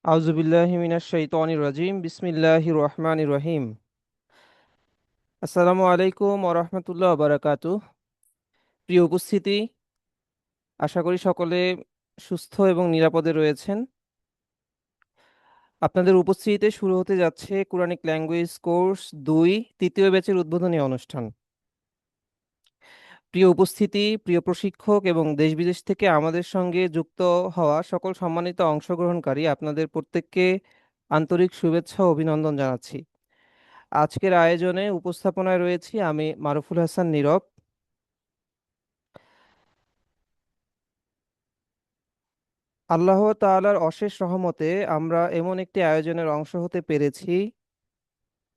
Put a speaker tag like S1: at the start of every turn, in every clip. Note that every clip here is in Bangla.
S1: আউযুবিল্লাহি মিনাশ শাইতানির রাজিম বিসমিল্লাহির রহমানির রহিম। আসসালামু আলাইকুম ওয়া রাহমাতুল্লাহি ওয়া বারাকাতুহু। প্রিয় উপস্থিতি, আশা করি সকলে সুস্থ এবং নিরাপদে রয়েছেন। আপনাদের উপস্থিতিতে শুরু হতে যাচ্ছে কুরআনিক ল্যাঙ্গুয়েজ কোর্স 2 তৃতীয় ব্যাচের উদ্বোধনী অনুষ্ঠান। প্রিয় উপস্থিতি, প্রিয় প্রশিক্ষক এবং দেশ বিদেশ থেকে আমাদের সঙ্গে যুক্ত হওয়া সকল সম্মানিত অংশগ্রহণকারী, আপনাদের প্রত্যেককে আন্তরিক শুভেচ্ছা ও অভিনন্দন জানাচ্ছি। আজকের আয়োজনে উপস্থাপনায় রয়েছি আমি মারুফুল হাসান নীরব। আল্লাহ তাআলার অশেষ রহমতে আমরা এমন একটি আয়োজনের অংশ হতে পেরেছি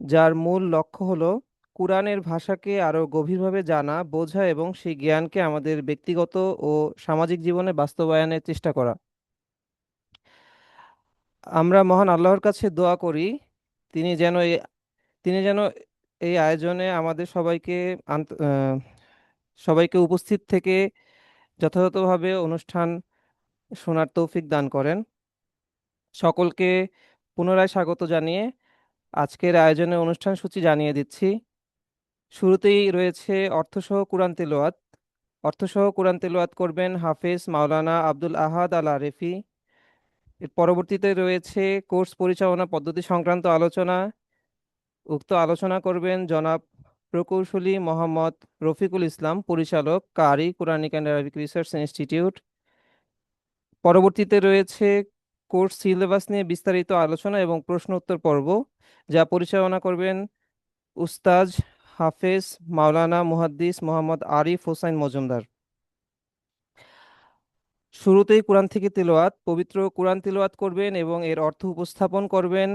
S1: যার মূল লক্ষ্য হলো কুরআনের ভাষাকে আরো গভীরভাবে জানা, বোঝা এবং সেই জ্ঞানকে আমাদের ব্যক্তিগত ও সামাজিক জীবনে বাস্তবায়নের চেষ্টা করা। আমরা মহান আল্লাহর কাছে দোয়া করি তিনি যেন এই তিনি যেন এই আয়োজনে আমাদের সবাইকে উপস্থিত থেকে যথাযথভাবে অনুষ্ঠান শোনার তৌফিক দান করেন। সকলকে পুনরায় স্বাগত জানিয়ে আজকের আয়োজনের অনুষ্ঠান সূচি জানিয়ে দিচ্ছি। শুরুতেই রয়েছে অর্থসহ কুরআন তেলাওয়াত। অর্থসহ কুরআন তেলাওয়াত করবেন হাফেজ মাওলানা আব্দুল আহাদ আল আরেফি। এর পরবর্তীতে রয়েছে কোর্স পরিচালনা পদ্ধতি সংক্রান্ত আলোচনা। উক্ত আলোচনা করবেন জনাব প্রকৌশলী মোহাম্মদ রফিকুল ইসলাম, পরিচালক, কারি, Quranic and Arabic research institute. পরবর্তীতে রয়েছে কোর্স সিলেবাস নিয়ে বিস্তারিত আলোচনা এবং প্রশ্ন উত্তর পর্ব, যা পরিচালনা করবেন উস্তাজ হাফেজ মাওলানা মুহাদ্দিস মোহাম্মদ আরিফ হোসাইন মজুমদার। শুরুতেই কোরআন থেকে তিলাওয়াত, পবিত্র কোরআন তিলাওয়াত করবেন এবং এর অর্থ উপস্থাপন করবেন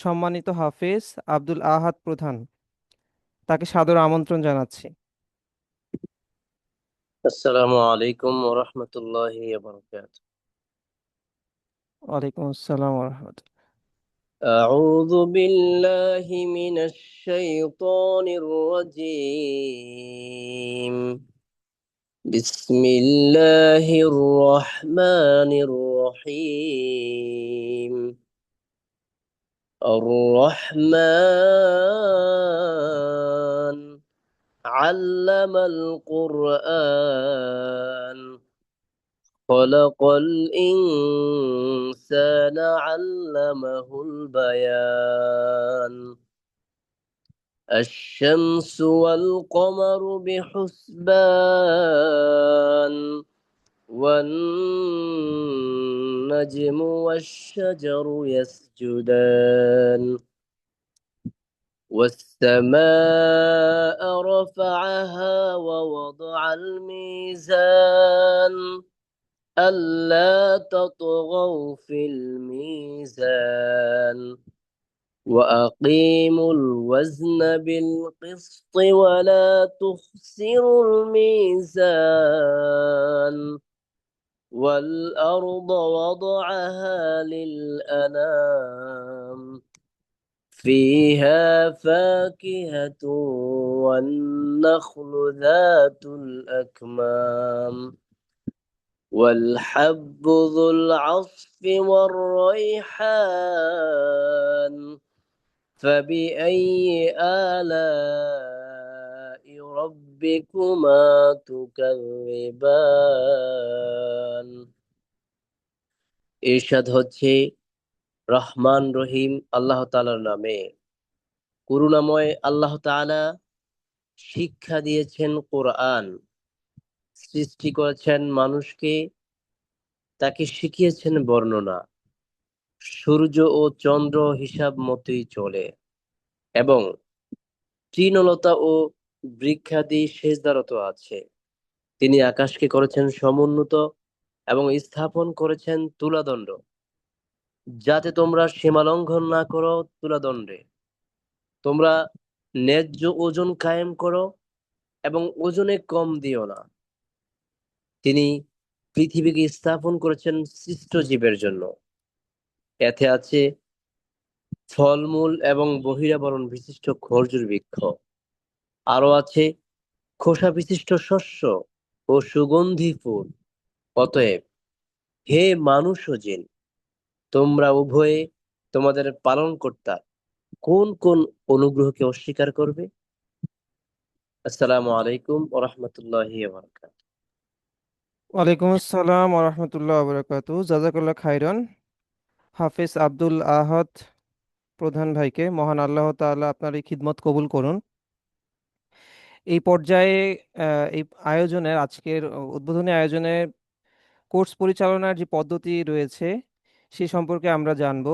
S1: সম্মানিত হাফেজ আব্দুল আহাদ প্রধান। তাকে সাদর আমন্ত্রণ জানাচ্ছি।
S2: আসসালামু আলাইকুম ওয়া রাহমাতুল্লাহি ওয়া বারাকাতুহু।
S1: ওয়ালাইকুম আসসালাম ওয়া রাহমাতুল্লাহ।
S2: আউযু বিল্লাহি মিনাশ শাইতানির রাজীম। বিসমিল্লাহির রহমানির রহিম। আর-রহমান আল্লামাল কুরআন خلق الإنسان علمه البيان. الشمس والقمر بحسبان والنجم والشجر يسجدان. والسماء رفعها ووضع الميزان ألا تطغوا في الميزان وأقيموا الوزن بالقسط ولا تخسروا الميزان. والأرض وضعها للأنام فيها فاكهة والنخل ذات الأكمام والحب ذو العصف والريحان. فبأي آلاء ربكما تكذبان. ইরশাদ হচ্ছে, রহমান রহিম আল্লাহ তাআলার নামে। করুণাময় আল্লাহ তাআলা শিক্ষা দিয়েছেন কোরআন, সৃষ্টি করেছেন মানুষকে, তাকে শিখিয়েছেন বর্ণনা। সূর্য ও চন্দ্র হিসাব মতোই চলে এবং তৃণলতা ও বৃক্ষাদি সেজদারত আছে। তিনি আকাশকে করেছেন সমুন্নত এবং স্থাপন করেছেন তুলাদণ্ড, যাতে তোমরা সীমালঙ্ঘন না করো। তুলাদণ্ডে তোমরা ন্যায্য ওজন কায়েম করো এবং ওজনে কম দিও না। তিনি পৃথিবীকে স্থাপন করেছেন সৃষ্ট জীবের জন্য। এতে আছে ফলমূল এবং বহিরাবরণ বিশিষ্ট খর্জুর বৃক্ষ। আরো আছে খোসা বিশিষ্ট শস্য ও সুগন্ধি ফুল। অতএব হে মানুষ ও জিন, তোমরা উভয়ে তোমাদের পালনকর্তার কোন কোন অনুগ্রহকে অস্বীকার করবে? আসসালামু আলাইকুম ওয়া রাহমাতুল্লাহি ওয়া বারাকাতুহু।
S1: ওয়ালাইকুম আসসালাম ওরহমতুল্লাহ বরকাতু। জাজাকাল্লাহ খাইরান। হাফিজ আব্দুল আহাদ প্রধান ভাইকে মহান আল্লাহ তাআলা আপনার এই খিদমত কবুল করুন। এই পর্যায়ে এই আয়োজনের আজকের উদ্বোধনী আয়োজনে কোর্স পরিচালনার যে পদ্ধতি রয়েছে সে সম্পর্কে আমরা জানব।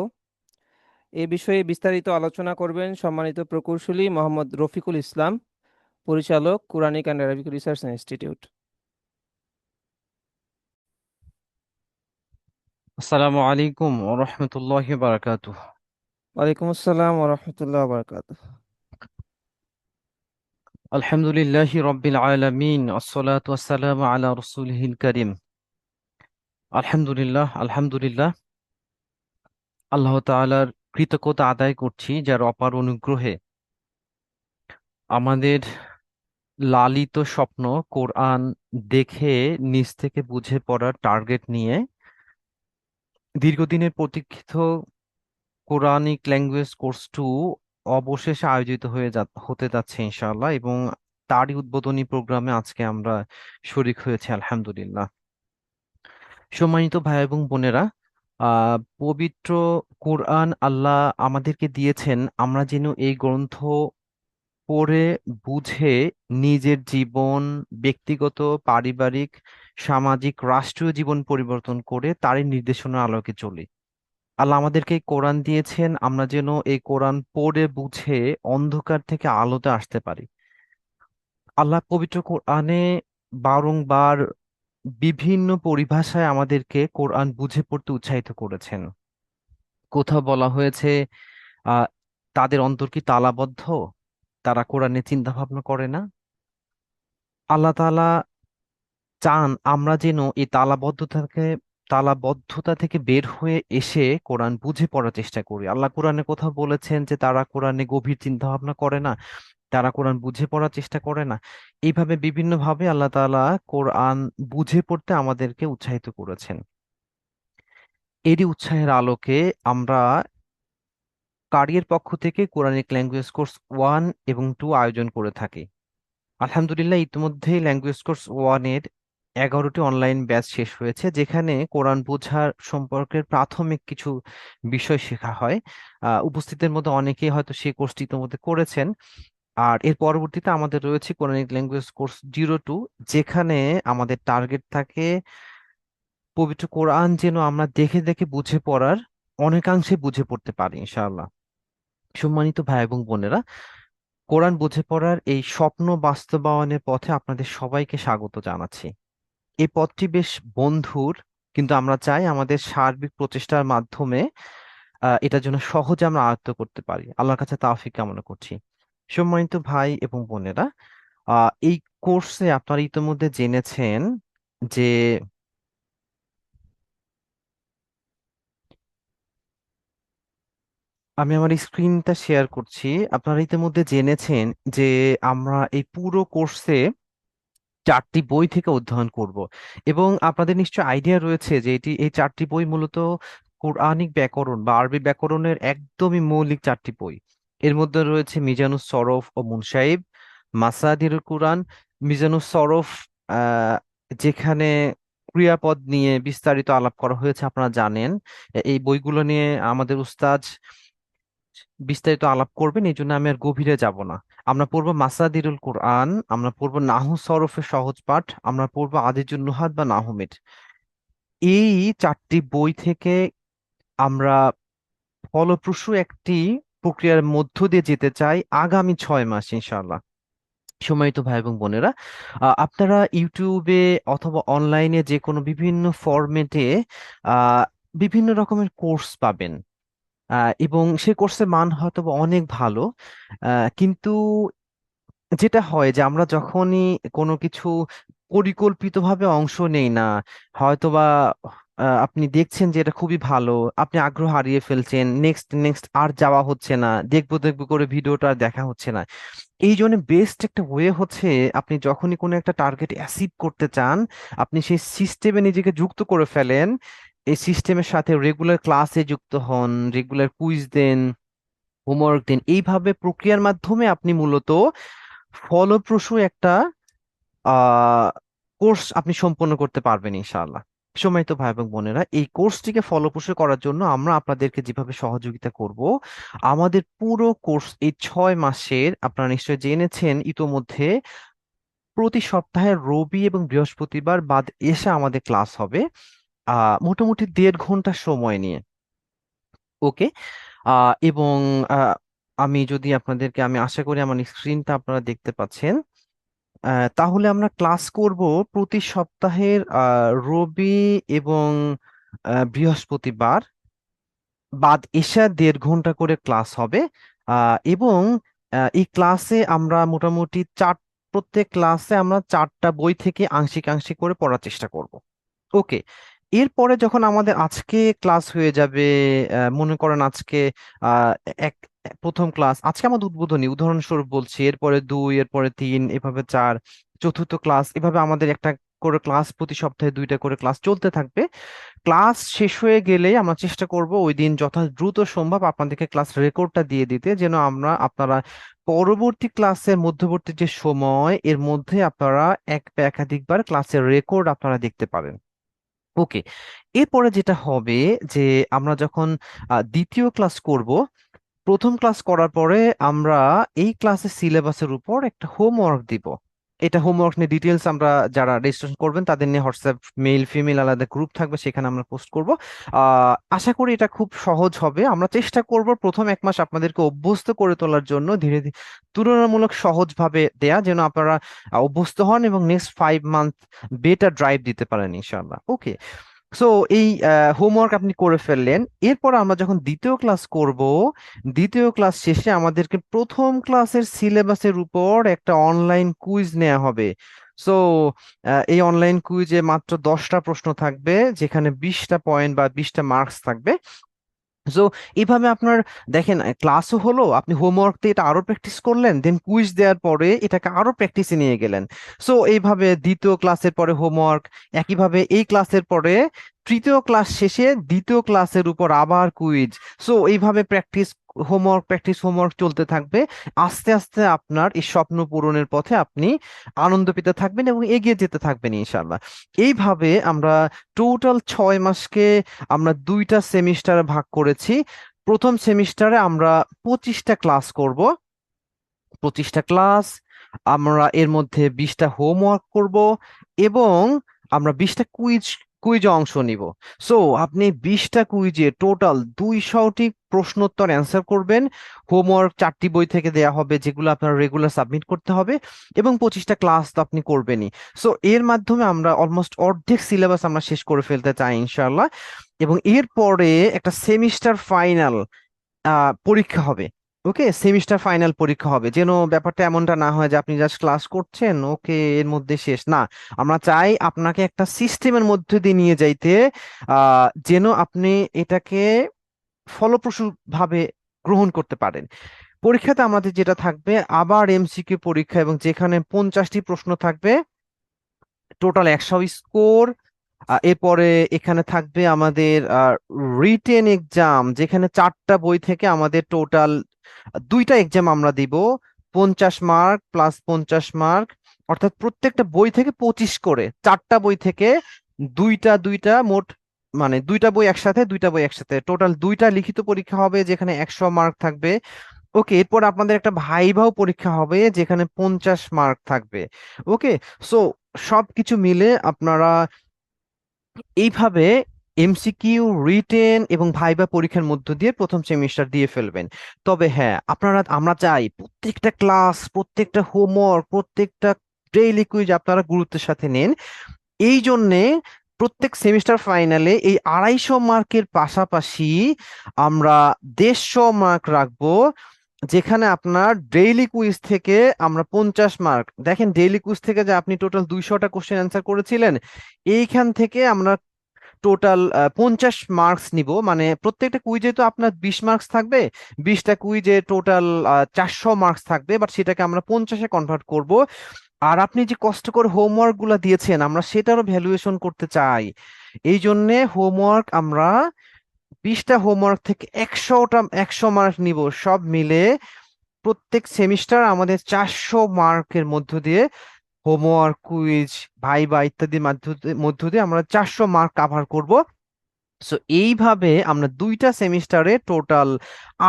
S1: এ বিষয়ে বিস্তারিত আলোচনা করবেন সম্মানিত প্রকৌশলী মোহাম্মদ রফিকুল ইসলাম, পরিচালক Quranic and Arabic research institute.
S3: আসসালামু আলাইকুম ওয়া রাহমাতুল্লাহি ওয়া বারাকাতুহু।
S1: ওয়ালাইকুম আসসালাম ওরহমতুল্লাহ বরকাতু।
S3: আলহামদুলিল্লাহি রাব্বিল আলামিন আসসালাতু ওয়াসসালামু আলা রাসূলিহিল কারীম। আলহামদুলিল্লাহ আল্লাহ তাআলার কৃতজ্ঞতা আদায় করছি যার অপার অনুগ্রহে আমাদের লালিত স্বপ্ন কোরআন দেখে নিজ থেকে বুঝে পড়ার টার্গেট নিয়ে দীর্ঘদিনের প্রতীক্ষিত কোরআনিক ল্যাঙ্গুয়েজ কোর্স 2 অবশেষে আয়োজিত হতে যাচ্ছে ইনশাআল্লাহ, এবং তারই উদ্বোধনী প্রোগ্রামে আজকে আমরা শরীক হয়েছি আলহামদুলিল্লাহ। সম্মানিত ভাই এবং বোনেরা, পবিত্র কোরআন আল্লাহ আমাদেরকে দিয়েছেন আমরা যেন এই গ্রন্থ পড়ে বুঝে নিজের জীবন, ব্যক্তিগত, পারিবারিক, সামাজিক, রাষ্ট্রীয় জীবন পরিবর্তন করে তারই নির্দেশনার আলোকে চলি। আল্লাহ আমাদেরকে এই কোরআন দিয়েছেন আমরা যেন এই কোরআন পড়ে বুঝে অন্ধকার থেকে আলোতে আসতে পারি। আল্লাহ পবিত্র কোরআনে বারংবার বিভিন্ন পরিভাষায় আমাদেরকে কোরআন বুঝে পড়তে উৎসাহিত করেছেন। কোথাও বলা হয়েছে আহ তাদের অন্তর কি তালাবদ্ধ, তারা কোরআনে চিন্তা ভাবনা করে না। আল্লাহ তাআলা চান আমরা যেন এই তালাবদ্ধতা থেকে বের হয়ে এসে কোরআন বুঝে পড়ার চেষ্টা করি। আল্লাহ কোরআনে কোথাও বলেছেন যে তারা কোরআনে গভীর চিন্তা ভাবনা করে না, তারা কোরআন বুঝে পড়ার চেষ্টা করে না। এইভাবে বিভিন্ন ভাবে আল্লাহ তাআলা কোরআন বুঝে পড়তে আমাদেরকে উৎসাহিত করেছেন। এরই উৎসাহের আলোকে আমরা কারিয়ার পক্ষ থেকে কোরআনিক ল্যাঙ্গুয়েজ কোর্স 1 এবং 2 আয়োজন করে থাকি। আলহামদুলিল্লাহ ইতিমধ্যে ল্যাঙ্গুয়েজ কোর্স 1 এর 11টি অনলাইন ব্যাচ শেষ হয়েছে, যেখানে কোরআন বোঝার সম্পর্কের প্রাথমিক কিছু বিষয় শেখা হয়। উপস্থিতের মধ্যে অনেকেই হয়তো সেই কোর্সটি ইতিমধ্যে করেছেন। আর এর পরবর্তীতে আমাদের রয়েছে কোরআনিক ল্যাঙ্গুয়েজ কোর্স 02, যেখানে আমাদের টার্গেট থাকে পবিত্র কোরআন যেন আমরা দেখে দেখে বুঝে পড়ার অনেকাংশে বুঝে পড়তে পারি ইনশাআল্লাহ। সম্মানিত ভাই এবং বোনেরা, কোরআন বুঝে পড়ার এই স্বপ্ন বাস্তবায়নের পথে আপনাদের সবাইকে স্বাগত জানাচ্ছি। এই পথটি বেশ বন্ধুর, কিন্তু আমরা চাই আমাদের সার্বিক প্রচেষ্টার মাধ্যমে এটার জন্য সহজে আমরা আয়ত্ত করতে পারি। আল্লাহর কাছে তাওফিক কামনা করছি। সম্মানিত ভাই এবং বোনেরা, এই কোর্সে আপনারা ইতিমধ্যে জেনেছেন যে আমি আমার স্ক্রিনটা শেয়ার করছি। আপনারা ইতিমধ্যে জেনেছেন যে আমরা এই পুরো কোর্সে 4টি বই থেকে অধ্যয়ন করব, এবং আপনাদের নিশ্চয় আইডিয়া রয়েছে যে এই 4টি বই মূলত কোরআনিক ব্যাকরণ বা আরবি ব্যাকরণের একদমই মৌলিক 4টি বই। এর মধ্যে রয়েছে মিজানুস সরফ ও মুনসাইব, মাসাদিরুল কুরআন, মিজানুস সরফ আহ যেখানে ক্রিয়াপদ নিয়ে বিস্তারিত আলাপ করা হয়েছে আপনারা জানেন। এই বইগুলো নিয়ে আমাদের উস্তাদ বিস্তারিত আলাপ করবেন, এই জন্য আমি আর গভীরে যাব না। আমরা পড়বো মাসাদিরুল কোরআন, আমরা পড়বো নাহু সরফের সহজ পাঠ, আমরা পড়বো আজিজুন নুহাত বা নাহুমিড। এই 4টি বই থেকে আমরা ফলপ্রসূ একটি প্রক্রিয়ার মধ্য দিয়ে যেতে চাই আগামী 6 মাস ইনশাআল্লাহ। সম্মানিত ভাই এবং বোনেরা, আপনারা ইউটিউবে অথবা অনলাইনে যে কোনো বিভিন্ন ফরম্যাটে আহ বিভিন্ন রকমের কোর্স পাবেন, এবং সেই কোর্সের মান হয়তো বা অনেক ভালো। কিন্তু যেটা হয় যে আমরা যখনই কোনো কিছু পরিকল্পিতভাবে অংশ নেই না, হয়তোবা আপনি দেখছেন যে এটা খুবই ভালো, আপনি আগ্রহ হারিয়ে ফেলছেন, নেক্সট নেক্সট আর যাওয়া হচ্ছে না, দেখবো দেখবো করে ভিডিওটা আর দেখা হচ্ছে না। এই জন্য বেস্ট একটা ওয়ে হচ্ছে আপনি যখনই কোনো একটা টার্গেট অ্যাচিভ করতে চান, আপনি সেই সিস্টেমে নিজেকে যুক্ত করে ফেলেন, এই সিস্টেমের সাথে রেগুলার ক্লাসে যুক্ত হন, রেগুলার কুইজ দেন, হোমওয়ার্ক দেন, এইভাবে প্রক্রিয়ার মাধ্যমে আপনি মূলত ফলপ্রসূ একটা কোর্স আপনি সম্পন্ন করতে পারবেন ইনশাআল্লাহ। সম্মানিত ভাই এবং বোনেরা, এই কোর্সটিকে ফলপ্রসূ করার জন্য আমরা আপনাদেরকে যেভাবে সহযোগিতা করব, আমাদের পুরো কোর্স এই 6 মাসের আপনারা নিশ্চয়ই জেনেছেন ইতোমধ্যে প্রতি সপ্তাহে রবি এবং বৃহস্পতিবার বাদ এসে আমাদের ক্লাস হবে মোটামুটি 1.5 ঘন্টা সময় নিয়ে। ওকে। এবং আহ, আমি যদি আপনাদেরকে, আমি আশা করি আমার স্ক্রিনটা আপনারা দেখতে পাচ্ছেন। তাহলে আমরা ক্লাস করব প্রতি সপ্তাহের রবি এবং বৃহস্পতিবার বাদ এশা 1.5 ঘন্টা করে ক্লাস হবে। এবং এই ক্লাসে আমরা মোটামুটি প্রত্যেক ক্লাসে আমরা 4টা বই থেকে আংশিক আংশিক করে পড়ার চেষ্টা করব। ওকে। এরপরে যখন আমাদের আজকে ক্লাস হয়ে যাবে, মনে করেন আজকে আহ, এক প্রথম ক্লাস, আজকে আমাদের উদ্বোধনী, উদাহরণস্বরূপ বলছি, এরপরে 2, এরপরে 3, এভাবে 4, চতুর্থ ক্লাস, এভাবে আমাদের একটা করে ক্লাস, প্রতি সপ্তাহে 2টা করে ক্লাস চলতে থাকবে। ক্লাস শেষ হয়ে গেলে আমরা চেষ্টা করব ওই দিন যথা দ্রুত সম্ভব আপনাদেরকে ক্লাস রেকর্ডটা দিয়ে দিতে, যেন আপনারা পরবর্তী ক্লাসের মধ্যবর্তী যে সময় এর মধ্যে আপনারা এক বা একাধিকবার ক্লাসের রেকর্ড আপনারা দেখতে পারেন। ওকে। এরপরে যেটা হবে যে আমরা যখন দ্বিতীয় ক্লাস করব, প্রথম ক্লাস করার পরে আমরা এই ক্লাসের সিলেবাসের উপর একটা হোমওয়ার্ক দিব। এটা হোমওয়ার্ক নিয়ে ডিটেলস আমরা, যারা রেজিস্ট্রেশন করবেন তাদের নিয়ে হোয়াটসঅ্যাপ মেল ফিমেল আলাদা গ্রুপ থাকবে, সেখানে আমরা পোস্ট করব। আশা করি এটা খুব সহজ হবে। আমরা চেষ্টা করব প্রথম 1 মাস আপনাদেরকে অভ্যস্ত করে তোলার জন্য, ধীরে ধীরে তুলনামূলক সহজভাবে দেয়া, যেন আপনারা অভ্যস্ত হন এবং নেক্সট 5 মান্থ বেটার ড্রাইভ দিতে পারেন ইনশাআল্লাহ। ওকে। সো এই হোমওয়ার্ক আপনি করে ফেললেন। এরপর আমরা যখন দ্বিতীয় ক্লাস করব, দ্বিতীয় ক্লাস শেষে আমাদেরকে প্রথম ক্লাসের সিলেবাসের উপর একটা অনলাইন কুইজ নেওয়া হবে। সো এই অনলাইন কুইজে মাত্র 10টা প্রশ্ন থাকবে, যেখানে 20টা পয়েন্ট বা 20টা মার্কস থাকবে। সো এইভাবে আপনার, দেখেন, ক্লাসও হলো, আপনি হোমওয়ার্ক দিয়ে এটা আরো প্র্যাকটিস করলেন, দেন কুইজ দেওয়ার পরে এটাকে আরো প্র্যাকটিসে নিয়ে গেলেন। সো এইভাবে দ্বিতীয় ক্লাসের পরে হোমওয়ার্ক, একইভাবে এই ক্লাসের পরে তৃতীয় ক্লাস শেষে দ্বিতীয় ক্লাসের উপর আবার কুইজ। সো এইভাবে প্র্যাকটিস, হোমওয়ার্ক, প্র্যাকটিস, হোমওয়ার্ক চলতে থাকবে। আস্তে আস্তে আপনার এই স্বপ্ন পূরণের পথে আপনি আনন্দ পেতে থাকবেন এবং এগিয়ে যেতে থাকবেন ইনশাল্লাহ। এইভাবে আমরা টোটাল 6 মাসকে আমরা 2টা সেমিস্টারে ভাগ করেছি। প্রথম সেমিস্টারে আমরা 25টা ক্লাস করব, 25টা ক্লাস, আমরা এর মধ্যে 20টা হোমওয়ার্ক করব এবং আমরা 20টা কুইজে অংশ নিব। সো আপনি 20টা কুইজে টোটাল 200টি প্রশ্নোত্তর অ্যান্সার করবেন। হোমওয়ার্ক 4টি বই থেকে দেয়া হবে, যেগুলো আপনার রেগুলার সাবমিট করতে হবে, এবং 25টা ক্লাস তো আপনি করবেনই। সো এর মাধ্যমে আমরা অলমোস্ট অর্ধেক সিলেবাস আমরা শেষ করে ফেলতে চাই ইনশাআল্লাহ। এবং এরপরে একটা সেমিস্টার ফাইনাল পরীক্ষা হবে। ওকে, সেমিস্টার ফাইনাল পরীক্ষা হবে, যেন ব্যাপারটা এমনটা না হয় যে আপনি জাস্ট ক্লাস করছেন, ওকে, এর মধ্যে শেষ না। আমরা চাই আপনাকে একটা সিস্টেমের মধ্যে দিয়ে নিয়ে যাইতে, যেন আপনি এটাকে ফলপ্রসূ ভাবে গ্রহণ করতে পারেন। পরীক্ষাতে আমাদের যেটা থাকবে, আবার এমসিকিউ পরীক্ষা, এবং যেখানে 50টি প্রশ্ন থাকবে, টোটাল 100 স্কোর। এরপরে এখানে থাকবে আমাদের রিটেন এক্সাম, যেখানে 4টা বই থেকে আমাদের টোটাল 2টা এক্সাম আমরা দিব, 50 মার্ক প্লাস 50 মার্ক, অর্থাৎ প্রত্যেকটা বই থেকে 25 করে, 4টা বই থেকে 2টা 2টা, মোট মানে 2টা বই একসাথে, 2টা বই একসাথে, টোটাল 2টা লিখিত পরীক্ষা হবে, যেখানে 100 মার্ক থাকবে। ওকে। এরপর আপনাদের একটা ভাইভাও পরীক্ষা হবে, যেখানে 50 মার্ক থাকবে। ওকে। সো সবকিছু মিলে আপনারা এইভাবে এমসিকিউ, রিটেন এবং ভাইবা পরীক্ষার মধ্য দিয়ে প্রথম সেমিস্টার দিয়ে ফেলবেন। তবে হ্যাঁ, আমরা চাই প্রত্যেকটা ক্লাস, প্রত্যেকটা হোমওয়ার্ক, প্রত্যেকটা ডেইলি কুইজ আপনারা গুরুত্বের সাথে নেন। এই জন্যে প্রত্যেক সেমিস্টার ফাইনালে এই 250 মার্কের পাশাপাশি আমরা 150 মার্ক রাখবো, যেখানে আপনার ডেইলি কুইজ থেকে আমরা 50 মার্ক, দেখেন ডেইলি কুইজ থেকে যে আপনি টোটাল 200টা কোশ্চেন অ্যান্সার করেছিলেন, এইখান থেকে আমরা টোটাল 50 মার্কস নিব। মানে প্রত্যেকটা কুইজে তো আপনার 20 মার্কস থাকবে, 20টা কুইজে টোটাল 400 মার্কস থাকবে, বাট সেটাকে আমরা 50-এ কনভার্ট করব। আর আপনি যে কষ্ট করে হোমওয়ার্ক গুলা দিয়েছেন, আমরা সেটারও ভ্যালুয়েশন করতে চাই। এই জন্যে হোমওয়ার্ক আমরা 20টা হোমওয়ার্ক থেকে 100 মার্ক নিব সব মিলে। প্রত্যেক সেমিস্টার আমাদের 400 মার্কের মধ্য দিয়ে হোমওয়ার্ক, কুইজ, ভাইবা ইত্যাদির মধ্য দিয়ে আমরা 400 মার্ক কাভার করব। সো এইভাবে আমরা 2টা সেমিস্টারে টোটাল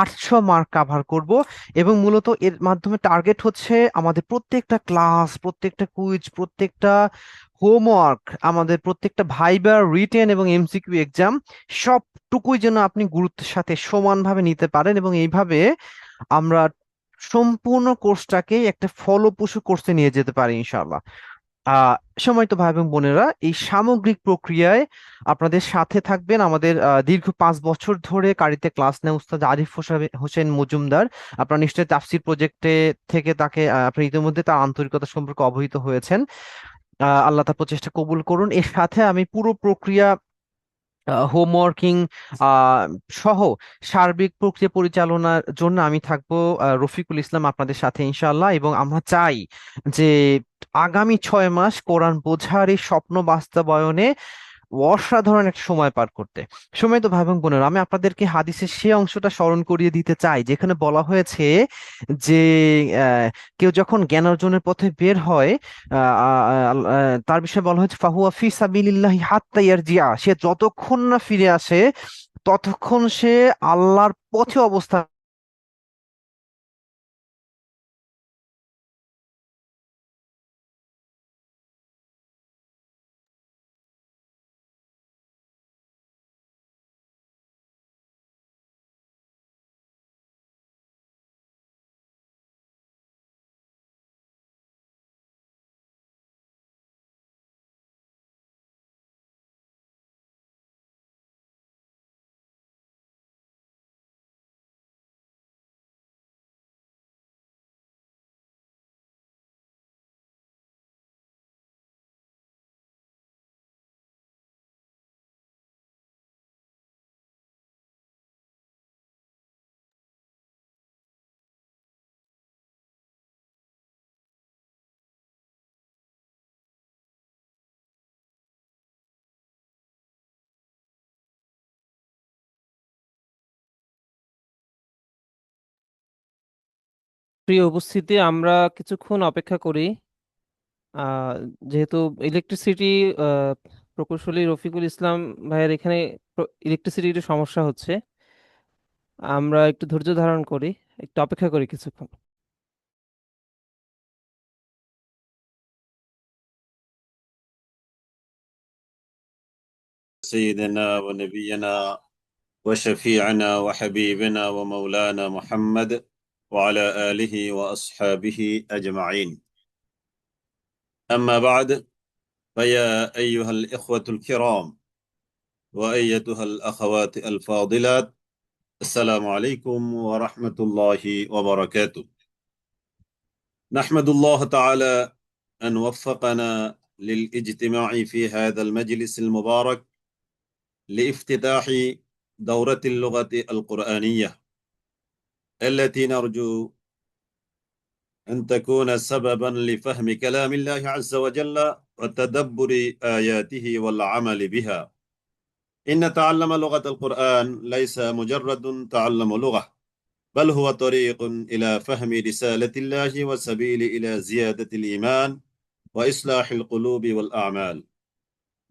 S3: 800 মার্ক কাভার করব। এবং মূলত এর মাধ্যমে টার্গেট হচ্ছে আমাদের প্রত্যেকটা ক্লাস, প্রত্যেকটা কুইজ, প্রত্যেকটা হোমওয়ার্ক, আমাদের প্রত্যেকটা ভাইবা, রিটেন এবং এমসিকিউ এক্সাম সবটুকুই যেন আপনি গুরুত্বের সাথে সমানভাবে নিতে পারেন, এবং এইভাবে আমরা সম্পূর্ণ কোর্সটাকে একটা ফলপ্রসূ কোর্সে নিয়ে যেতে পারি ইনশাআল্লাহ। আহ সম্মানিত ভাই এবং বোনেরা, এই সামগ্রিক প্রক্রিয়ায় আপনাদের সাথে থাকবেন আমাদের দীর্ঘ 5 বছর ধরে কারিতে ক্লাস নেয় উস্তাদ আরিফ হোসেন মজুমদার। আপনারা নিশ্চয়ই তাফসীর প্রজেক্টে থেকে তাকে আপনি ইতিমধ্যে তার আন্তরিকতা সম্পর্কে অবহিত হয়েছেন। আল্লাহ তার প্রচেষ্টা কবুল করুন। এর সাথে আমি পুরো প্রক্রিয়া, হোমওয়ার্কিং সহ সার্বিক প্রক্রিয়া পরিচালনার জন্য আমি থাকবো রফিকুল ইসলাম আপনাদের সাথে ইনশাআল্লাহ। এবং আমরা চাই যে আগামী 6 মাস কোরআন বোঝার এই স্বপ্ন বাস্তবায়নে অসাধারণ একটা সময় পার করতে। সময় তো ভাই এবং বোনেরা, আমি আপনাদেরকে হাদিসের সে অংশটা স্মরণ করিয়ে দিতে চাই যেখানে বলা হয়েছে যে আহ, কেউ যখন জ্ঞান অর্জনের পথে বের হয়, তার বিষয়ে বলা হয়েছে ফাহুয়া ফি সাবিলিল্লাহি হাত্তা ইয়ারজিআ, সে যতক্ষণ না ফিরে আসে ততক্ষণ সে আল্লাহর পথে অবস্থান।
S1: প্রিয় উপস্থিতি, আমরা কিছুক্ষণ অপেক্ষা করি। আহ, যেহেতু ইলেকট্রিসিটি প্রকৌশলী রফিকুল ইসলাম ভাইয়ের এখানে ইলেকট্রিসিটির সমস্যা হচ্ছে, আমরা একটু ধৈর্য ধারণ করি, একটু অপেক্ষা করি কিছুক্ষণ।
S4: سيدنا ونبينا وشفيعنا وحبيبنا ومولانا محمد وعلى آله وأصحابه أجمعين. أما بعد، فيا أيها الإخوة الكرام وأيتها الأخوات الفاضلات، السلام عليكم ورحمة الله وبركاته. نحمد الله تعالى أن وفقنا للاجتماع في هذا المجلس المبارك لافتتاح دورة اللغة القرآنية التي نرجو أن تكون سببا لفهم كلام الله عز وجل وتدبر آياته والعمل بها. إن تعلم لغة القرآن ليس مجرد تعلم لغة، بل هو طريق إلى فهم رسالة الله وسبيل إلى زيادة الإيمان وإصلاح القلوب والأعمال.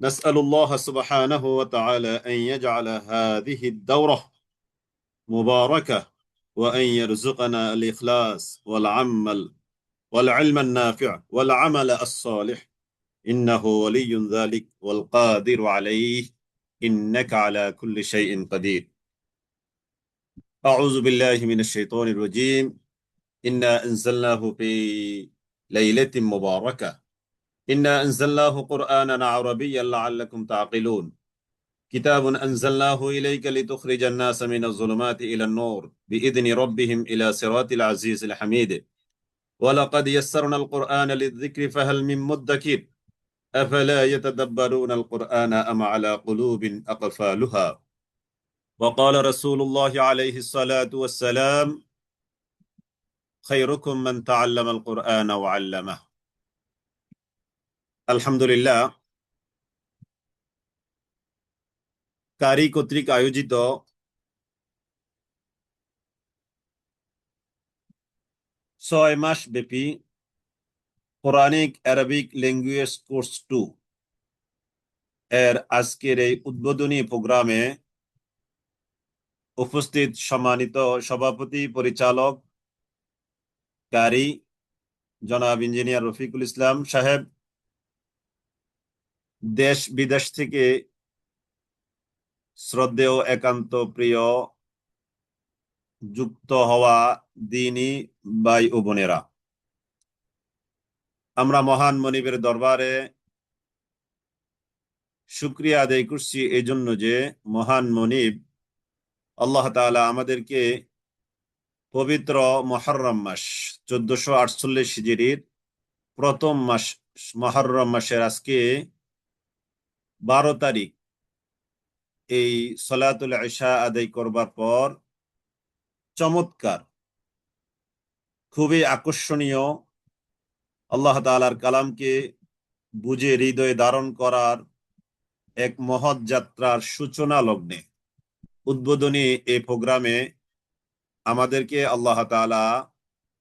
S4: نسأل الله سبحانه وتعالى أن يجعل هذه الدورة مباركة، وأن يرزقنا الإخلاص والعلم النافع والعمل الصالح، إنه ولي ذلك والقادر عليه، إنك على كل شيء قدير. أعوذ بالله من الشيطان الرجيم. إنا أنزلناه في ليلة مباركة، إنا أنزلناه قرآنا عربيا لعلكم تعقلون. كتاب أنزلناه إليك لتخرج الناس من الظلمات إلى النور بإذن ربهم إلى صراط العزيز الحميد. ولقد يسرنا القرآن للذكر فهل من مدكر أفلا يتدبرون القرآن أم على قلوب أقفالها. وقال رسول الله عليه الصلاة والسلام: خيركم من تعلم القرآن وعلمه. الحمد لله, কারি কর্তৃক আয়োজিত 6 মাস ব্যাপী কোরআনিক অ্যারাবিক ল্যাঙ্গুয়েজ কোর্স 2 এর আজকের এই উদ্বোধনী প্রোগ্রামে উপস্থিত সম্মানিত সভাপতি পরিচালক কারি জনাব ইঞ্জিনিয়ার রফিকুল ইসলাম সাহেব, দেশ বিদেশ থেকে শ্রদ্ধেয় একান্ত প্রিয় যুক্ত হওয়া দিনী ভাই ও বোনেরা, আমরা মহান মনিবের দরবারে শুকরিয়া আদায় করছি এই জন্য যে মহান মনিব আল্লাহ তাআলা আমাদেরকে পবিত্র মুহররম মাস 1448 হিজরির প্রথম মাস মুহররম মাসের আজকে 12 তারিখ এই সলাতুল ইশা আদায় করবার পর চমৎকার, খুবই আকর্ষণীয় আল্লাহ তাআলার কালামকে বুঝে হৃদয়ে ধারণ করার এক মহৎ যাত্রার সূচনা লগ্নে উদ্বোধনী এই প্রোগ্রামে আমাদেরকে আল্লাহ তাআলা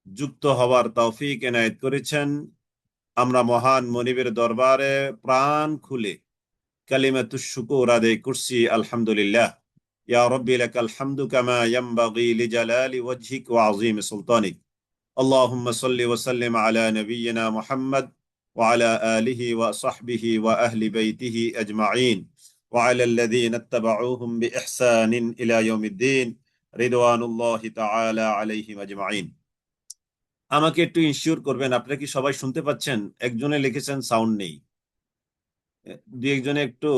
S4: যুক্ত হওয়ার তৌফিক এনায়েত করেছেন। আমরা মহান মনিবের দরবারে প্রাণ খুলে কালিমাতুশ শুকর আদায় করছি, আলহামদুলিল্লাহ। ইয়া রাব্বি লাকাল হামদু কামা ইয়ানবাগি লিজালালি ওয়াজহিক ওয়া আযীমি সুলতানিক। আল্লাহুম্মা সাল্লি ওয়া সাল্লিম আলা নাবিয়্যিনা মুহাম্মদ ওয়া আলা আলিহি ওয়া সাহবিহি ওয়া আহলি বাইতিহি আজমাইন ওয়া আলা আল্লাযীনা ইত্তাবাউহুম বিইহসানিন ইলা ইয়াউমিদ্দিন রিদওয়ানুল্লাহি তাআলা আলাইহিম আজমাইন। আমাকে একটু ইনশিওর করবেন, আপনারা কি সবাই শুনতে পাচ্ছেন? একজনে লিখেছেন সাউন্ড নেই, দুই একজনে একটু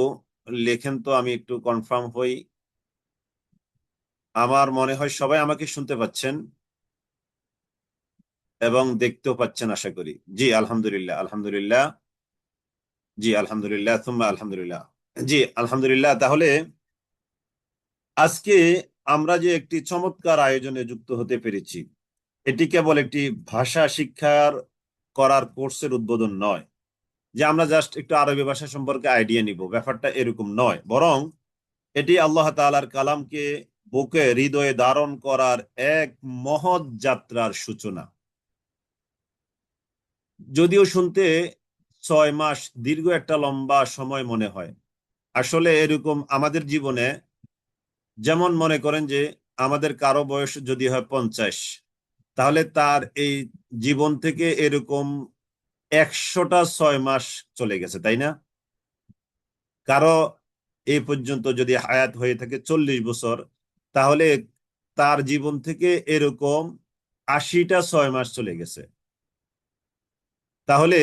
S4: লেখেন তো আমি একটু কনফার্ম হই। আমার মনে হয় সবাই আমাকে শুনতে পাচ্ছেন এবং দেখতেও পাচ্ছেন আশা করি। জি আলহামদুলিল্লাহ, আলহামদুলিল্লাহ, জি আলহামদুলিল্লাহ, সুম্মা আলহামদুলিল্লাহ, জি আলহামদুলিল্লাহ। তাহলে আজকে আমরা যে একটি চমৎকার আয়োজনে যুক্ত হতে পেরেছি, এটি কেবল একটি ভাষা শিক্ষার করার কোর্সের উদ্বোধন নয় যে আমরা জাস্ট একটু আরবি ভাষা সম্পর্কে আইডিয়া নিব, ব্যাপারটা এরকম নয়, বরং এটি আল্লাহ তাআলার কালামকে বুকে হৃদয়ে ধারণ করার এক মহৎ যাত্রার সূচনা। যদিও শুনতে 6 মাস দীর্ঘ একটা লম্বা সময় মনে হয়, আসলে এরকম আমাদের জীবনে, যেমন মনে করেন যে আমাদের কারো বয়স যদি হয় 50, তাহলে তার এই জীবন থেকে এরকম 100টা 6 মাস চলে গেছে, তাই না? কারো এই পর্যন্ত যদি হায়াত হয়ে থাকে 40 বছর, তাহলে তার জীবন থেকে এরকম 80টা 6 মাস চলে গেছে। তাহলে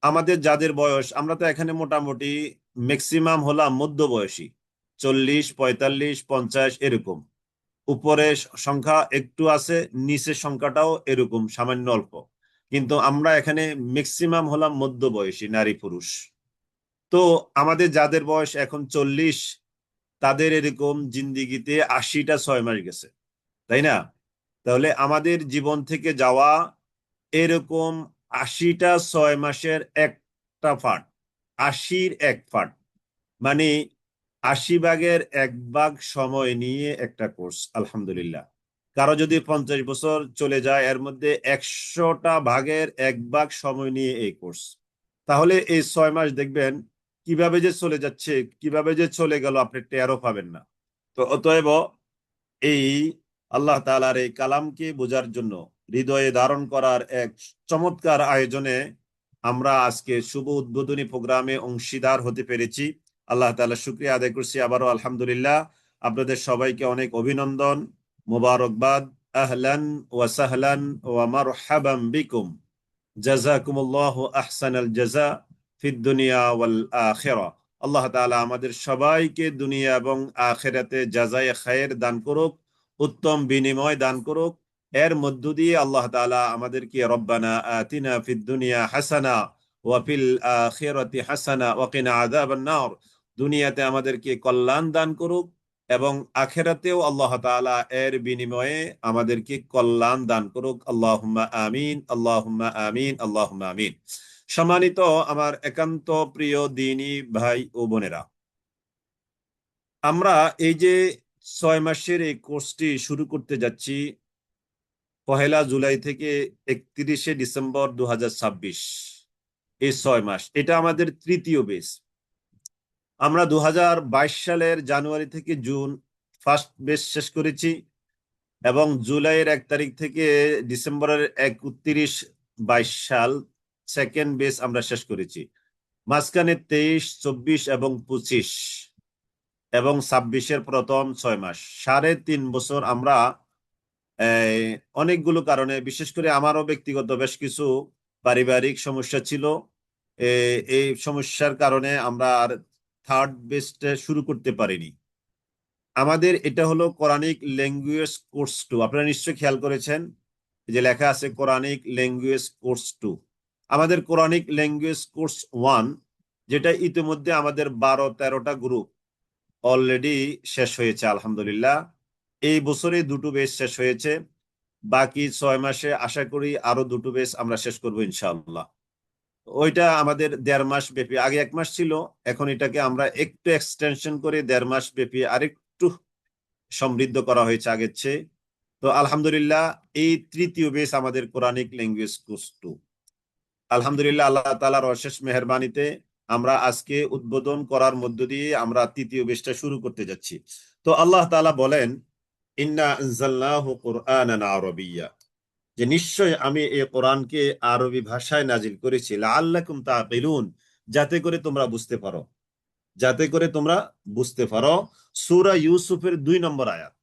S4: আমাদের যাদের বয়স, আমরা তো এখানে মোটামুটি ম্যাক্সিমাম হলাম মধ্যবয়সী, 40, 45, 50 এরকম। উপরে সংখ্যা একটু আছে, নিচের সংখ্যাটাও এরকম সামান্য অল্প, কিন্তু আমরা এখানে ম্যাক্সিমাম হলাম মধ্যবয়সী নারী পুরুষ। তো আমাদের যাদের বয়স এখন 40, তাদের এরকম জিন্দিগিতে 80টা 6 মাস গেছে, তাই না? তাহলে আমাদের জীবন থেকে যাওয়া এরকম 80টা 6 মাসের একটা পার্ট, 80-র 1 পার্ট, মানে 80 ভাগের 1 ভাগ সময় নিয়ে একটা কোর্স। আলহামদুলিল্লাহ। কারো যদি 50 বছর চলে যায়, এর মধ্যে 100টা ভাগের 1 ভাগ সময় নিয়ে এই কোর্স। তাহলে এই 6 মাস দেখবেন কিভাবে যে চলে যাচ্ছে, কিভাবে যে চলে গেল আপনি টেরও পাবেন না। তো অতএব এই আল্লাহ তাআলার এই কালামকে বোঝার জন্য হৃদয়ে ধারণ করার এক চমৎকার আয়োজনে আমরা আজকে শুভ উদ্বোধনী প্রোগ্রামে অংশীদার হতে পেরেছি। আল্লাহ তাআলা শুকরিয়া আদায় করছি আবারও, আলহামদুলিল্লাহ। আপনাদের সবাইকে অনেক অভিনন্দন, মোবারকবাদ। আহলান ওয়া সাহলান ওয়া মারহাবাম বিকুম, জাযাকুমুল্লাহু আহসানাল জাযা ফিদ দুনিয়া ওয়াল আখিরা। আল্লাহ তাআলা আমাদের সবাইকে দুনিয়া এবং আখিরাতে জাযায়ে খায়ের দান করুক, উত্তম বিনিময় দান করুক। এর মধ্য দিয়ে আল্লাহ তাআলা আমাদেরকে রব্বানা আতিনা ফিদ দুনিয়া হাসানা ওয়া ফিল আখিরাতি হাসানা ওয়া কিনা আযাবান নার, দুনিয়াতে আমাদেরকে কল্যাণ দান করুক এবং আখিরাতেও আল্লাহ তাআলা এর বিনিময়ে আমাদেরকে কল্যাণ দান করুক। আল্লাহুম্মা আমিন, আল্লাহুম্মা আমিন, আল্লাহুম্মা আমিন। সম্মানিত আমার একান্ত প্রিয় দ্বীনী ভাই ও বোনেরা, আমরা এই যে 6 মাসের এই কোর্সটি শুরু করতে যাচ্ছি 1 জুলাই থেকে 31 ডিসেম্বর 2026, এই 6 মাস এটা আমাদের তৃতীয় বেস। আমরা 2022 সালের জানুয়ারি থেকে জুন ফার্স্ট বেস শেষ করেছি এবং জুলাইয়ের 1 তারিখ থেকে ডিসেম্বরের 31-22 সাল সেকেন্ড বেস আমরা শেষ করেছি। মাঝখানে 23, 24 এবং 25 এবং 26-এর প্রথম 6 মাস, 3.5 বছর আমরা অনেকগুলো কারণে, বিশেষ করে আমারও ব্যক্তিগত বেশ কিছু পারিবারিক সমস্যা ছিল, এই সমস্যার কারণে আমরা আর থার্ড বেসটা শুরু করতে পারিনি। আমাদের এটা হলো কোরআনিক ল্যাঙ্গুয়েজ কোর্স 2। আপনারা নিশ্চয়ই খেয়াল করেছেন যে লেখা আছে কোরআনিক ল্যাঙ্গুয়েজ কোর্স 2। আমাদের কোরআনিক ল্যাঙ্গুয়েজ কোর্স 1, যেটা ইতিমধ্যে আমাদের 12-13টা গ্রুপ অলরেডি শেষ হয়েছে আলহামদুলিল্লাহ। এই বছরে 2টো বেচ শেষ হয়েছে, বাকি 6 মাসে আশা করি আরো 2টো বেচ আমরা শেষ করবো ইনশাআল্লাহ। ওইটা আমাদের 1.5 মাস ব্যাপী, আগে 1 মাস ছিল, এখন এটাকে আমরা একটু এক্সটেনশন করে 1.5 মাস ব্যাপী আরেকটু সমৃদ্ধ করা হয়েছে আগের চেয়ে। তো আলহামদুলিল্লাহ এই তৃতীয় বেস আমাদের কোরআনিক ল্যাঙ্গুয়েজ কোর্স 2। আলহামদুলিল্লাহ আল্লাহ তাআলার অশেষ মেহেরবানিতে আমরা আজকে উদ্বোধন করার মধ্য দিয়ে আমরা তৃতীয় বেসটা শুরু করতে যাচ্ছি। তো আল্লাহ তাআলা বলেন, ইন্না আনজালনাহু কুরআনান আরাবিয়্যা, যে নিশ্চয় আমি এই কোরআনকে আরবি ভাষায় নাজিল করেছি, লাআল্লাকুম তাকিলুন, যাতে করে তোমরা বুঝতে পারো, যাতে করে তোমরা বুঝতে পারো। সূরা ইউসুফের 2 নম্বর আয়াত।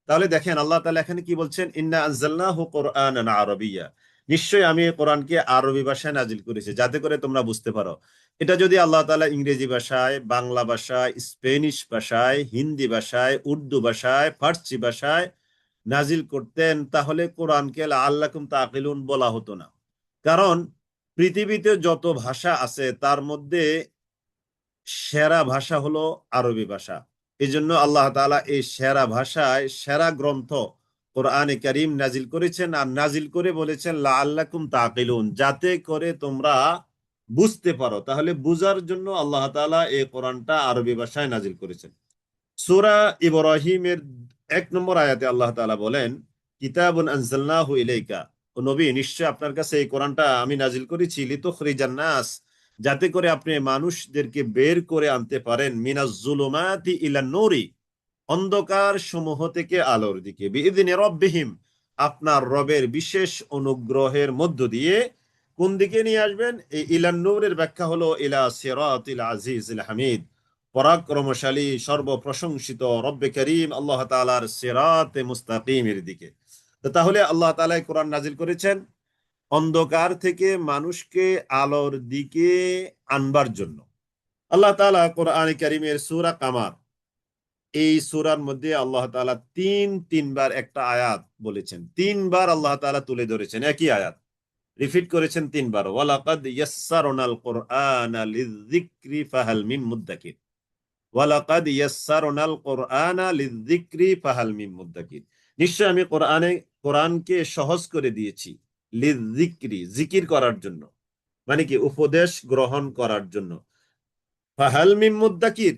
S4: তাহলে দেখেন আল্লাহ তাআলা এখানে কি বলছেন, ইন্না আনজালনাহু কুরআনান আরাবিয়্যা, নিশ্চয় আমি এই কোরআনকে আরবি ভাষায় নাজিল করেছি যাতে করে তোমরা বুঝতে পারো। এটা যদি আল্লাহ তাআলা ইংরেজি ভাষায়, বাংলা ভাষায়, স্পেনিশ ভাষায়, হিন্দি ভাষায়, উর্দু ভাষায়, ফার্সি ভাষায় নাজিল করতেন, তাহলে কোরআনকে লাআল্লাকুম তাকিলুন বলা হতো না। কারণ পৃথিবীতে যত ভাষা আছে তার মধ্যে সেরা ভাষা হলো আরবি ভাষা। এই জন্য আল্লাহ তাআলা এই সেরা ভাষায় সেরা গ্রন্থ কোরআনে কারীম নাজিল করেছেন, আর নাজিল করে বলেছেন লাআল্লাকুম তাকিলুন, যাতে করে তোমরা বুঝতে পারো। তাহলে বুঝার জন্য আল্লাহ তাআলা এই কোরআনটা আরবি ভাষায় নাজিল করেছেন। সূরা ইব্রাহিমের 1 নম্বর আয়াতে আল্লাহ তাআলা বলেন, কিতাবুন আনজালনাহু ইলাইকা, ও নবী নিশ্চয় আপনার কাছে এই কোরআনটা আমি নাজিল করেছি, লিতুখরিজান নাস, যাতে করে আপনি মানুষদেরকে বের করে আনতে পারেন, মিনাজ জুলুমাতি ইলান নূরি, অন্ধকার সমূহ থেকে আলোর দিকে, বিইযনি রাব্বিহিম, আপনার রবের বিশেষ অনুগ্রহের মধ্য দিয়ে। কোন দিকে নিয়ে আসবেন? এই ইলান নূরের ব্যাখ্যা হলো ইলা সিরাতিল আজিজিল হামিদ, পরাক্রমশালী সর্বপ্রশংসিত রব্বে করিম আল্লাহ তাআলার সিরাতে মুস্তাকিমের দিকে। তো তাহলে আল্লাহ তাআলা কোরআন নাজিল করেছেন অন্ধকার থেকে মানুষকে আলোর দিকে আনবার জন্য। আল্লাহ তাআলা কোরআনে কারীমের সূরা কামার, এই সূরার মধ্যে আল্লাহ তাআলা তিনবার একটা আয়াত বলেছেন, 3বার আল্লাহ তাআলা তুলে ধরেছেন একই আয়াত, রিপিট করেছেন 3বার, ওয়ালাকাদ ইয়াসসারনাল কুরআনা লিযিকরি ফাহাল মিন মুদ্দাকির, ওয়ালাকাদ ইয়াসসারনাল কুরআনা লিযিকরি ফাহাল মিন মুদ্দাকির, নিশ্চয় আমি কোরআনকে সহজ করে দিয়েছি, লিযিকরি, জিকির করার জন্য, মানে কি উপদেশ গ্রহণ করার জন্য, ফাহাল মিন মুদ্দাকির,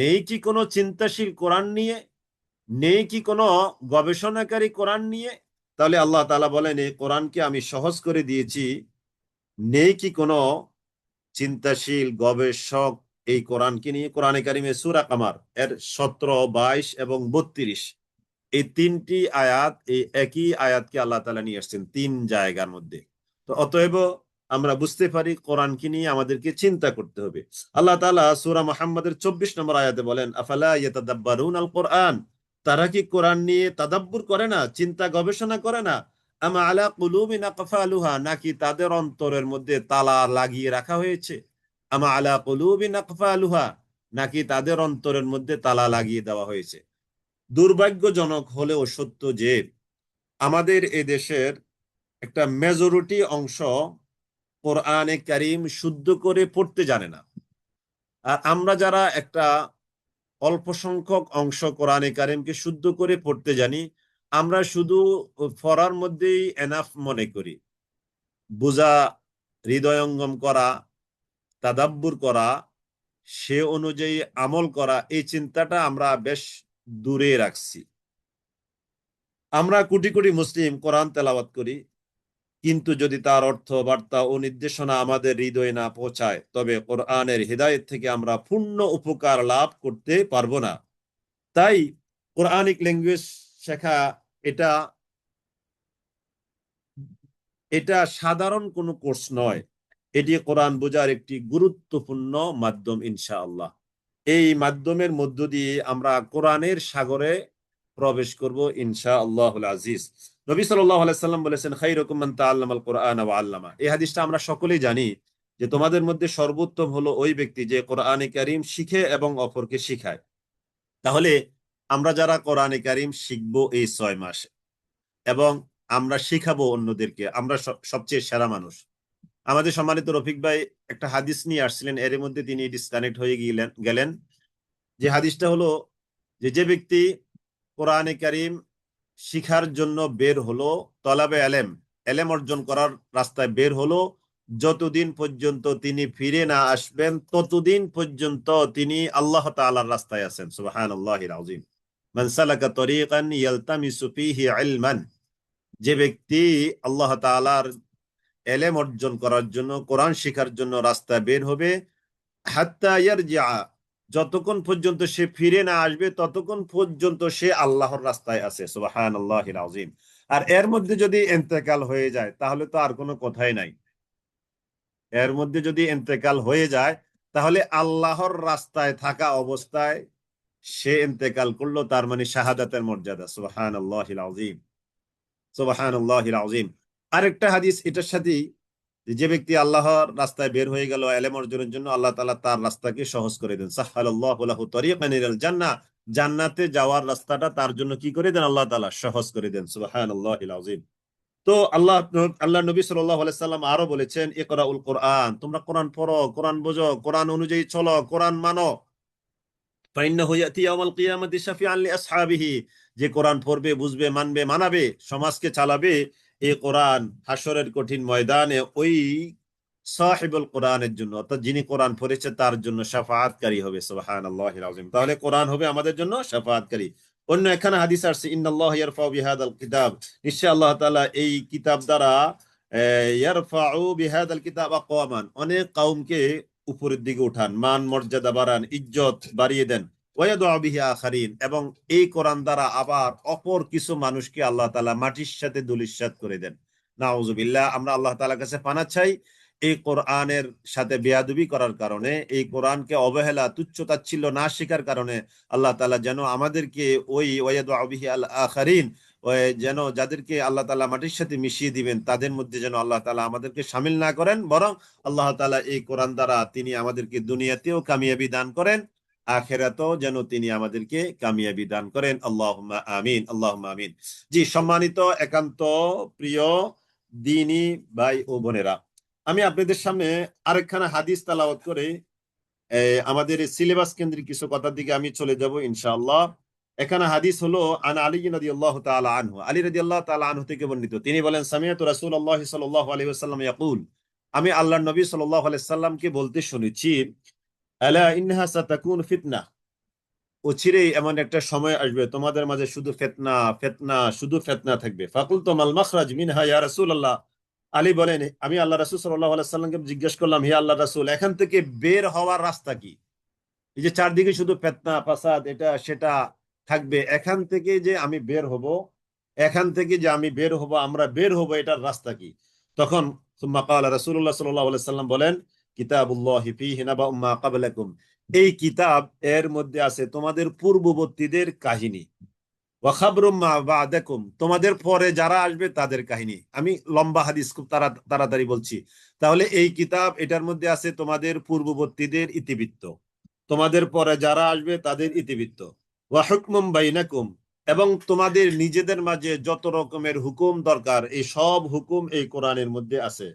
S4: নেই কি কোনো চিন্তাশীল কোরআন নিয়ে, নেই কি কোনো গবেষণাকারী কোরআন নিয়ে? তাহলে আল্লাহ তাআলা বলেন এই কোরআনকে আমি সহজ করে দিয়েছি, নেই কি কোনো চিন্তাশীল গবেষক এই কোরআনকে নিয়ে? কোরআনে কারিমে সূরা কামার এর 17, 22 এবং 32, এই 3টি আয়াত, এই একই আয়াতকে আল্লাহ তাআলা নিয়ে আসছেন 3 জায়গার মধ্যে। তো অতএব আমরা বুঝতে পারি কোরআনকে নিয়ে আমাদেরকে চিন্তা করতে হবে। আল্লাহ তাআলা সূরা মুহাম্মাদের 24 নম্বর আয়াতে বলেন, আফালা ইয়াতাদাব্বারুনাল কোরআন, তারা কি কোরআন নিয়ে তাদাব্বুর করে না, চিন্তা গবেষণা করে না? আমা আলা কুলুবিন আকফালুহা, নাকি তাদের অন্তরের মধ্যে তালা লাগিয়ে রাখা হয়েছে? আমা আলা কুলুবিন আকফালুহা, নাকি তাদের অন্তরের মধ্যে তালা লাগিয়ে দেওয়া হয়েছে? দুর্ভাগ্যজনক হলেও সত্য যে আমাদের এদেশের একটা মেজরিটি অংশ কোরআনে কারীম শুদ্ধ করে পড়তে জানে না। আর আমরা যারা একটা অল্প সংখ্যক অংশ কোরআনে কারীমকে শুদ্ধ করে পড়তে জানি, আমরা শুধু পড়ার মধ্যেই এনাফ মনে করি। বোঝা, হৃদয়ঙ্গম করা, তাদাব্বুর করা, সে অনুযায়ী আমল করা, এই চিন্তাটা আমরা বেশ দূরে রাখছি। আমরা কোটি কোটি মুসলিম কোরআন তেলাওয়াত করি, কিন্তু যদি তার অর্থ, বার্তা ও নির্দেশনা আমাদের হৃদয়ে না পৌঁছায়, তবে কোরআনের হিদায়াত থেকে আমরা পূর্ণ উপকার লাভ করতে পারবো না। তাই কোরআনিক ল্যাঙ্গুয়েজ শেখা এটা এটা সাধারণ কোনো কোর্স নয়, এটি কোরআন বোঝার একটি গুরুত্বপূর্ণ মাধ্যম ইনশাআল্লাহ। এই মাধ্যমের মধ্য দিয়ে আমরা কোরআনের সাগরে প্রবেশ করব ইনশাআল্লাহুল আজিজ। নবী সাল্লাল্লাহু আলাইহি সাল্লাম বলেছেন, খায়রুকুম মান তাআল্লামাল কোরআন ওয়া আল্লামা। এই হাদিসটা আমরা সকলেই জানি যে তোমাদের মধ্যে সর্বোত্তম হলো ওই ব্যক্তি যে কোরআনে কারীম শিখে এবং অপরকে শিখায়। তাহলে আমরা যারা কোরআনে কারীম শিখবো এই 6 মাসে এবং আমরা শিখাবো অন্যদেরকে, আমরা সবচেয়ে সেরা মানুষ। আমাদের সম্মানিত রফিক ভাই একটা হাদিস নিয়ে আসছিলেন, এর মধ্যে তিনি ডিসকানেক্ট হয়ে গেলেন। যে হাদিসটা হলো যে ব্যক্তি কোরআনে কারীম শিখার জন্য বের হলো, তলাবে এলেম অর্জন করার রাস্তায় বের হলো, যতদিন পর্যন্ত তিনি ফিরে না আসবেন ততদিন পর্যন্ত তিনি আল্লাহ তাআলার রাস্তায় আছেন। সুবহানাল্লাহিল আযীম। মান সালাকা তরিকান ইয়ালতামিসু ফীহি ইলমান, যে ব্যক্তি আল্লাহ তাআলার এলেম অর্জন করার জন্য, কোরআন শিখার জন্য রাস্তায় বের হবে, হাত্তা ইয়ারজিআ, যতক্ষণ পর্যন্ত সে ফিরে না আসবে ততক্ষণ পর্যন্ত সে আল্লাহর রাস্তায় আছে। সুবহানাল্লাহিল আযীম। আর এর মধ্যে যদি ইন্তেকাল হয়ে যায় তাহলে তো আর কোনো কথাই নাই। এর মধ্যে যদি ইন্তেকাল হয়ে যায় তাহলে আল্লাহর রাস্তায় থাকা অবস্থায় সে ইন্তেকাল করলো, তার মানে শাহাদাতের মর্যাদা। সুবহানাল্লাহিল আযীম, সুবহানাল্লাহিল আযীম। আরেকটা হাদিস এটার সাথেই, যে ব্যক্তি আল্লাহর রাস্তায় বের হয়ে গেল ইলম অর্জনের জন্য, আল্লাহ তাআলা তার রাস্তাকে সহজ করে দেন। সাহহালাল্লাহু লাহু তরিকান ইলাল জান্নাহ, জান্নাতে যাওয়ার রাস্তাটা তার জন্য কি করে দেন? আল্লাহ তাআলা সহজ করে দেন। সুবহানাল্লাহিল আযীম। তো আল্লাহ নবী সাল্লাল্লাহু আলাইহি সাল্লাম আরো বলেছেন, ইকরাউল কোরআন, তোমরা কোরআন পড়ো, কোরআন বোঝো, কোরআন অনুযায়ী চলো, কোরআন মানো। ফাইন্নাহু ইয়াতি ইয়াউমাল কিয়ামাতি শাফিআন লিআসহাবিহি, যে কোরআন পড়বে, বুঝবে, মানবে, মানাবে, সমাজকে চালাবে, এই কোরআন হাসরের কঠিন ময়দানে ওই সাহিবুল কোরআনের জন্য, অর্থাৎ যিনি কোরআন পড়েছে তার জন্য শাফাআতকারী হবে। সুবহানাল্লাহিল আযীম। তাহলে কোরআন হবে আমাদের জন্য শাফাআতকারী। অন্য এখানে হাদিস আসছে, ইন্নাল্লাহা ইয়ারফাউ বিহাদাল কিতাব, নিশ্চয় আল্লাহ তাআলা এই কিতাব দ্বারা ইয়ারফাউ বিহাদাল কিতাব আকওয়ামান, অনেক কওমকে উপরের দিকে উঠান, মান মর্যাদা বাড়ান, ইজ্জত বাড়িয়ে দেন। ওয়ায়াদউ বিহি আখারিন, এবং এই কোরআন দ্বারা আবার অপর কিছু মানুষকে আল্লাহ তাআলা মাটির সাথে ধূলিসাৎ করে দেন। নাউযুবিল্লাহ। আমরা আল্লাহ তাআলার কাছে পানাহ চাই এই কোরআনের সাথে বেয়াদবি করার কারণে, এই কোরআনকে অবহেলা, তুচ্ছ তাচ্ছিল্য না শেখার কারণে আল্লাহ তাআলা যেন আমাদেরকে ওই ওয়ায়াদউ বিহি আল আখারিন, যেন যাদেরকে আল্লাহ তাআলা মাটির সাথে মিশিয়ে দিবেন তাদের মধ্যে যেন আল্লাহ তাআলা আমাদেরকে শামিল না করেন, বরং আল্লাহ তাআলা এই কোরআন দ্বারা তিনি আমাদেরকে দুনিয়াতেও কামিয়াবি দান করেন, আখিরাতেও যেন তিনি আমাদেরকে কামিয়াবি দান করেন। আল্লাহুম্মা আমিন, আল্লাহুম্মা আমিন। জি, সম্মানিত একান্ত প্রিয় দ্বীনী ভাই ও বোনেরা, আমি আপনাদের সামনে আরেকখানা হাদিস তেলাওয়াত করে আমাদের সিলেবাস কেন্দ্রিক কিছু কথার দিকে আমি চলে যাব ইনশাআল্লাহ। এখানে হাদিস হলো আন আলী রাদিয়াল্লাহু তাআলা আনহু, আলী রাদিয়াল্লাহু তাআলা আনহু থেকে বর্ণিত। তিনি বলেন, সামিআতু রাসূলুল্লাহ সাল্লাল্লাহু আলাইহি ওয়াসাল্লাম ইয়াকুল, আমি আল্লাহর নবী সাল্লাল্লাহু আলাইহি সাল্লামকে বলতে শুনেছি, আলা ইন্নাহা সাতাকুন ফিতনাহ, অচিরেই এমন একটা সময় আসবে তোমাদের মাঝে শুধু ফিতনা, ফিতনা, শুধু ফিতনা থাকবে। ফাকুলতু মাল মাখরাজ মিনহা ইয়া রাসূলুল্লাহ, আলী বলেন, আমি আল্লাহ রাসূল সাল্লাল্লাহু আলাইহি সাল্লামকে জিজ্ঞেস করলাম, হে আল্লাহর রাসূল, এখান থেকে বের হওয়ার রাস্তা কি? এই যে চারদিকে শুধু ফিতনা ফাসাদ এটা সেটা থাকবে, এখান থেকে যে আমি বের হব, এখান থেকে যে আমি বের হব, আমরা বের হব, এটার রাস্তা কি? তখন সুম্মা ক্বালা, রাসূলুল্লাহ সাল্লাল্লাহু আলাইহি সাল্লাম বলেন, কিতাবুল্লাহি ফীহি নাবাউ মা ক্বাবলাকুম, এই কিতাব এর মধ্যে আছে তোমাদের পূর্ববর্তীদের কাহিনী, ওয়া খাবরুম মা বা'দাকুম, তোমাদের পরে যারা আসবে তাদের কাহিনী। আমি লম্বা হাদিস খুব তাড়াতাড়ি বলছি। তাহলে এই কিতাব, এটার মধ্যে আছে তোমাদের পূর্ববর্তীদের ইতিবৃত্ত, তোমাদের পরে যারা আসবে তাদের ইতিবৃত্ত, ওয়া হুকমুম বাইনাকুম, এবং তোমাদের নিজেদের মাঝে যত রকমের হুকুম দরকার এই সব হুকুম এই কোরআনের মধ্যে আছে।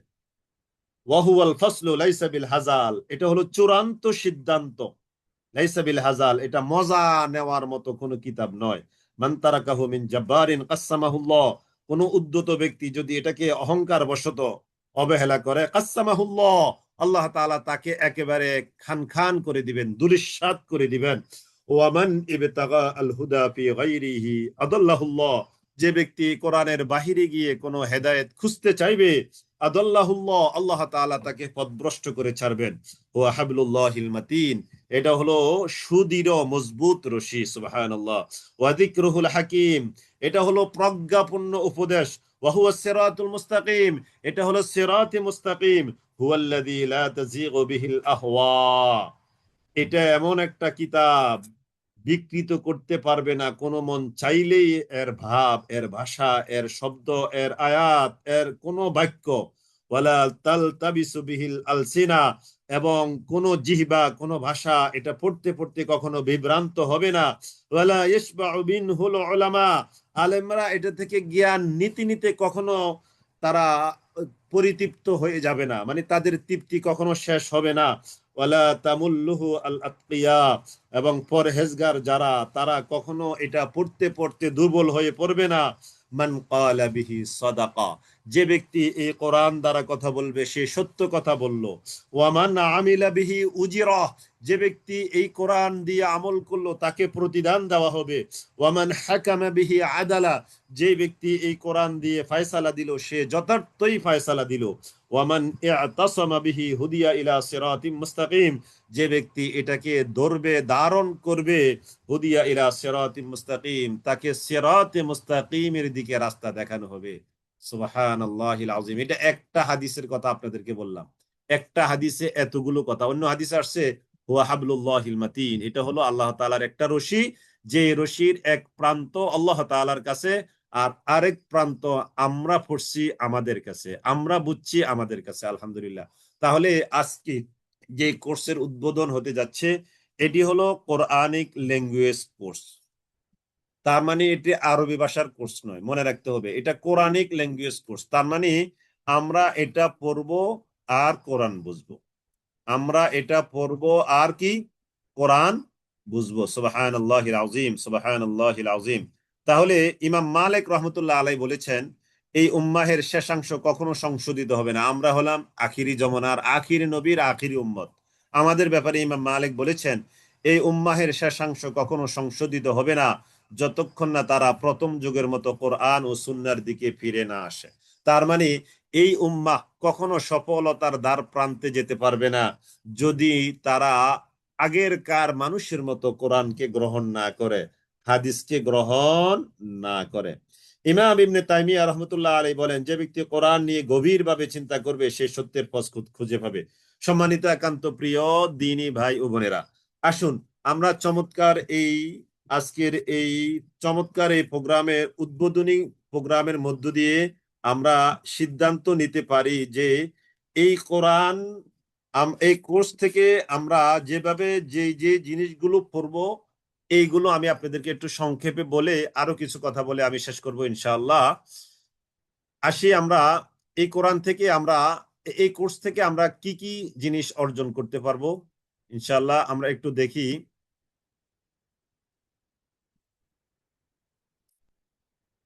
S4: ওয়া হুয়াল ফাসলু লাইসা বিল হাজাল, এটা হলো চূড়ান্ত সিদ্ধান্ত, লাইসা বিল হাজাল, এটা মজা নেওয়ার মতো কোনো কিতাব নয়। মান তারাকাহু মিন জাব্বারিন কাসসামাহুল্লাহ, কোন উদ্ধত ব্যক্তি যদি এটাকে অহংকার বশত অবহেলা করে, কাসসামাহুল্লাহ, আল্লাহ তাআলা তাকে একেবারে খান খান করে দিবেন, দুলিশ্বাত করে দিবেন। ওয়ামান ইবতাগা আল হুদা ফি গায়রিহি আদাল্লাহুল্লাহ, যে ব্যক্তি কোরআনের বাহিরে গিয়ে কোনো হেদায়েত খুঁজতে চাইবে, আদাল্লাহুল্লাহ, আল্লাহ তাআলা তাকে পথভ্রষ্ট করে ছাড়বেন। ওয়া হাবলুল্লাহিল মাতিন, এটা হলো সুদৃঢ় মজবুত রশি। সুবহানাল্লাহ। ওয়া যিকরুল হাকিম, এটা হলো প্রজ্ঞাপূর্ণ উপদেশ। ওয়া হুয়া সিরাতুল মুস্তাকিম, এটা হলো সিরাতে মুস্তাকিম। হুয়াল্লাযী লা তাযীগু বিহিল আহওয়া, এটা এমন একটা কিতাব, বিকৃত করতে পারবে না কোনো মন চাইলেই এর ভাব, এর ভাষা, এর শব্দ, এর আয়াত, এর কোনো বাক্য। ওয়ালা তালতাবিসু বিহিল আলসিনা, এবং কোন জিহবা, কোন ভাষা এটা পড়তে পড়তে কখনো বিভ্রান্ত হবে না। ওয়ালা ইশবাউ বিনহুল উলামা, আলেমরা এটা থেকে জ্ঞান নিতে নিতে কখনো তারা পরিতৃপ্ত হয়ে যাবে না, মানে তাদের তৃপ্তি কখনো শেষ হবে না। ওয়ালা তামুল্লুহু আল আতকিয়া, এবং পরহেজগার যারা, তারা কখনো এটা পড়তে পড়তে দুর্বল হয়ে পড়বে না। মান ক্বালা বিহি সাদাকা, যে ব্যক্তি এই কোরআন দ্বারা কথা বলবে সে সত্য কথা বলল। ওয়ামান আমিলা বিহি উজিরা, যে ব্যক্তি এই কোরআন দিয়ে আমল করলো তাকে প্রতিদান দেওয়া হবে। ওয়ামান হাকামা বিহি আদালা, যে ব্যক্তি এই কোরআন দিয়ে ফয়সালা দিল সে যথার্থই ফয়সালা দিল। ওয়ামান ইআতাসামা বিহি হুদিয়া ইলা সিরাতিম মুস্তাকিম, যে ব্যক্তি এটাকে ধরবে, ধারণ করবে, হুদিয়া ইলা সিরাতিম মুস্তাকিম, তাকে সিরাতে মুস্তাকিমের দিকে রাস্তা দেখানো হবে। সুবহানাল্লাহিল আযীম। এটা একটা হাদিসের কথা আপনাদেরকে বললাম, একটা হাদিসে এতগুলো কথা। অন্য হাদিসে আসছে হুয়া হাবলুল্লাহিল মাতিন, এটা হলো আল্লাহ তাআলার একটা রশি, যে রশির এক প্রান্ত আল্লাহ তাআলার কাছে, আর আরেক প্রান্ত আমরা পড়ছি আমাদের কাছে, আমরা বুঝছি আমাদের কাছে। আলহামদুলিল্লাহ। তাহলে আজকে যে কোর্সের উদ্বোধন হতে যাচ্ছে এটি হলো কোরআনিক ল্যাঙ্গুয়েজ কোর্স। তার মানে এটি আরবি ভাষার কোর্স নয়, মনে রাখতে হবে, এটা কোরআনিক ল্যাঙ্গুয়েজ কোর্স। তার মানে আমরা এটা পড়বো আর কোরআন বুঝবো, আমরা এটা পড়বো আর কি কোরআন বুঝবো। সুবহানাল্লাহিল আযীম, সুবহানাল্লাহিল আযীম। তাহলে ইমাম মালিক রহমতুল্লাহ আলাই বলেছেন এই উম্মাহের শেষাংশ কখনো সংশোধিত হবে না। আমরা হলাম আখিরি জমানার আখিরি নবীর আখিরি উম্মত। আমাদের ব্যাপারে ইমাম মালিক বলেছেন এই উম্মাহের শেষাংশ কখনো সংশোধিত হবে না যতক্ষণ না তারা প্রথম যুগের মতো কোরআন ও সুন্নাহর দিকে ফিরে না আসে। তার মানে এই উম্মাহ কখনো সফলতার দ্বার প্রান্তে যেতে পারবে না যদি তারা আগের কার মানুষের মতো কোরআনকে গ্রহণ না করে, হাদিসকে গ্রহণ না করে। ইমাম ইবনে তাইমিয়া রহমতুল্লাহ আলাইহি বলেন যে ব্যক্তি কোরআন নিয়ে গভীরভাবে চিন্তা করবে সে সত্যের পথ খুঁজে পাবে। সম্মানিত একান্ত প্রিয় দিনী ভাই ও বোনেরা, আসুন আমরা চমৎকার এই আজকের এই চমৎকার এই প্রোগ্রামের উদ্বোধনী প্রোগ্রামের মধ্য দিয়ে আমরা সিদ্ধান্ত নিতে পারি যে এই কোরআন এই কোর্স থেকে আমরা যেভাবে যে যে জিনিসগুলো পড়বো এইগুলো আমি আপনাদেরকে একটু সংক্ষেপে বলে আরো কিছু কথা বলে আমি শেষ করব ইনশাআল্লাহ। আসি আমরা এই কোরআন থেকে, আমরা এই কোর্স থেকে আমরা কি কি জিনিস অর্জন করতে পারবো ইনশাআল্লাহ আমরা একটু দেখি।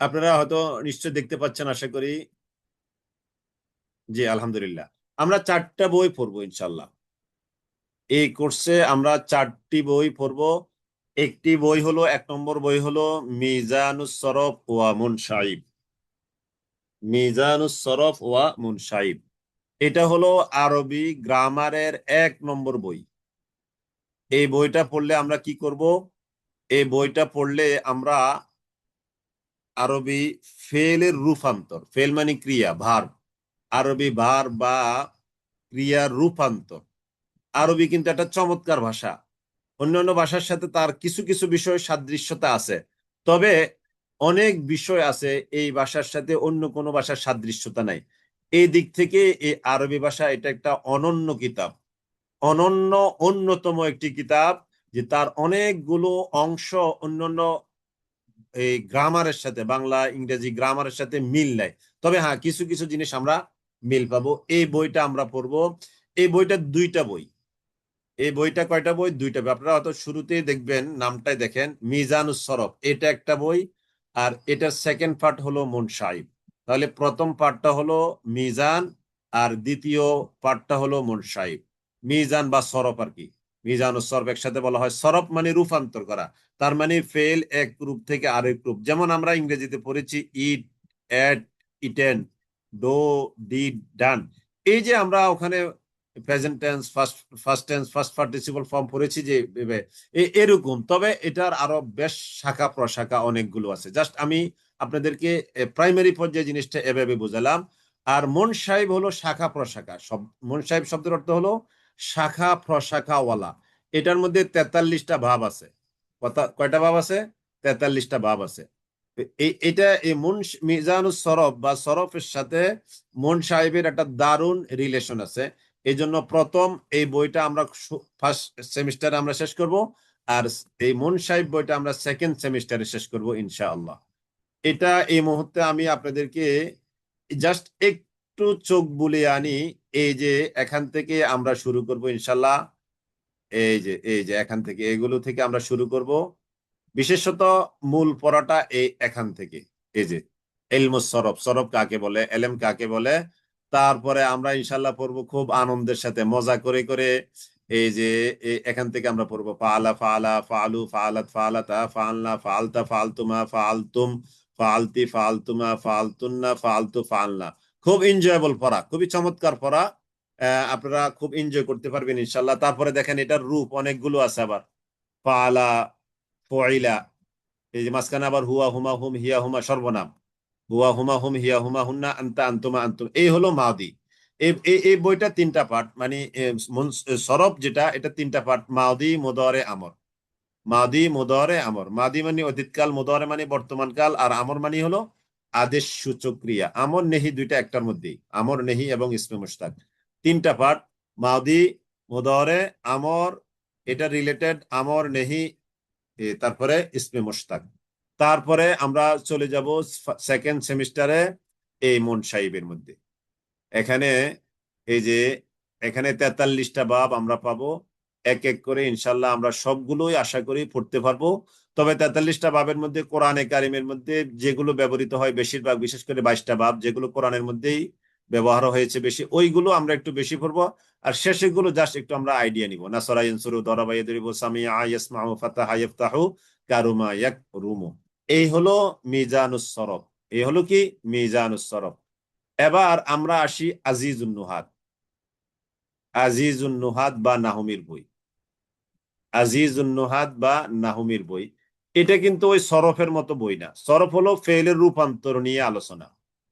S4: আপনারা হয়তো নিশ্চয় দেখতে পাচ্ছেন আশা করি। জি আলহামদুলিল্লাহ। আমরা 4টা বই পড়বো ইনশাআল্লাহ। এই কোর্সে আমরা 4টি বই পড়বো। একটি বই হলো, 1 নম্বর বই হলো মিজানুস সরফ ওয়া মুনশাইব। মিজানুস সরফ ওয়া মুনশাইব, এটা হলো আরবি গ্রামারের 1 নম্বর বই। এই বইটা পড়লে আমরা কি করব? এই বইটা পড়লে আমরা আরবি ফেলের রূপান্তর, ফেল মানে ক্রিয়া, ভার্ব, আরবি ভার্ব বা ক্রিয়ার রূপান্তর। আরবি কিন্তু একটা চমৎকার ভাষা, অন্যান্য ভাষার সাথে তার কিছু কিছু বিষয় সাদৃশ্যতা আছে, তবে অনেক বিষয় আছে এই ভাষার সাথে অন্য কোনো ভাষার সাদৃশ্যতা নাই। এই দিক থেকে এই আরবি ভাষা এটা একটা অনন্য কিতাব, অনন্য অন্যতম একটি কিতাব, যে তার অনেকগুলো অংশ অন্যান্য এই গ্রামারের সাথে, বাংলা ইংরেজি গ্রামারের সাথে মিল নাই, তবে হ্যাঁ কিছু কিছু জিনিস আমরা মিল পাবো। এই বইটা আমরা পড়বো। এই বইটা 2টা বই। এই বইটা কয়টা বই? 2টা বই। আপনারা হয়তো শুরুতেই দেখবেন, নামটাই দেখেন মিজানুস সরফ, এটা একটা বই, আর এটার সেকেন্ড পার্ট হলো মুনশাইব। তাহলে প্রথম পার্টটা হলো মিজান, আর দ্বিতীয় পার্টটা হলো মুনসাইব, মিজান বা সরফ আর কি। মিজান ও সরফ একসাথে বলা হয়। সরফ মানে রূপান্তর করা, তার মানে ফেল এক রূপ থেকে আরেক রূপ। যেমন আমরা ইংরেজিতে পড়েছি ইট, এট, ইটেন, ডো, ডিড, ডান। এই যে আমরা ওখানে present tense, first tense, first participle form পড়েছি যে এরকম, তবে এটার আরো বেশ শাখা প্রশাখা অনেকগুলো আছে। জাস্ট আমি আপনাদেরকে প্রাইমারি পর্যায়ে জিনিসটা এভাবে বুঝালাম। আর মুনসাইব হলো শাখা প্রশাখা। মুনসাইব শব্দের অর্থ হলো শাখা প্রশাখাওয়ালা। এটার মধ্যে 43টা ভাব আছে। কয়টা ভাব আছে? 43টা ভাব আছে। এটা এই মিজানুস সরফ বা সরফের সাথে মুনসাইবের একটা দারুণ রিলেশন আছে। এই জন্য প্রথম এই বইটা আমরা ফার্স্ট সেমিস্টারে আমরা শেষ করব, আর এই মুনসাইব বইটা আমরা সেকেন্ড সেমিস্টারে শেষ করব ইনশাআল্লাহ। এটা এই মুহূর্তে আমি আপনাদেরকে জাস্ট একটু চোখ বুলিয়ে আনি। এই যে এখান থেকে আমরা শুরু করব ইনশাল্লাহ। এই যে এখান থেকে, এগুলো থেকে আমরা শুরু করব। বিশেষত মূল পড়াটা এখান থেকে। এই যে ইলমুস সরফ, সরফ কাকে বলে, এলেম কাকে বলে, তারপরে আমরা ইনশাল্লাহ পড়বো খুব আনন্দের সাথে, মজা করে করে। এই যে এখান থেকে আমরা পড়বো ফাআলা, ফাআলা, ফাআলু, ফাআলাত, ফাআলাতা, ফাআলনা, ফাআলতা, ফাআলতুমা, ফাআলতুম, ফাআলতি, ফাআলতুমা, ফাআলতুন্না, ফাআলতু, ফাআলনা। খুব এনজয়েবল পড়া, খুবই চমৎকার পড়া। আপনারা খুব এনজয় করতে পারবেন ইনশাল্লাহ। তারপরে দেখেন এটার রূপ অনেকগুলো আছে আবার। ফাআলা, ফুইলা, এই যে মাঝখানে আবার হুয়া, হুমা, হুম, হিয়া, হুমা সর্বনাম। হুয়া, হুমা, হুম, হিয়া, হুমা, হুন্না, আনতা, আনতুমা, আনতুম, এই হলো মাদি। এই বইটা 3টা পার্ট, মানে সরফ যেটা, এটা 3টা পার্ট: মাদি, মুদারে, আমর। মাদি, মুদারে, আমর। মাদি মানে অতীতকাল, মুদারে মানে বর্তমান কাল, আর আমর মানে হলো আদেশ সূচক ক্রিয়া। আমর নেহি দুইটা একটার মধ্যেই, আমর নেহি এবং ইসমে মুশতাক। 3টা পার্ট: মাদি, মুদারে, আমর। এটা রিলেটেড আমর, নেহি, তারপরে ইসমে মুশতাক। তারপরে আমরা চলে যাব সেকেন্ড সেমিস্টারে এই মুনসাইবের মধ্যে। এখানে এই যে এখানে 43টা বাব আমরা পাবো। এক এক করে ইনশাল্লাহ আমরা সবগুলোই আশা করি পড়তে পারবো। তবে 43টা বাবের মধ্যে কোরআনে কারিমের মধ্যে যেগুলো ব্যবহৃত হয় বেশিরভাগ, বিশেষ করে 22টা বাব যেগুলো কোরআনের মধ্যেই ব্যবহার হয়েছে বেশি, ওইগুলো আমরা একটু বেশি পড়বো। আর শেষেগুলো জাস্ট একটু আমরা আইডিয়া নিব। নাসরা ইয়ানসুরু, দরাবা ইয়াদরিবু, সামিআ ইয়াসমাউ, ফাতাহা ইফতাহু, কারুমা ইয়াকরুমু। এই হলো মিজানুস সরফ। এই হলো কি? মিজানুস সরফ। এবার আমরা আসি আজিজুন নুহাত। আজিজুন নুহাত বা নাহমির বই। আজিজুন নুহাত বা নাহমির বই, এটা কিন্তু ওই সরফের মতো বই না। সরফ হলো ফেলের রূপান্তর নিয়ে আলোচনা।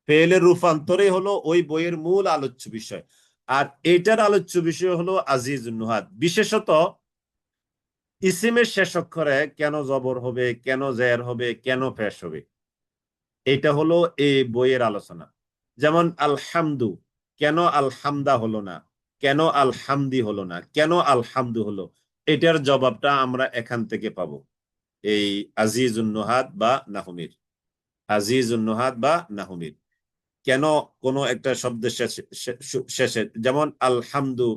S4: ফেলের রূপান্তরই হলো ওই বইয়ের মূল আলোচ্য বিষয়। আর এটার আলোচ্য বিষয় হলো আজিজুন নুহাত। বিশেষত ইসিমের শেষ অক্ষরে কেন জবর হবে, কেন জের হবে, কেন পেশ হবে, এটা হলো এই বইয়ের আলোচনা। যেমন আলহামদু, কেন আলহামদা হলো না, কেন আলহামদি হলো না, কেন আলহামদু হলো, এটার জবাবটা আমরা এখান থেকে পাবো এই আজিজুন নুহাত বা নাহমির। আজিজুন নুহাত বা নাহমির। কেন কোনো একটা শব্দের শেষে, যেমন আলহামদু,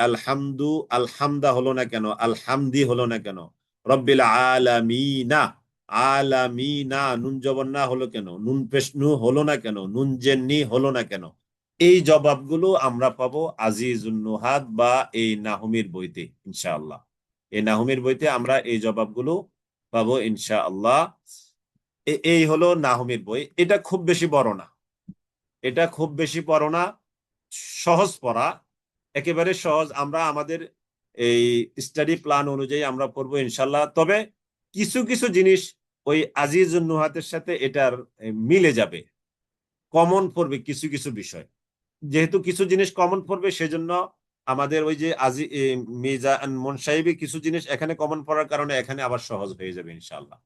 S4: আলহামদু, আলহামদা হলো না কেন, আলহামদি হলো না কেন, রব্বিল আলামিনা, আলামিনা নুন জবর না হলো কেন, নুন পেশ নু হলো না কেন, নুন জেন্নি হলো না কেন, এই জবাবগুলো আমরা পাবো আজিজুন নুহাত বা এই নাহমির বইতে ইনশাআল্লাহ। এই নাহমির বইতে আমরা এই জবাবগুলো পাবো ইনশাআল্লাহ। এই হলো নাহমির বই। এটা খুব বেশি বড় না, এটা খুব বেশি পড়ো না, সহজ পড়া, একেবারে সহজ। আমরা আমাদের এই স্টাডি প্ল্যান অনুযায়ী আমরা পড়বো ইনশাল্লাহ। তবে কিছু কিছু জিনিস ওই আজিজুন নুহাতের সাথে এটার মিলে যাবে, কমন পড়বে কিছু কিছু বিষয়। যেহেতু কিছু জিনিস কমন পড়বে, সেজন্য আমাদের ওই যে মিজান মুনসাইবি কিছু জিনিস এখানে কমন পড়ার কারণে এখানে আবার সহজ হয়ে যাবে ইনশাল্লাহ।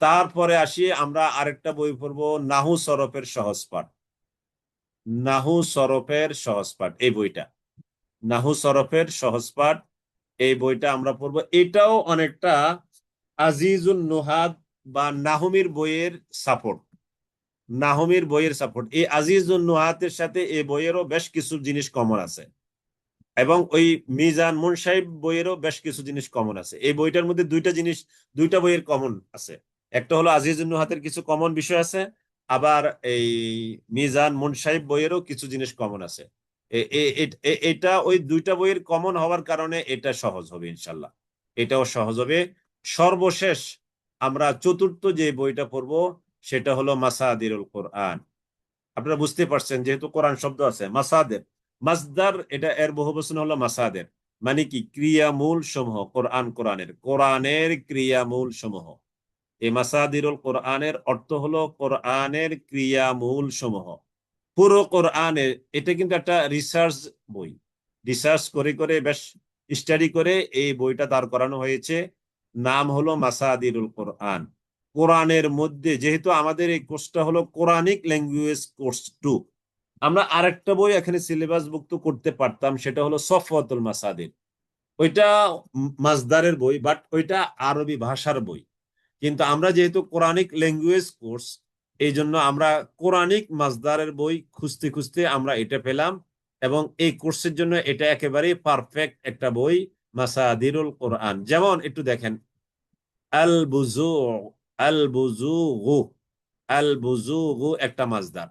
S4: তারপরে আসি আমরা আরেকটা বই পড়বো, নাহু সরফের সহজ পাঠ। নাহু সরফের সহজ পাঠ, এই বইটা নাহু সরফের সহজ পাঠ, এই বইটা আমরা পড়বো। এটাও অনেকটা আজিজুন নুহাত বা নাহমির বইয়ের সাপোর্ট। নাহমির বইয়ের সাপোর্ট এই আজিজুন নুহাতের সাথে এই বইয়েরও বেশ কিছু জিনিস কমন আছে, এবং ওই মিজান মুনসাইব বইয়েরও বেশ কিছু জিনিস কমন আছে। এই বইটার মধ্যে দুইটা বইয়ের কমন আছে। একটা হলো আজিজুন নুহাতের কিছু কমন বিষয় আছে, আবার এই মিজান মুনসাহিব বইয়েরও কিছু জিনিস কমন আছে। এটা ওই দুইটা বইয়ের কমন হওয়ার কারণে এটা সহজ হবে ইনশাল্লাহ, এটাও সহজ হবে। সর্বশেষ আমরা চতুর্থ যে বইটা পড়বো সেটা হলো মাসাদিরুল কোরআন। আপনারা বুঝতে পারছেন, যেহেতু কোরআন শব্দ আছে, মাসাদের মাসদার, এটা এর বহুবচন হলো মাসাদের, মানে কি ক্রিয়ামূল সমূহ। কোরআনের ক্রিয়ামূল সমূহ। এই মাসাদিরুল কোরআনের অর্থ হলো কোরআনের ক্রিয়ামূল সমূহ। পুরো কোরআনের, এটা কিন্তু একটা রিসার্চ বই, রিসার্চ করে করে বেশ স্টাডি করে এই বইটা দাঁড় করানো হয়েছে। নাম হলো মাসাদিরুল কোরআন। কোরআনের মধ্যে, যেহেতু আমাদের এই কোর্সটা হলো কোরআনিক ল্যাঙ্গুয়েজ কোর্স 2, আমরা আরেকটা বই এখানে সিলেবাসভুক্ত করতে পারতাম, সেটা হলো সফওয়াতুল মাসাদির। ওইটা মাসদারের বই, বাট ওইটা আরবি ভাষার বই। কিন্তু আমরা যেহেতু কোরআনিক ল্যাঙ্গুয়েজ কোর্স, এই জন্য আমরা কোরআনিক মাসদারের বই খুঁজতে খুঁজতে আমরা এটা পেলাম, এবং এই কোর্সের জন্য এটা একেবারেই পারফেক্ট একটা বই, মাসাদিরুল কোরআন। যেমন একটু দেখেন, আল বুজু, আল বুজুগু, আল বুজুগু একটা মাসদার,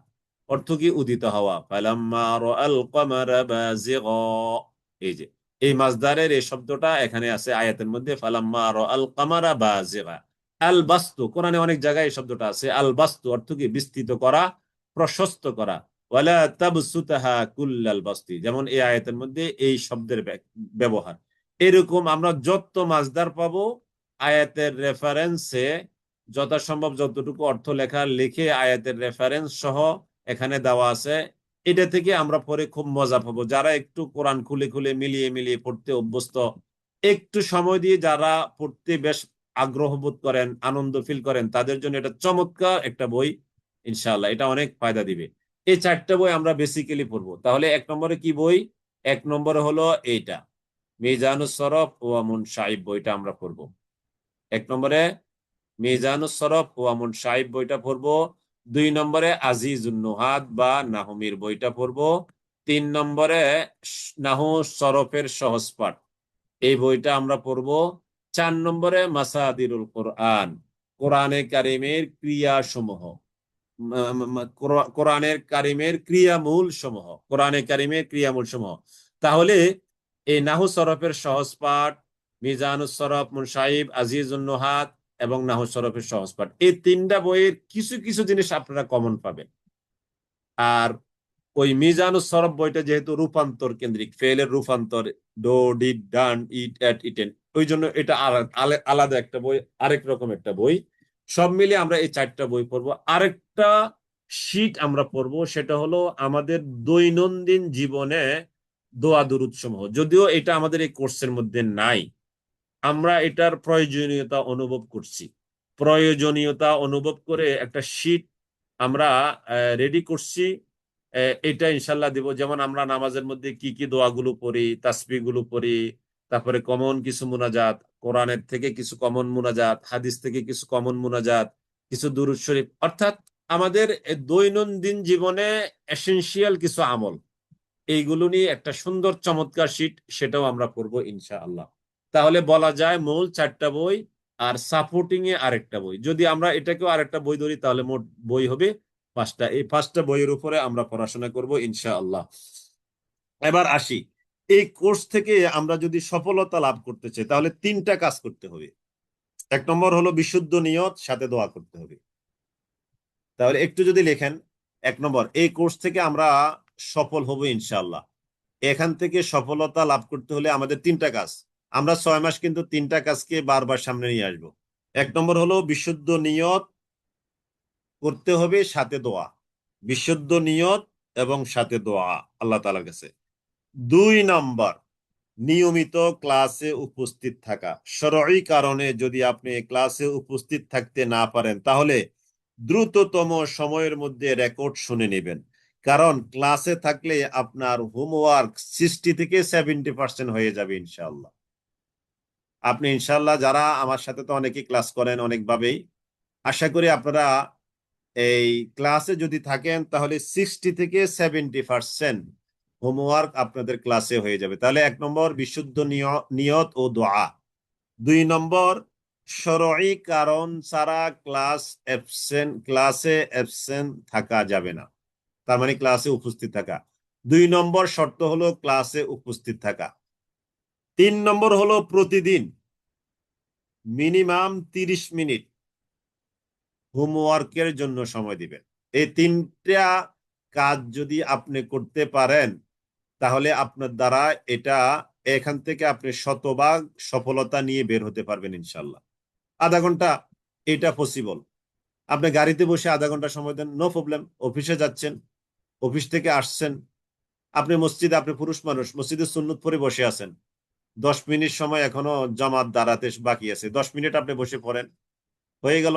S4: অর্থ কি উদিত হওয়া। ফালাম্মা রাআল কমারা বাজিগা, এই যে এই মাসদারের এই শব্দটা এখানে আছে আয়াতের মধ্যে, ফালাম্মা রাআল কমারা বাজিগা। আল বাস্তু, কোরআনে অনেক জায়গায় এই শব্দটা আছে। আল বাস্তু অর্থ কি বিস্তৃত করা, প্রশস্ত করা। ওয়ালা তাবসুতাহা কুল্লাল বাস্তি, যেমন এই আয়াতের মধ্যে এই শব্দের ব্যবহার। এরকম আমরা যত মাসদার পাবো আয়াতের রেফারেন্সে যথাসম্ভব যতটুকু অর্থ লেখা লিখে আয়াতের রেফারেন্স সহ এখানে দেওয়া আছে। এটা থেকে আমরা পরে খুব মজা পাবো। যারা একটু কোরআন খুলে খুলে মিলিয়ে মিলিয়ে পড়তে অভ্যস্ত, একটু সময় দিয়ে যারা পড়তে বেশ আগ্রহ বোধ করেন, আনন্দ ফিল করেন, তাদের জন্য এটা চমৎকার একটা বই। ইনশাআল্লাহ এটা অনেক ফায়দা দিবে। এই চারটা বই আমরা বেসিক্যালি পড়বো। তাহলে এক নম্বরে কি বই? এক নম্বরে হলো এইটা, মিজানুস সরফ ওয়া মুনসাইব বইটা আমরা পড়বো। এক নম্বরে মিজানুস সরফ ওয়া মুনসাইব বইটা পড়বো। 2 নম্বরে আজিজুন নুহাত বা নাহমির বইটা পড়বো। 3 নম্বরে নাহু সরফের সহজ পাঠ, এই বইটা আমরা পড়বো। 4 নম্বরে মাসাদিরুল কোরআন, কোরআনে কারিমের ক্রিয়াসমূহ, কোরআনের কারিমের ক্রিয়ামূল সমূহ, কোরআনে কারিমের ক্রিয়ামূল সমূহ। তাহলে এই নাহু সরফের সহজ পাঠ, মিজানুস সরফ, মুনসাইব, আজিজুন নুহাত এবং নাহু সরফের সহজ পাঠ, এই 3টা বইয়ের কিছু কিছু জিনিস আপনারা কমন পাবেন। আর ওই মিজানুস সরফ বইটা যেহেতু রূপান্তর কেন্দ্রিক, ফেলের রূপান্তর, do, did, done, eat, ate, eaten, ওই জন্য এটা আলাদা একটা বই, আরেক রকম একটা বই। সব মিলিয়ে আমরা এই 4টা বই পড়বো। আরেকটা শীট আমরা পড়বো, সেটা হলো আমাদের দৈনন্দিন জীবনে দোয়া দুরূদ সমূহ। যদিও এটা আমাদের এই কোর্সের মধ্যে নাই, আমরা এটার প্রয়োজনীয়তা অনুভব করছি। প্রয়োজনীয়তা অনুভব করে একটা শীট আমরা রেডি করছি। এটা ইনশাল্লাহ দিব। যেমন আমরা নামাজের মধ্যে কি কি দোয়াগুলো পড়ি, তাসবিহগুলো পড়ি, তারপরে কমন কিছু মুনাজাত, কোরআনের থেকে কিছু কমন মুনাজাত, হাদিস থেকে কিছু কমন মুনাজাত, কিছু দুরূদ শরীফ, অর্থাৎ আমাদের দৈনন্দিন জীবনে এসেনশিয়াল কিছু আমল, এইগুলো নিয়ে একটা সুন্দর চমৎকার শীট, সেটাও আমরা পড়বো ইনশাআল্লাহ। তাহলে বলা যায় মূল 4টা বই আর সাপোর্টিং এ আরেকটা বই। যদি আমরা এটাকেও আরেকটা বই ধরি তাহলে মোট বই হবে 5টা। এই 5টা বইয়ের উপরে আমরা পড়াশোনা করব ইনশাআল্লাহ। এবার আসি, এই কোর্স থেকে আমরা যদি সফলতা লাভ করতে চাই তাহলে 3টা কাজ করতে হবে। 1 নম্বর হলো বিশুদ্ধ নিয়ত, সাথে দোয়া করতে হবে। তাহলে একটু যদি লেখেন, 1 নম্বর, এই কোর্স থেকে আমরা সফল হব ইনশাআল্লাহ। এখান থেকে সফলতা লাভ করতে হলে আমাদের 3টা কাজ, আমরা 6 মাস কিন্তু 3টা কাজকে বারবার সামনে নিয়ে আসবো। 1 নম্বর হলো বিশুদ্ধ নিয়ত করতে হবে, সাথে দোয়া। বিশুদ্ধ নিয়ত এবং সাথে দোয়া আল্লাহ তাআলার কাছে। 2 নম্বর, নিয়মিত ক্লাসে উপস্থিত থাকা। শরঈ কারণে যদি আপনি ক্লাসে উপস্থিত থাকতে না পারেন তাহলে দ্রুততম সময়ের মধ্যে রেকর্ড শুনে নেবেন। কারণ ক্লাসে থাকলে আপনার হোমওয়ার্ক 60 থেকে 70% হয়ে যাবে ইনশাআল্লাহ। আপনি ইনশাআল্লাহ, যারা আমার সাথে তো অনেকেই ক্লাস করেন অনেকভাবেই, আশা করি আপনারা এই ক্লাসে যদি থাকেন তাহলে 60 থেকে 70% হোমওয়ার্ক আপনাদের ক্লাসে হয়ে যাবে। তাহলে 1 নম্বর বিশুদ্ধ নিয়ত ও দোয়া। 2 নম্বর শরঈ কারণ ছাড়া ক্লাসে অ্যাবসেন্ট থাকা যাবে না, তার মানে ক্লাসে উপস্থিত থাকা। 2 নম্বর শর্ত হলো ক্লাসে উপস্থিত থাকা। 3 নম্বর হলো প্রতিদিন মিনিমাম 30 মিনিট হোমওয়ার্কের জন্য সময় দিবেন। এই 3টা কাজ যদি আপনি করতে পারেন, তাহলে আপনার দ্বারা এখান থেকে আপনি শতভাগ সফলতা নিয়ে বের হতে পারবেন ইনশাল্লাহ। আধা ঘন্টা, এটা পসিবল। আপনি গাড়িতে বসে আধা ঘন্টা সময় দেন, নো প্রবলেম। অফিসে যাচ্ছেন, অফিস থেকে আসছেন, আপনি মসজিদে, আপনি পুরুষ মানুষ, মসজিদে সুন্নত পড়ে বসে আছেন, 10 মিনিট সময় এখনো জামাত দাঁড়াতে বাকি আছে, 10 মিনিট আপনি বসে পড়েন, হয়ে গেল।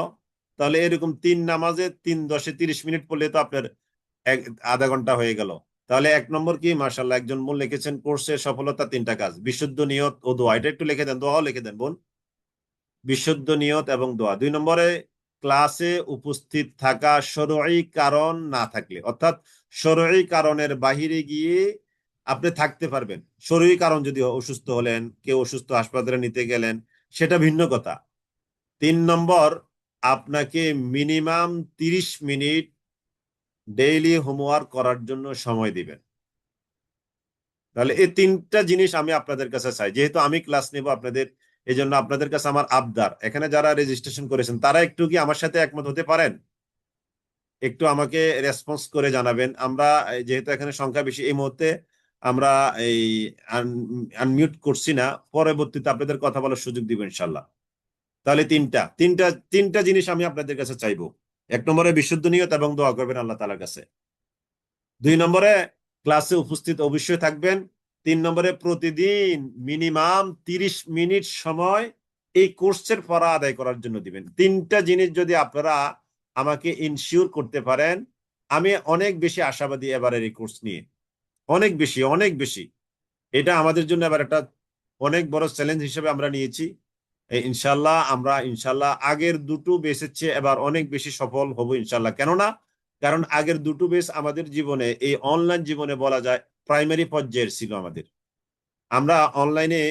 S4: তাহলে এরকম 3 নামাজে 3 × 10 = 30 মিনিট পড়লে তো আপনার আধা ঘন্টা হয়ে গেল। তাহলে 1 নম্বর কি, মাশাআল্লাহ, একজন বোন লিখেছেন কোর্সের সফলতা 3টা কাজ: বিশুদ্ধ নিয়ত ও দোয়া। এটা একটু লিখে দেন, দোয়াও লিখে দেন বোন, বিশুদ্ধ নিয়ত এবং দোয়া। 2 নম্বরে ক্লাসে উপস্থিত থাকা শরঈ কারণ না থাকলে, অর্থাৎ শরঈ কারণের বাহিরে গিয়ে আপনি থাকতে পারবেন। শরঈ কারণ যদি অসুস্থ হলেন, কেউ অসুস্থ হাসপাতালে নিতে গেলেন, সেটা ভিন্ন কথা। 3 নম্বর, আপনাকে মিনিমাম 30 মিনিট ডেইলি হোমওয়ার্ক করার জন্য সময় দিবেন। তাহলে এই 3টা জিনিস আমি আপনাদের কাছে চাই, যেহেতু আমি ক্লাস নেব আপনাদের, এই জন্য আপনাদের কাছে আমার আবদার, এখানে যারা রেজিস্ট্রেশন করেছেন তারা একটু কি আমার সাথে একমত হতে পারেন? একটু আমাকে রেসপন্স করে জানাবেন। আমরা যেহেতু এখানে সংখ্যা বেশি, এই মুহূর্তে আমরা এই আনমিউট করছি না, পরবর্তীতে আপনাদের কথা বলার সুযোগ দিব ইনশাল্লাহ। তাহলে তিনটা তিনটা তিনটা জিনিস আমি আপনাদের কাছে চাইবো। 1 নম্বরে বিশুদ্ধ নিয়ত এবং দোয়া করবেন আল্লাহ তাআলার কাছে। 2 নম্বরে ক্লাসে উপস্থিত অবশ্যই থাকবেন। 3 নম্বরে প্রতিদিন মিনিমাম 30 মিনিট সময় এই কোর্সের পড়া আদায় করার জন্য দিবেন। 3টা জিনিস যদি আপনারা আমাকে ইনশিওর করতে পারেন, আমি অনেক বেশি আশাবাদী এবারের এই কোর্স নিয়ে, অনেক বেশি অনেক বেশি। এটা আমাদের জন্য এবার একটা অনেক বড় চ্যালেঞ্জ হিসেবে আমরা নিয়েছি। ইনশাল্লাহ আগের দুটো বেসের চেয়ে এবার অনেক বেশি সফল হব ইনশাল্লাহ। কেননা কারণ আগের দুটো বেস আমাদের জীবনে, এই অনলাইন জীবনে বলা যায় প্রাইমারি পর্যায়ের ছিল আমাদের। আমরা অনলাইনে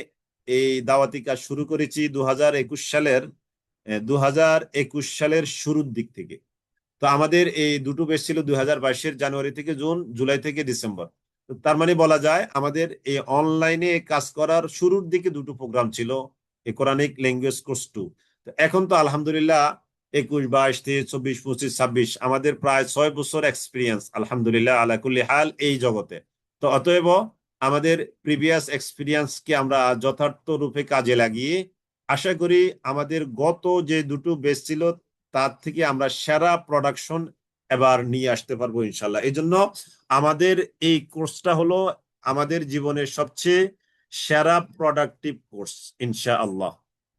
S4: এই দাওয়াতি কাজ শুরু করেছি 2021 সালের শুরুর দিক থেকে। তো আমাদের এই দুটো বেস ছিল 2022-এর জানুয়ারি থেকে জুন, জুলাই থেকে ডিসেম্বর। তার মানে বলা যায় আমাদের এই অনলাইনে কাজ করার শুরুর দিকে দুটো প্রোগ্রাম ছিল, এই কোরআনিক ল্যাঙ্গুয়েজ কোর্স 2। তো এখন তো আলহামদুলিল্লাহ 21, 22, 23, 24, 25, 26 আমাদের প্রায় 6 বছর এক্সপিরিয়েন্স আলহামদুলিল্লাহ আলা কুল্লি হাল এই জগতে। তো অতএব আমাদের প্রিভিয়াস এক্সপিরিয়েন্সকে আমরা যথার্থ রূপে কাজে লাগিয়ে আশা করি আমাদের গত যে দুটো বেস ছিল তার থেকে আমরা সেরা প্রোডাকশন এবার নিয়ে আসতে পারবো ইনশাল্লাহ। এই জন্য আমাদের এই কোর্সটা হলো আমাদের জীবনের সবচেয়ে সেরা প্রোডাক্টিভ কোর্স ইনশাআল্লাহ।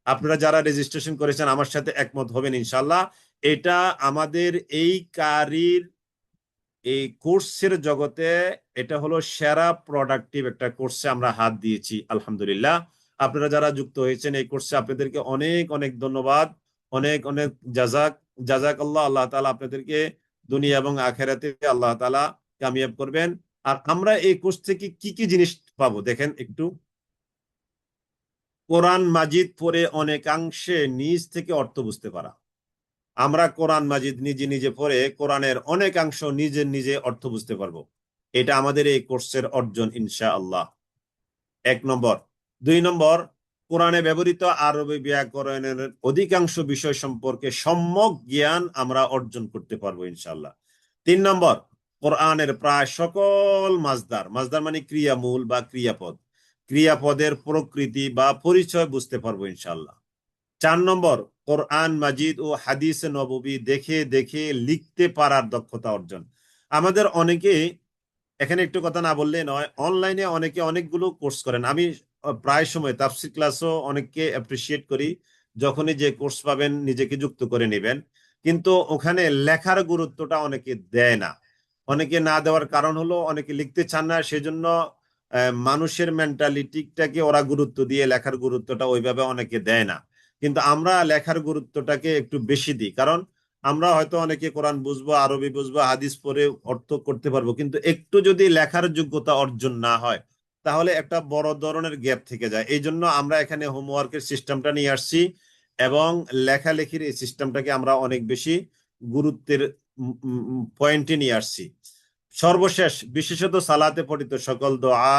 S4: আপনারা যারা রেজিস্ট্রেশন করেছেন আমার সাথে একমত হবেন ইনশাআল্লাহ। এটা আমাদের এই কারির এই কোর্সের জগতে এটা হলো সেরা প্রোডাক্টিভ একটা কোর্সে আমরা হাত দিয়েছি আলহামদুলিল্লাহ। আপনারা যারা যুক্ত হয়েছেন এই কোর্সে আপনাদেরকে অনেক অনেক ধন্যবাদ, অনেক অনেক জাযাকাল্লাহ। আল্লাহ তাআলা আপনাদেরকে দুনিয়া এবং আখিরাতে আল্লাহ তাআলা কামিয়াব করবেন। আর আমরা এই কোর্স থেকে কি কি জিনিস পাবো দেখেন একটু। কোরআন মাজিদ পড়ে অনেকাংশে নিজ থেকে অর্থ বুঝতে পারা। আমরা কোরআন মাজিদ নিজে নিজে পড়ে কোরআনের অনেকাংশ নিজে নিজে অর্থ বুঝতে পারবো। এটা আমাদের এই কোর্সের অর্জন ইনশাআল্লাহ, 1 নম্বর। 2 নম্বর, কোরআনে ব্যবহৃত আরবি ব্যাকরণের অধিকাংশ বিষয় সম্পর্কে সম্যক জ্ঞান আমরা অর্জন করতে পারবো ইনশাআল্লাহ। 3 নম্বর, কোরআনের প্রায় সকল মাজদার মানে ক্রিয়ামূল বা ক্রিয়াপদের প্রকৃতি বা পরিচয় বুঝতে পারবো ইনশাআল্লাহ। 4 নম্বর, কোরআন মাজিদ ও হাদিস নববী দেখে দেখে লিখতে পারার দক্ষতা অর্জন। আমাদের অনেকে, এখানে একটু কথা না বললে নয়, অনলাইনে অনেকে অনেকগুলো কোর্স করেন। আমি প্রায় সময় তাফসীর ক্লাসও অনেককে অ্যাপ্রিসিয়েট করি, যখনই যে কোর্স পাবেন নিজেকে যুক্ত করে নেবেন। কিন্তু ওখানে লেখার গুরুত্বটা অনেকে দেয় না। অনেকে না দেওয়ার কারণ হলো অনেকে লিখতে চান না, সেজন্য মানুষের মেন্টালিটিটাকে ওরা গুরুত্ব দিয়ে লেখার গুরুত্বটা ওইভাবে অনেকে দেয় না। কিন্তু আমরা লেখার গুরুত্বটাকে একটু বেশি দিই, কারণ আমরা হয়তো অনেকে কোরআন বুঝবো, আরবি বুঝবো, হাদিস পড়ে অর্থ করতে পারবো, কিন্তু একটু যদি লেখার যোগ্যতা অর্জন না হয় তাহলে একটা বড় ধরনের গ্যাপ থেকে যায়। এই জন্য আমরা এখানে হোমওয়ার্কের সিস্টেমটা নিয়ে আসছি। এবং লেখালেখির এই সিস্টেমটাকে আমরা অনেক বেশি গুরুত্বের পয়েন্টে নিয়ে আসছি। সর্বশেষ বিশেষত সালাতে পঠিত সকল দোয়া,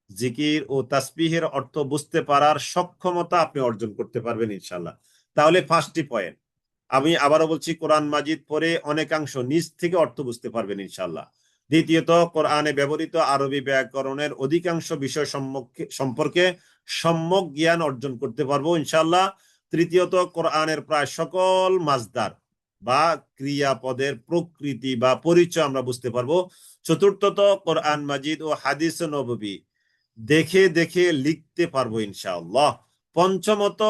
S4: জিকির ও তাসবিহের অর্থ বুঝতে পারার সক্ষমতা আপনি অর্জন করতে পারবেন ইনশাল্লাহ। তাহলে 5টি পয়েন্ট আমি আবারও বলছি, কোরআন মাজিদ পড়ে অনেকাংশ নিজ থেকে অর্থ বুঝতে পারবেন ইনশাল্লাহ। দ্বিতীয়ত, কোরআনে ব্যবহৃত আরবি ব্যাকরণের অধিকাংশ বিষয় সম্পর্কে সম্যক জ্ঞান অর্জন করতে পারবো ইনশাল্লাহ। তৃতীয়ত, কোরআনের প্রায় সকল মাজদার বা ক্রিয়াপদের প্রকৃতি বা পরিচয় আমরা বুঝতে পারবো। চতুর্থত, কোরআন মাজিদ ও হাদিস নববী দেখে দেখে লিখতে পারবো ইনশাআল্লাহ। পঞ্চমত,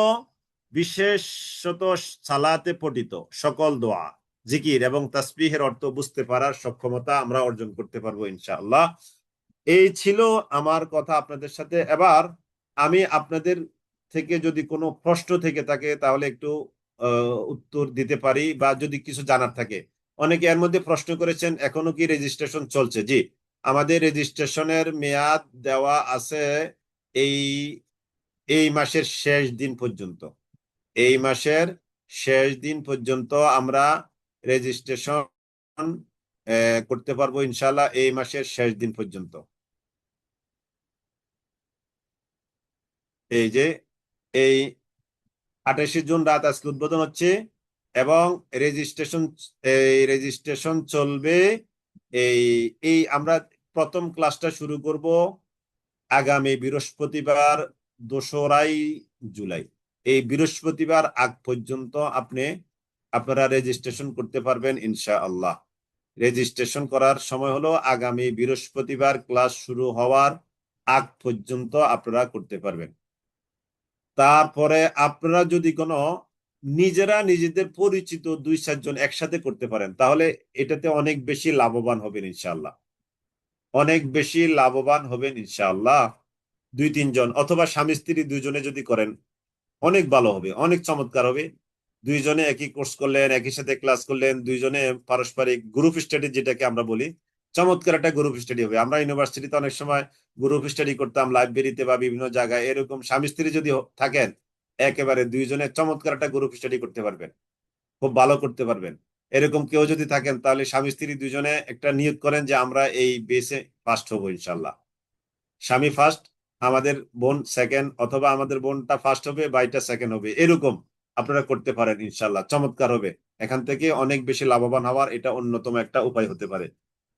S4: বিশেষত সালাতে পঠিত সকল দোয়া, জিকির এবং তাসবিহের অর্থ বুঝতে পারার সক্ষমতা আমরা অর্জন করতে পারবো ইনশাআল্লাহ। এই ছিল আমার কথা আপনাদের সাথে। এবার আমি আপনাদের থেকে যদি কোনো প্রশ্ন থেকে থাকে তাহলে একটু উত্তর দিতে পারি, বা যদি কিছু জানার থাকে। অনেকে এর মধ্যে প্রশ্ন করেছেন এখনো কি রেজিস্ট্রেশন চলছে। জি, আমাদের রেজিস্ট্রেশনের মেয়াদ দেওয়া আছে এই এই মাসের শেষ দিন পর্যন্ত। এই মাসের শেষ দিন পর্যন্ত আমরা রেজিস্ট্রেশন করতে পারবো ইনশাল্লাহ, এই মাসের শেষ দিন পর্যন্ত। এই যে এই 28 জুন রাত আজকে উদ্বোধন হচ্ছে এবং রেজিস্ট্রেশন চলবে। এই এই আমরা প্রথম ক্লাসটা শুরু করব আগামী বৃহস্পতিবার 2রা জুলাই। এই বৃহস্পতিবার আগ পর্যন্ত আপনারা রেজিস্ট্রেশন করতে পারবেন ইনশাআল্লাহ। রেজিস্ট্রেশন করার সময় হলো আগামী বৃহস্পতিবার ক্লাস শুরু হওয়ার আগ পর্যন্ত আপনারা করতে পারবেন। তারপরে আপনারা যদি কোনো নিজেরা নিজেদের পরিচিত 2-4 জন একসাথে করতে পারেন তাহলে এটাতে অনেক বেশি লাভবান হবেন ইনশাআল্লাহ। অনেক বেশি লাভবান হবেন ইনশাআল্লাহ। 2-3 জন অথবা স্বামী স্ত্রী 2 জনে যদি করেন অনেক ভালো হবে, অনেক চমৎকার হবে। 2 জনে একই কোর্স করলেন, একই সাথে ক্লাস করলেন, 2 জনে পারস্পরিক গ্রুপ স্টাডি যেটাকে আমরা বলি, চমৎকার একটা গ্রুপ স্টাডি হবে। আমরা ইউনিভার্সিটিতে অনেক সময় গ্রুপ স্টাডি করতাম, লাইব্রেরিতে বা বিভিন্ন জায়গায়। এরকম স্বামী স্ত্রী যদি থাকেন একেবারে 2 জনে চমৎকার একটা গ্রুপ স্টাডি করতে পারবেন, খুব ভালো করতে পারবেন। এরকম কেউ যদি থাকেন তাহলে স্বামী স্ত্রী 2 জনে একটা নিয়োগ করেন যে আমরা এই বেসে ফার্স্ট হবো ইনশাল্লাহ। স্বামী ফার্স্ট, আমাদের বোন সেকেন্ড, অথবা আমাদের বোনটা ফার্স্ট হবে ভাইটা সেকেন্ড হবে। এরকম আপনারা করতে পারেন ইনশাল্লাহ, চমৎকার হবে। এখান থেকে অনেক বেশি লাভবান হওয়ার এটা অন্যতম একটা উপায় হতে পারে।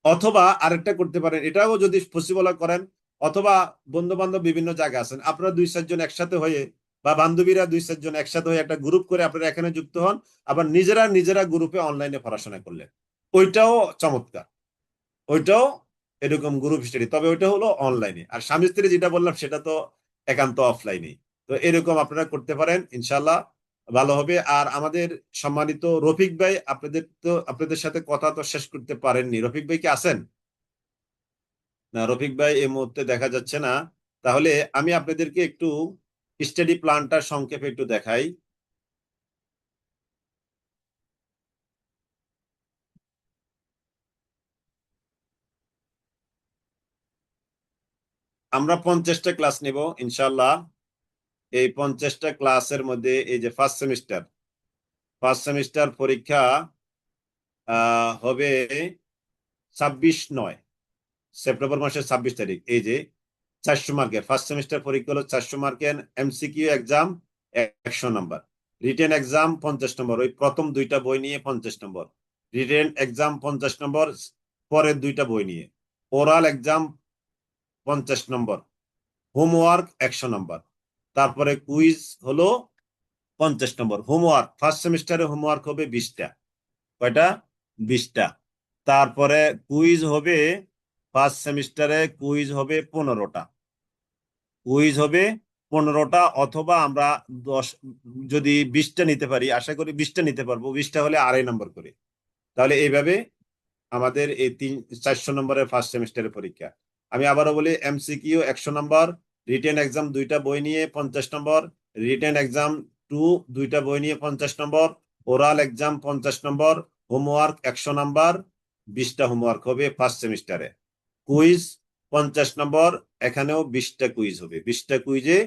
S4: অথবা আরেকটা করতে পারেন, এটাও যদি পসিবল করেন, অথবা বন্ধু বান্ধব বিভিন্ন জায়গায় আছেন, আপনারা 2-4 জন একসাথে হয়ে বা বান্ধবীরা 2-4 জন একসাথে হয়ে একটা গ্রুপ করে আপনারা এখানে যুক্ত হন, আবার নিজেরা গ্রুপে অনলাইনে পড়াশোনা করলেন, ওইটাও চমৎকার। ওইটাও এরকম গ্রুপ স্টাডি, তবে ওইটা হলো অনলাইনে। আর স্বামী স্ত্রী যেটা বললাম সেটা তো একান্ত অফলাইনে। তো এরকম আপনারা করতে পারেন ইনশাল্লাহ, ভালো হবে। আর আমাদের সম্মানিত রফিক ভাই, আপনাদের সাথে কথা তো শেষ করতে পারেননি। রফিক ভাই কি আছেন? না, রফিক ভাই এই মুহূর্তে দেখা যাচ্ছে না। তাহলে আমি আপনাদেরকে একটু স্টাডি প্ল্যানটা সংক্ষেপে একটু দেখাই। আমরা 50টা ক্লাস নেব ইনশাল্লাহ। এই 50টা ক্লাসের মধ্যে এই যে ফার্স্ট সেমিস্টার পরীক্ষা হবে 26/9 সেপ্টেম্বর মাসের 26 তারিখ। এই যে 400 মার্কের ফার্স্ট সেমিস্টার পরীক্ষা হলো 400 মার্কের। এমসিকিউ এক্সাম 100 নম্বর, রিটেন এক্সাম 50 নম্বর। ওই প্রথম 2টা বই নিয়ে 50 নম্বর, রিটেন এক্সাম 50 নম্বর পরের 2টা বই নিয়ে, ওরাল এক্সাম 50 নম্বর, হোমওয়ার্ক 100 নম্বর, তারপরে কুইজ হলো 50 নম্বর। হোমওয়ার্ক ফার্স্ট সেমিস্টারে হোমওয়ার্ক হবে 20টা। কয়টা? 20টা। তারপরে কুইজ হবে, ফার্স্ট সেমিস্টারে কুইজ হবে 15টা। কুইজ হবে 15টা, অথবা আমরা 10 যদি 20টা নিতে পারি, আশা করি 20টা নিতে পারবো। 20টা হলে 2.5 নম্বর করে। তাহলে এইভাবে আমাদের এই 400 নম্বরের ফার্স্ট সেমিস্টারের পরীক্ষা। আমি আবারও বলি, এমসিকিউ 100 নম্বর, রিটেন এক্সাম 2টা বই নিয়ে 50 নম্বর, রিটেন এক্সাম 2 2টা বই নিয়ে 50 নম্বর, ওরাল এক্সাম 50 নম্বর, হোমওয়ার্ক 100 নম্বর, 20টা হোমওয়ার্ক হবে ফার্স্ট সেমিস্টারে। কুইজ 50 নম্বর, এখানেও 20টা কুইজ হবে, 20টা কুইজে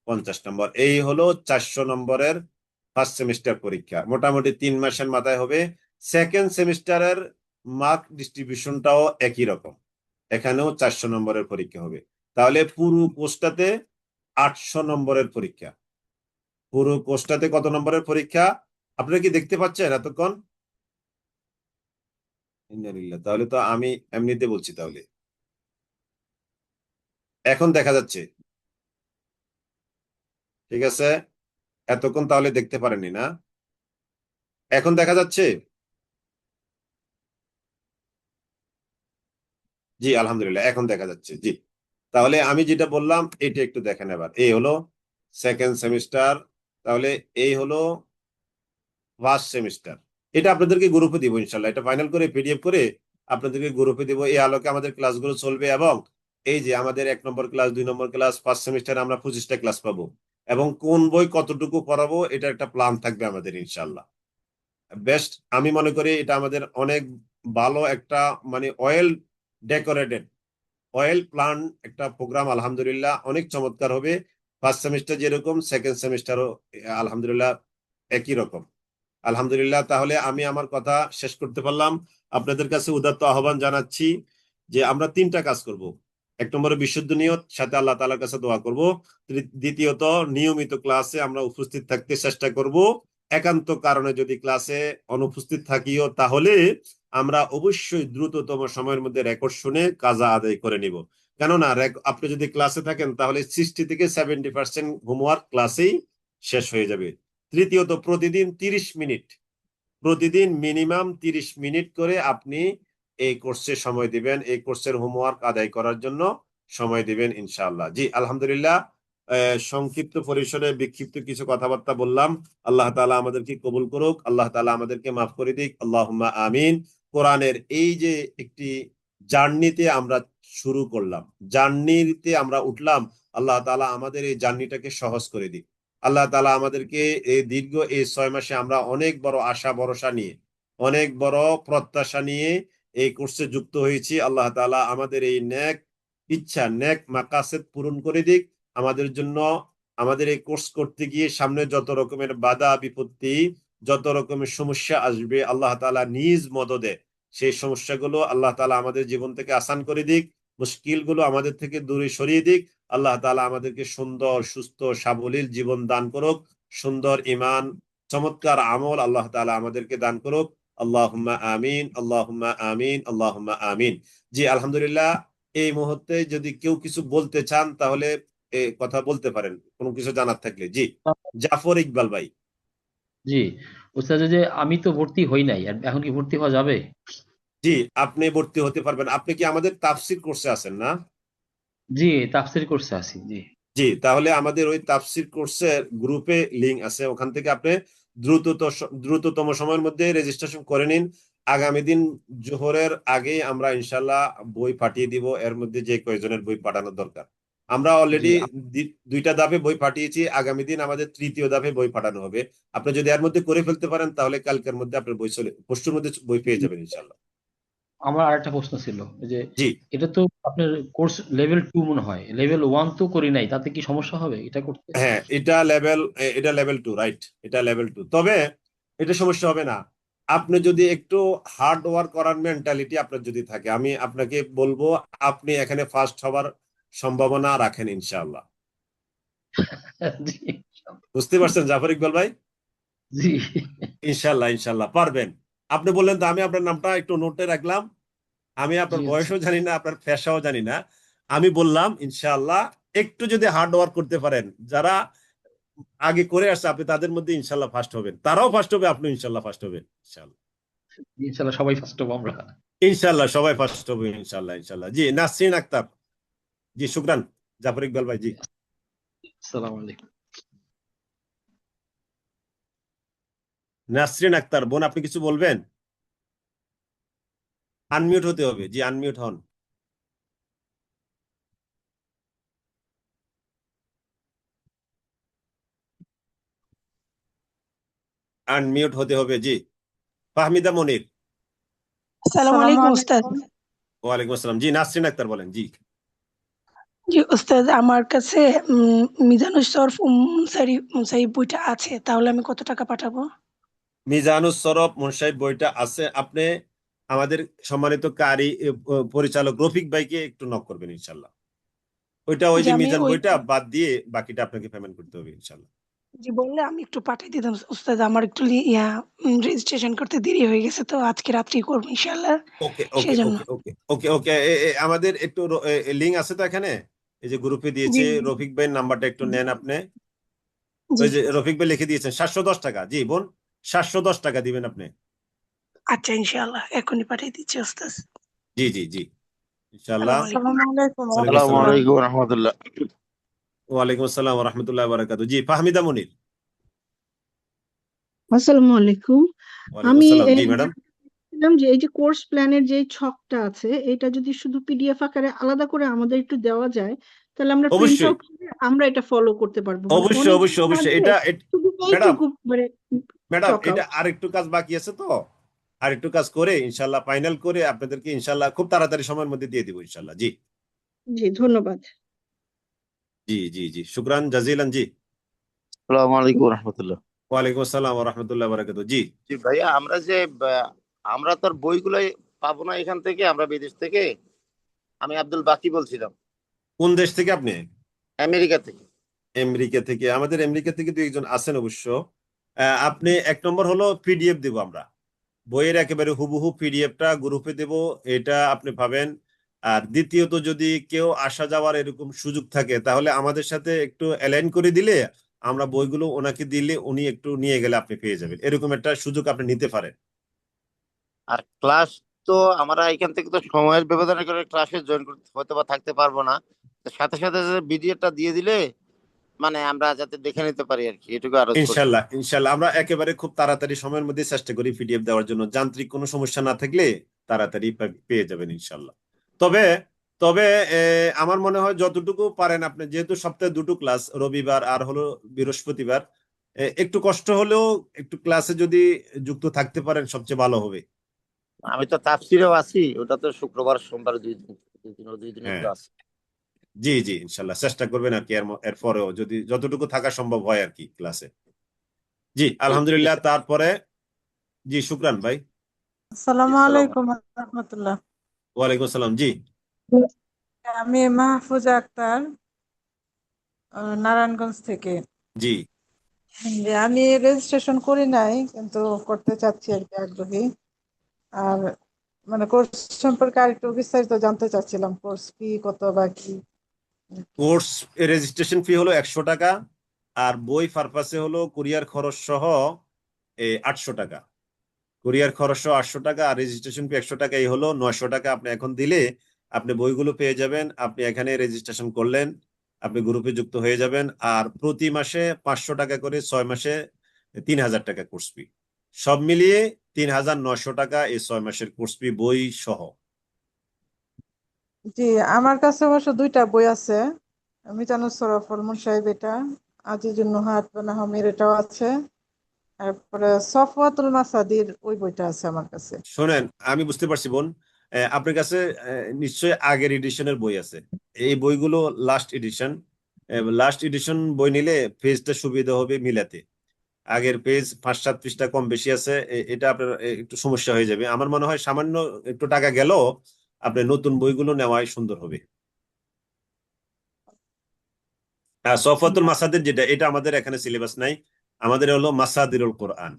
S4: 50 নম্বর। এই হলো 400 নম্বরের ফার্স্ট সেমিস্টার পরীক্ষা মোটামুটি 3 মাসের মাথায় হবে। সেকেন্ড সেমিস্টারের মার্ক ডিস্ট্রিবিউশনটাও একই রকম, এখানেও 400 নম্বরের পরীক্ষা হবে। তাহলে পুরো কোর্সটাতে 800 নম্বরের পরীক্ষা। পুরো কোর্সটাতে কত নম্বরের পরীক্ষা আপনারা কি দেখতে পাচ্ছেন এতক্ষণ? ইন্নালিল্লাহ, তাহলে তো আমি এমনিতে বলছি। তাহলে এখন দেখা যাচ্ছে? ঠিক আছে, এতক্ষণ তাহলে দেখতে পারেননি না? এখন দেখা যাচ্ছে? জি আলহামদুলিল্লাহ, এখন দেখা যাচ্ছে। জি, তাহলে আমি যেটা বললাম এটা একটু দেখেন এবার। এই হলো সেকেন্ড সেমিস্টার, তাহলে এই হলো ফার্স্ট সেমিস্টার। এটা আপনাদেরকে গ্রুপে দিব ইনশাল্লাহ, এটা ফাইনাল করে পিডিএফ করে আপনাদেরকে গ্রুপে দিব। এই আলোকে আমাদের ক্লাসগুলো চলবে, এবং এই যে আমাদের 1 নম্বর ক্লাস, 2 নম্বর ক্লাস, ফার্স্ট সেমিস্টারে আমরা 25টা ক্লাস পাবো, এবং কোন বই কতটুকু পড়াবো এটা একটা প্ল্যান থাকবে আমাদের ইনশাল্লাহ। বেস্ট, আমি মনে করি এটা আমাদের অনেক ভালো একটা মানে ওয়েল ডেকোরেটেড, ওয়েল প্ল্যান একটা প্রোগ্রাম। আলহামদুলিল্লাহ অনেক চমৎকার হবে। ফার্স্ট সেমিস্টার যেরকম, সেকেন্ড সেমিস্টারও আলহামদুলিল্লাহ একই রকম। আলহামদুলিল্লাহ, তাহলে আমি আমার কথা শেষ করতে পারলাম। আপনাদের কাছে উদাত্ত আহ্বান জানাচ্ছি যে আমরা 3টা কাজ করব। 1 নম্বরে বিশুদ্ধ নিয়ত, সাথে আল্লাহ তাআলার কাছে দোয়া করব। দ্বিতীয়ত, নিয়মিত ক্লাসে আমরা উপস্থিত থাকতে চেষ্টা করব। একান্ত কারণে যদি ক্লাসে অনুপস্থিত থাকিও, তাহলে আমরা অবশ্যই দ্রুততম সময়ের মধ্যে রেকর্ড শুনে কাজা আদায় করে নিব। কেননা আপনি যদি ক্লাসে থাকেন তাহলে 60 থেকে 70% হোমওয়ার্ক ক্লাসেই শেষ হয়ে যাবে। তৃতীয়ত, প্রতিদিন 30 মিনিট, প্রতিদিন মিনিমাম 30 মিনিট করে আপনি এই কোর্সে সময় দিবেন, এই কোর্সের হোমওয়ার্ক আদায় করার জন্য সময় দিবেন ইনশাআল্লাহ। জি আলহামদুলিল্লাহ, সংক্ষিপ্ত পরিসরে বিক্ষিপ্ত কিছু কথাবার্তা বললাম। আল্লাহ তাআলা আমাদেরকে কবুল করুক, আল্লাহ তাআলা আমাদেরকে মাফ করে দিক, আল্লাহুম্মা আমিন। কোরআনের এই যে একটি জার্নিতে আমরা শুরু করলাম, জার্নিতে আমরা উঠলাম, আল্লাহ তাআলা আমাদের এই জার্নিটাকে সহজ করে দিক। আল্লাহ তাআলা আমাদেরকে এই দীর্ঘ এই 6 মাসে আমরা অনেক বড় আশা ভরসা নিয়ে, অনেক বড় প্রত্যাশা নিয়ে এই কোর্সে যুক্ত হয়েছি। আল্লাহ তাআলা আমাদের এই নেক ইচ্ছা, নেক মাকাসেদ পূরণ করে দিক আমাদের জন্য। আমাদের এই কোর্স করতে গিয়ে সামনে যত রকমের বাধা বিপত্তি, যত রকমের সমস্যা আসবে, আল্লাহ তাআলা নিজ মদদে সেই সমস্যাগুলো আল্লাহ তাআলা আমাদের জীবন থেকে আসান করে দিক, মুশকিলগুলো আমাদের থেকে দূরে সরিয়ে দিক। আল্লাহ তাআলা আমাদেরকে সুন্দর, সুস্থ, সাবলীল জীবন দান করুক, সুন্দর ঈমান, চমৎকার আমল আল্লাহ তাআলা আমাদেরকে দান করুক। আল্লাহুম্মা আমিন, আল্লাহুম্মা আমিন, আল্লাহুম্মা আমিন। জি আলহামদুলিল্লাহ, এই মুহূর্তে যদি কেউ কিছু বলতে চান তাহলে কথা বলতে পারেন, কোনো কিছু জানার থাকলে। জি, জাফর ইকবাল ভাই।
S5: জি ওস্তাদ, যে আমি তো ভর্তি হই নাই, আর এখন কি ভর্তি হওয়া যাবে?
S4: জি, আপনি ভর্তি হতে পারবেন। আপনি কি আমাদের তাফসীর কোর্সে আছেন না?
S5: জি, তাফসীর কোর্সে আছি। জি
S4: জি, তাহলে আমাদের ওই তাফসীর কোর্সের গ্রুপে লিংক আছে, ওখান থেকে আপনি দ্রুততম সময়ের মধ্যে রেজিস্ট্রেশন করে নিন। আগামী দিন জোহরের আগেই আমরা ইনশাল্লাহ বই পাঠিয়ে দিব, এর মধ্যে যে কয়েকজনের বই পাঠানোর দরকার। আমরা
S5: জি
S4: অলরেডি 2টা ধাপে বই পাঠিয়েছি, আগামী দিন আমাদের 3য় ধাপে বই পাঠানো হবে। আপনি যদি এর মধ্যে করে ফেলতে পারেন তাহলে কালকের মধ্যে আপনার বই পরশুর মধ্যে বই পেয়ে যাবেন ইনশাল্লাহ।
S5: আমার আরেকটা প্রশ্ন ছিল যে
S4: জি
S5: এটা তো আপনার কোর্স লেভেল 2 মনে হয়, লেভেল 1 তো করি নাই, তাতে কি সমস্যা হবে এটা করতে?
S4: হ্যাঁ, এটা লেভেল 2, রাইট, এটা লেভেল 2। তবে এটা সমস্যা হবে না। আপনি যদি একটু হার্ড ওয়ার্ক করার মেন্টালিটি আপনার যদি থাকে, আমি আপনাকে বলবো আপনি এখানে ফার্স্ট হবার সম্ভাবনা রাখেন ইনশাআল্লাহ।
S5: জি
S4: বুঝতে পারছেন জাফর ইকবাল ভাই?
S5: জি
S4: ইনশাআল্লাহ, ইনশাআল্লাহ পারবেন। আপনি বললেন তো, আমি আপনার নামটা একটু নোটে রাখলাম। আমি
S5: জি
S4: আপনার
S5: আচ্ছা।
S4: বয়সও জানি না, আপনার পেশাও জানি না। আমি বললাম ইনশাআল্লাহ একটু যদি হার্ড ওয়ার্ক করতে পারেন, যারা আগে করে আসছে আপনি তাদের মধ্যে ইনশাল্লাহ ফার্স্ট হবেন, তারাও ফার্স্ট হবে, আপনি ইনশাল্লাহ ফার্স্ট হবেন ইনশাল্লাহ।
S5: ইনশাল্লাহ সবাই ফার্স্ট হবো আমরা।
S4: ইনশাল্লাহ সবাই ফার্স্ট হবে ইনশাল্লাহ, ইনশাল্লাহ। জি নাসরিন আক্তার। জি শুক্রান জাফর ইকবাল ভাই। জি
S5: আসসালামু আলাইকুম।
S4: নাসরিন আক্তার বোন, আপনি কিছু বলবেন? আনমিউট হতে হবে। জি আনমিউট হন। আনমিউট হতে হবে। জি ফাহমিদা মনির।
S6: আসসালামু আলাইকুম উস্তাদ।
S4: ওয়ালাইকুম আসসালাম। জি নাসরিন আক্তার বলেন। জি
S6: জি ওস্তাদ, আমার কাছে মিজানুস সরফ মুনসারিফ বইটা আছে, তাহলে আমি কত টাকা পাঠাবো?
S4: মিজানুস সরফ মুনসাহিব বইটা আছে, আপনি আমাদের সম্মানিত কারি পরিচালক রফিক ভাইকে একটু নক করবেন ইনশাল্লাহ। ওইটা ওই
S6: যে
S4: যে
S6: আমি
S4: মিজান
S6: ওই
S4: বইটা বাদ দিয়ে বাকিটা আপনাকে পেমেন্ট করতে হবে ইনশাল্লাহ।
S6: যে বললে আমি একটু পাঠিয়ে দিতাম ওস্তাদ, আমার একটু রেজিস্ট্রেশন করতে দেরি হয়ে গেছে, তো আজকে রাত্রি করবো ইনশাআল্লাহ,
S4: ওকে
S6: সেই
S4: ওকে
S6: জন্য।
S4: ওকে ওকে ওকে ওকে আমাদের একটু লিঙ্ক আছে তো এখানে, এই যে গ্রুপে দিয়েছে
S6: জি
S4: রফিক ভাইয়ের নাম্বারটা একটু নেন আপনি।
S6: জি
S4: ওই যে রফিক ভাই লিখে দিয়েছেন 710 টাকা। জি বোন, 710 টাকা দিবেন আপনি।
S6: আচ্ছা ইনশাআল্লাহ এখনই পাঠিয়ে দিচ্ছি ওস্তাদ।
S4: জি জি জি ইনশাল্লাহ।
S6: আসসালামু আলাইকুম।
S7: আসসালামু আলাইকুম
S4: ওয়ালাইকুম
S7: আসসালামু
S4: আসসালাম।
S7: আলাইকুম রহমতুল্লাহ।
S4: ওয়ালাইকুম আসসালাম ওয়া রাহমাতুল্লাহি ওয়া বারাকাতুহু। জি ফাহমিদা মুনির।
S8: আসসালামু আলাইকুম।
S4: ওয়ালাইকুম
S8: আমি
S4: আসসালাম। জি ম্যাডাম।
S8: জানছিলাম যে এই যে কোর্স প্ল্যানের যে ছকটা আছে, এটা যদি শুধু পিডিএফ আকারে আলাদা করে আমাদের একটু দেওয়া যায়, তাহলে আমরা প্রিন্ট
S4: অবশ্যই
S8: আউট করে আমরা এটা ফলো করতে পারবো। মানে
S4: অবশ্যই
S8: অনেক
S4: অবশ্যই অবশ্যই
S8: থাকবে,
S4: এটা
S8: শুধু
S4: ম্যাডাম
S8: এইটুকু মানে
S4: ম্যাডাম
S8: চক
S4: এটা
S8: আউট।
S4: আরেকটু কাজ বাকি আছে তো, আরেকটু কাজ করে ইনশাল্লাহ ফাইনাল করে আপনাদেরকে ইনশাল্লাহ খুব তাড়াতাড়ি সময়ের মধ্যে দিয়ে দিব ইনশাল্লাহ। জি
S8: জি ধন্যবাদ।
S4: জি জি জি শুকরান জাজিলান। জি
S7: আসসালামু আলাইকুম রহমতুল্লাহ।
S4: ওয়ালাইকুম আসসালাম ওয়া রাহমাতুল্লাহি ওয়া বারাকাতুহু। জি
S7: জি ভাইয়া, আমরা তো আর বইগুলোই পাবো না এখান থেকে, আমরা বিদেশ থেকে। আমি আব্দুল বাকি বলছিলাম,
S4: কোন দেশ থেকে আপনি?
S7: আমেরিকা থেকে।
S4: আমেরিকা থেকে? আমাদের আমেরিকা থেকে দুই একজন আছেন অবশ্য। আপনি এক নম্বর হলো পিডিএফ দেব আমরা, বইয়ের একেবারে হুবহু পিডিএফটা গ্রুপে দেব, এটা আপনি পাবেন। আর দ্বিতীয়ত যদি কেউ আসা যাওয়ার এরকম সুযোগ থাকে তাহলে আমাদের সাথে একটু অ্যালাইন করে দিলে আমরা বইগুলো ওনাকে দিলে উনি একটু নিয়ে গেলে আপনি পেয়ে যাবেন, এরকম একটা সুযোগ আপনি নিতে পারেন।
S7: আর ক্লাস তো আমরা এখান থেকে তো সময়ের ব্যবধানে করে ক্লাসে জয়েন করতে হয়তো বা থাকতে পারবো না, তো সাথে সাথে ভিডিওটা দিয়ে দিলে মানে আমরা যাতে দেখে নিতে পারি আর কি, এটুকু আরজ করছি।
S4: ইনশাল্লাহ ইনশাল্লাহ আমরা একেবারে খুব তাড়াতাড়ি সময়ের মধ্যে চেষ্টা করি পিডিএফ দেওয়ার জন্য, যান্ত্রিক কোনো সমস্যা না থাকলে তাড়াতাড়ি পেয়ে যাবেন ইনশাল্লাহ। তবে তবে আমার মনে হয় যতটুকু পারেন আপনি, যেহেতু সপ্তাহে দুটো ক্লাস, রবিবার আর হলো বৃহস্পতিবার, একটু কষ্ট হলেও একটু ক্লাসে যদি যুক্ত থাকতে পারেন সবচেয়ে ভালো হবে।
S7: আমি তো তাফসিরেও আছি, ওটা তো শুক্রবার সোমবার দুই দিনের
S4: হ্যাঁ
S7: ক্লাস।
S4: জি জি ইনশাল্লাহ চেষ্টা করবেন আর কি, এর পরেও যদি যতটুকু থাকা সম্ভব হয় আর কি ক্লাসে। জি আলহামদুলিল্লাহ। তারপরে জি শুকরান ভাই।
S9: আসসালামু
S7: আসসালাম।
S9: আলাইকুম রহমতুল্লাহ।
S4: ওয়ালাইকুম আসসালাম। জি
S9: আমি মাহফুজা আক্তার, নারায়ণগঞ্জ থেকে।
S4: জি
S9: যে আমি রেজিস্ট্রেশন করি নাই, কিন্তু করতে চাচ্ছি আর কি, আগ্রহী। আর মানে কোর্স সম্পর্কে আর একটু বিস্তারিত জানতে চাচ্ছিলাম, কোর্স ফি কত বা কি।
S4: কোর্স রেজিস্ট্রেশন ফি হলো 100 টাকা, আর বই পারপাসে হলো কুরিয়ার খরচ সহ 800 টাকা। কুরিয়ার খরচ সহ 800 টাকা, আর রেজিস্ট্রেশন ফি 100 টাকা, এই হলো 900 টাকা। আপনি এখন দিলে আপনি বইগুলো পেয়ে যাবেন, আপনি এখানে রেজিস্ট্রেশন করলেন, আপনি গ্রুপে যুক্ত হয়ে যাবেন। আর প্রতি মাসে 500 টাকা করে, 6 মাসে 3000 টাকা কোর্স ফি, সব মিলিয়ে 3900 টাকা এই 6 মাসের কোর্স ফি বই সহ।
S9: জি, আমার কাছে অবশ্য দুইটা বই আছে, মিজানুর সরফুল মুনসাহিব এটা, আজিজুন নুহাত নাহমির এটাও আছে, তারপরে সফওয়াতুল মাসাদির ওই বইটা আছে আমার কাছে।
S4: শোনেন, আমি বুঝতে পারছি বোন, আপনার কাছে নিশ্চয়ই আগের এডিশনের বই আছে। এই বইগুলো লাস্ট এডিশন, লাস্ট এডিশন বই নিলে পেজটা সুবিধা হবে মিলাতে। আগের পেজ 5-7 পৃষ্ঠা কম বেশি আছে, এটা আপনার একটু সমস্যা হয়ে যাবে। আমার মনে হয় সামান্য একটু টাকা গেলেও আপনার নতুন বইগুলো নেওয়াই সুন্দর হবে। সফওয়াতুল মাসাদির যেটা, এটা আমাদের এখানে সিলেবাস নাই, আমাদের হলো মাসাদিরুল কোরআন।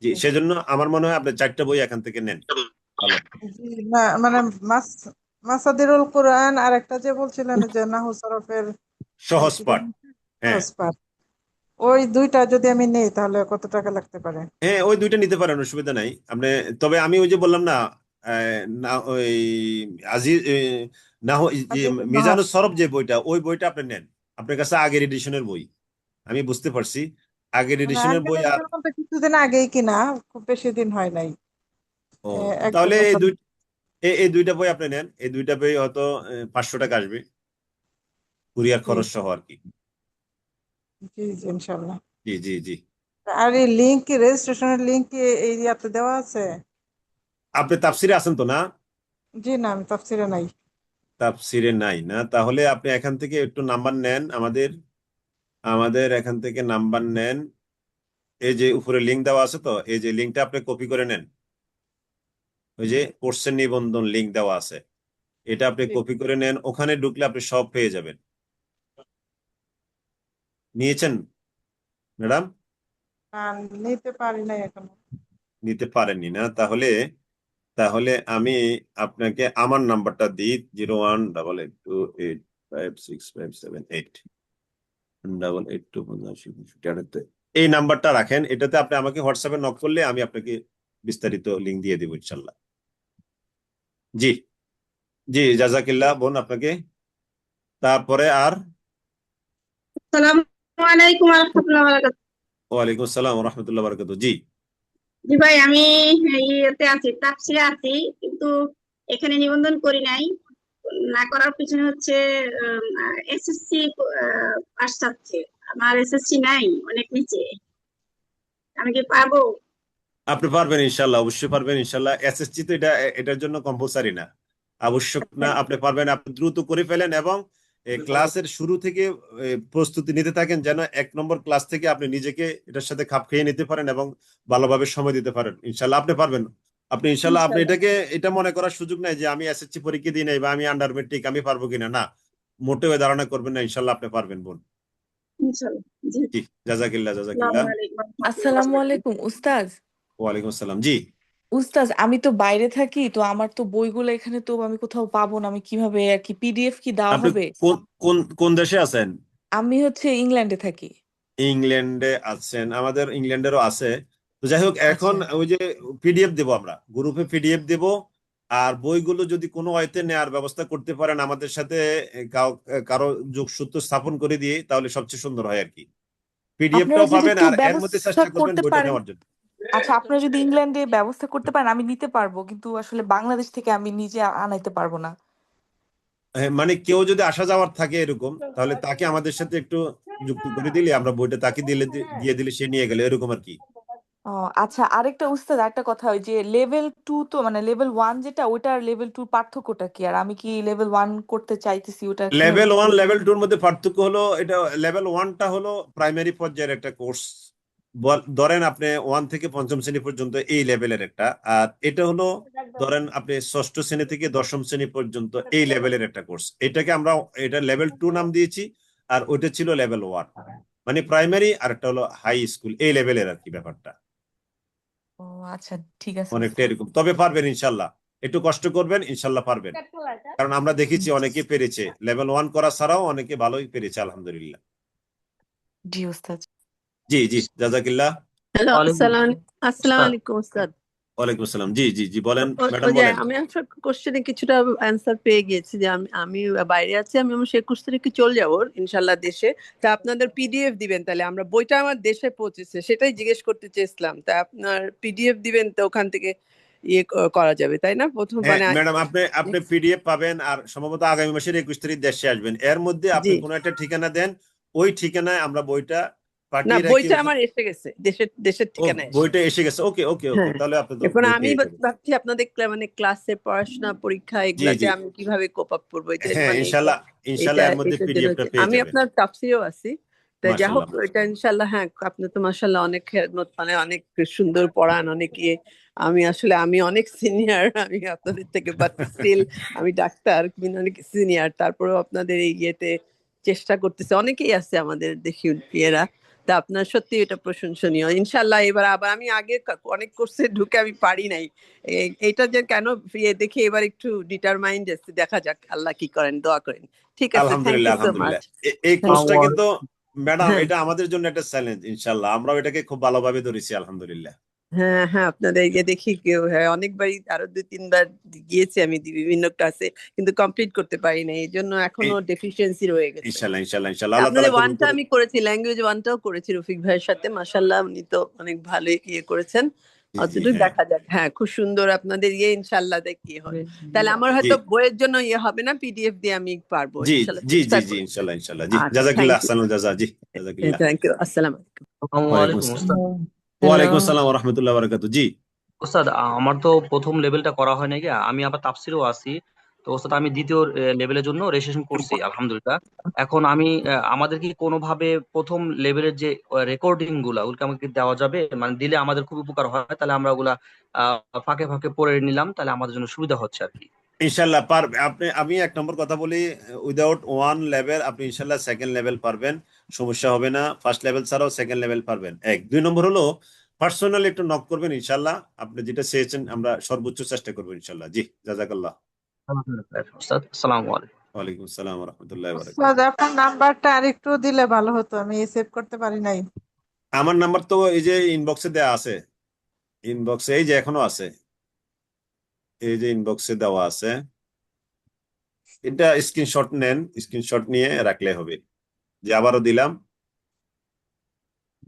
S4: জি
S9: আচ্ছা।
S4: সেজন্য আমার মনে হয় আপনি 4টা বই এখান থেকে নেন, ভালো।
S9: জি, না মানে মাসাদিরুল কোরআন, আর একটা যে বলছিলেন যে নাহু সরফের
S4: সহজ
S9: কি
S4: পাঠ।
S9: জানি,
S4: হ্যাঁ
S9: সহজ পাঠ, ওই দুইটা যদি আমি নেই তাহলে কত টাকা লাগতে পারে?
S4: হ্যাঁ ওই দুইটা নিতে পারেন, অসুবিধা নাই আপনি। তবে আমি ওই যে বললাম না, না ওই আজিজ না
S9: আজিজুল নুহাত।
S4: মিজানুর সরফ যে বইটা, ওই বইটা আপনি নেন। আপনার কাছে আগের এডিশনের বই, আমি বুঝতে পারছি আগের
S9: মানে
S4: এডিশনের
S9: আগের
S4: বই। আর
S9: edition বলতে কিছুদিন আগেই কিনা, খুব বেশি দিন হয় নাই,
S4: ও,
S9: এক দুই
S4: তাহলে এই
S9: বছর।
S4: দুই এই দুইটা বই আপনি নেন, এই দুইটা বই হয়তো 500 টাকা আসবে কুরিয়ার
S9: জি
S4: খরচ সহ আর কি।
S9: জি জি ইনশাল্লাহ।
S4: জি জি জি
S9: আর এই লিঙ্ক কি, রেজিস্ট্রেশনের লিঙ্ক কি এই ইয়াতে দেওয়া আছে?
S4: আপনি তাফসিরে আছেন তো না?
S9: জি না, আমি তাফসিরে নাই।
S4: তাফসিরে নাই না, তাহলে আপনি এখান থেকে একটু নাম্বার নেন, আমাদের আমাদের এখান থেকে নাম্বার নেন। এই যে উপরে লিঙ্ক দেওয়া আছে, তো এই যে লিঙ্কটা আপনি কপি করে নেন, ওই যে কোর্সের নিবন্ধন লিঙ্ক দেওয়া আছে, এটা আপনি কপি করে নেন, ওখানে ঢুকলে আপনি সব পেয়ে যাবেন। নিয়েছেন ম্যাডাম?
S9: নিতে পারি নাই এখনো।
S4: নিতে পারেননি না, তাহলে তাহলে আমি আপনাকে আমার নাম্বারটা দিই, 01882856578 882 এই নাম্বারটা রাখেন, এটাতে আপনি আমাকে হোয়াটসঅ্যাপে নক করলে আমি আপনাকে বিস্তারিত লিঙ্ক দিয়ে দেবো ইনশাল্লাহ। জি জি, জাজাকিল্লাহ বোন আপনাকে। তারপরে আর
S10: আসসালামু আলাইকুম ওয়া রাহমাতুল্লাহি ওয়া বারাকাতুহু।
S4: ওয়ালাইকুম আসসালাম রহমতুল্লাহ বারকাত। জি
S10: জি ভাই, আমি ইয়েতে আছি, তাফসিরে আছি, কিন্তু এখানে নিবন্ধন করি নাই। না করার পিছনে হচ্ছে এসএসসি পাস চাচ্ছে। আমার এসএসসি নাই, অনেক নিচে। আমি কি পারবো?
S4: আপনি পারবেন ইনশাল্লাহ, অবশ্যই পারবেন ইনশাল্লাহ। এসএসসি তো এটার জন্য কম্পালসারি না, আবশ্যক না, আপনি পারবেন। আপনি দ্রুত করে ফেলেন এবং ক্লাসের শুরু থেকে প্রস্তুতি নিতে থাকেন, যেন 1 নম্বর ক্লাস থেকে আপনি নিজেকে এটার সাথে খাপ খেয়ে নিতে পারেন এবং ভালোভাবে সময় দিতে পারেন। ইনশাল্লাহ আপনি পারবেন। আপনি ইনশাল্লাহ, আপনি
S10: ইনশাআল্লাহ।
S4: এটা মনে করার সুযোগ নাই যে আমি এসএসসি পরীক্ষা দিই নাই বা আমি আন্ডার মেট্রিক, আমি পারবো কিনা, না, মোটেও এ ধারণা করবেন না। ইনশাল্লাহ আপনি পারবেন বোন।
S10: ইনশাআল্লাহ। জি।
S4: জি, জাজাকিল্লাহ জাজাকিল্লাহ।
S10: আসসালামু আলাইকুম ওয়া রাহমাতুল্লাহি ওয়া
S11: আসসালামু
S10: বারাকাতুহু।
S11: আলাইকুম উস্তাজ।
S4: ওয়ালাইকুম আসসালাম। জি,
S11: উস্তাজ, আমি তো বাইরে থাকি, তো আমার তো বইগুলো এখানে তো আমি কোথাও পাবো না। আমি কিভাবে আর কি, পিডিএফ কি দেওয়া
S4: আপনি
S11: হবে?
S4: কোন কোন কোন দেশে আছেন?
S11: আমি হচ্ছে ইংল্যান্ডে থাকি।
S4: ইংল্যান্ডে আছেন, আমাদের ইংল্যান্ডেরও আছে। তো যাই হোক, এখন
S11: আচ্ছা।
S4: ওই যে পিডিএফ দেবো, আমরা গ্রুপে পিডিএফ দেব। আর বইগুলো যদি কোনো ওয়েতে নেওয়ার ব্যবস্থা করতে পারেন আমাদের সাথে, কারো যোগসূত্র স্থাপন করে দিয়ে, তাহলে সবচেয়ে সুন্দর হয় আর কি।
S11: আপনারা
S4: পিডিএফটাও
S11: যদি
S4: পাবেন,
S11: একটু
S4: আর এর মধ্যে
S11: ব্যবস্থা
S4: চেষ্টা করবেন
S11: করতে
S4: বইটা
S11: পারেন।
S4: নেওয়ার জন্য।
S11: আচ্ছা, আপনারা যদি ইংল্যান্ডে ব্যবস্থা করতে পারেন আমি নিতে পারবো, কিন্তু আসলে বাংলাদেশ থেকে আমি নিজে আনাইতে পারবো না।
S4: মানে কেউ যদি আসা যাওয়ার থাকে এরকম, তাহলে তাকে আমাদের সাথে একটু যুক্ত করে দিলে, আমরা বইটা তাকে দিয়ে দিলে সে নিয়ে গেলে, এরকম আর কি।
S11: ও আচ্ছা, আরেকটা উস্তাদ, একটা কথা, ওই যে লেভেল 2, তো মানে লেভেল 1 যেটা, ওটা আর লেভেল 2 পার্থক্যটা কি? আর আমি কি লেভেল 1 করতে চাইতেছি, ওটা কিভাবে
S4: লেভেল
S11: কি
S4: 1
S11: করবো?
S4: লেভেল 2 এর মধ্যে পার্থক্য হলো, এটা লেভেল 1টা হলো প্রাইমারি পর্যায়ের একটা কোর্স। ধরেন আপনি 1 থেকে 5ম শ্রেণী পর্যন্ত এই লেভেলের একটা, আর এটা হলো ধরেন আপনি 6ষ্ঠ শ্রেণী থেকে 10ম শ্রেণী পর্যন্ত এই লেভেলের একটা কোর্স। এটাকে আমরা এটা লেভেল 2 নাম দিয়েছি, আর ওইটা ছিল লেভেল 1, মানে প্রাইমারি, আর একটা হলো হাই স্কুল, এই লেভেলের আর কি ব্যাপারটা।
S11: ও আচ্ছা, ঠিক আছে
S4: অনেকটা
S11: উস্তাদ।
S4: এরকম, তবে পারবেন ইনশাল্লাহ। একটু কষ্ট করবেন, ইনশাল্লাহ পারবেন। কারণ আমরা দেখেছি অনেকে পেরেছে, লেভেল 1 করা ছাড়াও অনেকে ভালোই পেরেছে আলহামদুলিল্লাহ।
S11: জি উস্তাদ।
S4: জি জি, জাজাকিল্লাহ।
S12: হ্যালো,
S13: ওয়ালাইকুম
S12: আসসালামু
S13: উস্তাদ।
S12: আলাইকুম উস্তাদ।
S4: ওয়ালাইকুম আসসালাম। জি জি জি, বলেন ম্যাডাম,
S12: ওই যে
S4: বলেন।
S12: আমি আসলে কোশ্চেনে কিছুটা অ্যান্সার পেয়ে গিয়েছি, যে আমি বাইরে আছি, আমি আমার 21 তারিখে চলে যাবো ইনশাল্লাহ দেশে। তা আপনাদের পিডিএফ দিবেন, তাহলে আমরা বইটা আমার দেশে পৌঁছেছে সেটাই জিজ্ঞেস করতে চেয়েছিলাম। তা আপনার পিডিএফ দিবেন, তো ওখান থেকে করা যাবে তাই না প্রথম
S4: হ্যাঁ
S12: মানে?
S4: ম্যাডাম, আপনি পিডিএফ পাবেন, আর সম্ভবত আগামী মাসের 21 তারিখ দেশে আসবেন। এর মধ্যে আপনি
S12: জি,
S4: কোনো একটা ঠিকানা দেন, ওই ঠিকানায় আমরা বইটা
S12: না
S4: পাঠিয়ে রাখি
S12: বইটা
S4: ওখানে।
S12: আমার এসে গেছে, দেশের
S4: ও,
S12: ঠিকানায় এসে
S4: বইটা
S12: গেছে।
S4: এসে গেছে, ওকে ওকে ওকে,
S12: হ্যাঁ,
S4: তাহলে আপনি তো
S12: এখন
S4: বই
S12: আমি
S4: পেয়ে যাবেন।
S12: ভাবছি আপনাদের মানে ক্লাসে পড়াশোনা, পরীক্ষা,
S4: জি
S12: এগুলাতে
S4: জি,
S12: আমি কিভাবে কোপ আপ করবো, এটা
S4: হ্যাঁ
S12: মানে
S4: ইনশাল্লাহ,
S12: এটা
S4: ইনশাল্লাহ এর মধ্যে
S12: এটার জন্য
S4: পিডিএফটা পেয়ে
S12: আমি
S4: যাবেন।
S12: আপনার তাফসিরেও আছি। তাই যা হোক,
S4: মাশাআল্লাহ।
S12: এটা ইনশাল্লাহ। হ্যাঁ, আপনি তো মাশাল্লাহ অনেক খেদমত, মানে অনেক সুন্দর পড়ান, অনেক ইয়ে। আমি অনেক সিনিয়র আমি আপনাদের থেকে, বাট স্টিল আমি ডাক্তার, কিন্তু অনেক সিনিয়র, তারপরেও আপনাদের এই ইয়েতে চেষ্টা করতেছে, অনেকেই আছে আমাদের দেখি ইয়েরা। তা আপনার সত্যি এটা প্রশংসনীয়। ইনশাল্লাহ এবার আবার, আমি আগে অনেক কোর্সে ঢুকে আমি পারি নাই, এইটা যে কেন দেখে এবার একটু ডিটারমাইন্ড আছে, দেখা যাক আল্লাহ কি করেন, দোয়া করেন। ঠিক আছে, থ্যাংক
S4: আলহামদুলিল্লাহ
S12: ইউ সো মাচ।
S4: আলহামদুলিল্লাহ। এই কোর্সটা
S13: আমার
S4: কিন্তু ম্যাডাম,
S12: হ্যাঁ
S4: এটা আমাদের জন্য একটা চ্যালেঞ্জ। ইনশাল্লাহ আমরাও এটাকে খুব ভালোভাবে ধরেছি আলহামদুলিল্লাহ।
S12: হ্যাঁ হ্যাঁ, আপনাদের দেখি কেউ, হ্যাঁ অনেকবারই, আরো 2-3 বার গিয়েছি আমি বিভিন্ন ক্লাসে, কিন্তু কমপ্লিট করতে পারি না, এই জন্য এখনো ডেফিসিয়েন্সি রয়ে গেছে।
S4: ইনশাল্লাহ ইনশাল্লাহ ইনশাল্লাহ, আল্লাহ
S12: আপনাদের
S4: তাআলা কবুল
S12: 1টা
S4: করুন।
S12: আমি করেছি, ল্যাঙ্গুয়েজ 1টাও করেছি রফিক ভাইয়ের সাথে, মাশাল্লাহ উনি তো অনেক ভালোই করেছেন।
S4: জি জি,
S12: অতটুকু
S4: হ্যাঁ
S12: দেখা যাক। হ্যাঁ, খুব সুন্দর আপনাদের ইনশাল্লাহ দেখি হবে। তাহলে আমার
S4: জি
S12: হয়তো বইয়ের জন্য হবে না, পিডিএফ দিয়ে আমি পারবো
S4: জি
S12: ইনশাল্লাহ,
S4: জি জি
S12: চেষ্টা
S4: জি,
S12: করি।
S4: ইনশাল্লাহ ইনশাল্লাহ। জি,
S12: আচ্ছা,
S4: জাযাকিল্লাহ
S12: থ্যাংক ইউ,
S4: আহসানুল জাযা। জি, জাযাকিল্লাহ।
S12: থ্যাংক ইউ, আসসালামু আলাইকুম।
S13: আসসালামু
S4: ওয়ালাইকুম
S13: আলাইকুম
S4: আসসালাম।
S13: উস্তাদ।
S11: হ্যালো।
S4: ওয়ালাইকুম আসসালাম ওয়া রাহমাতুল্লাহি ওয়া বারাকাতুহু। জি
S13: উস্তাদ, আমার তো প্রথম লেভেলটা করা হয় নাকি, আমি আবার তাফসিরও আছি। তো ওস্তাদ আমি দ্বিতীয় লেভেলের জন্য রেজিস্ট্রেশন করছি আলহামদুলিল্লাহ। এখন আমি আমাদের কি কোনোভাবে প্রথম লেভেলের যে রেকর্ডিং গুলা ওগুলো আমাকে দেওয়া যাবে? মানে দিলে আমাদের খুব উপকার হয়, তাহলে আমরা ওগুলা ফাঁকে ফাঁকে পড়ে নিলাম, তাহলে আমাদের জন্য সুবিধা হচ্ছে আর কি।
S4: ইনশাল্লাহ পারবে আপনি। আমি এক নম্বর কথা বলি, উইদাউট ওয়ান লেভেল আপনি ইনশাল্লাহ সেকেন্ড লেভেল পারবেন, সমস্যা হবে না। ফার্স্ট লেভেল ছাড়াও সেকেন্ড লেভেল পারবেন। এক, দুই নম্বর হলো পার্সোনালি একটু নক করবেন ইনশাল্লাহ, আপনি যেটা চেয়েছেন আমরা সর্বোচ্চ চেষ্টা করবো ইনশাল্লাহ। জি, জাজাকাল্লাহ।
S13: ওস্তাদ আসসালামু আলাইকুম।
S4: ওয়ালাইকুম আসসালাম ওয়া রাহমাতুল্লাহি ওয়া
S9: উস্তাদ,
S4: বারাকাতুহু।
S9: আপনার নাম্বারটা আরেকটু দিলে ভালো হতো, আমি সেভ করতে পারি নাই।
S4: আমার নাম্বার তো এই যে ইনবক্সে দেওয়া আছে, ইনবক্সে এই যে এখনো আছে, এই যে ইনবক্সে দেওয়া আছে, এটা স্ক্রিনশট নেন, স্ক্রিনশট নিয়ে রাখলে হবে। যে আবারও দিলাম।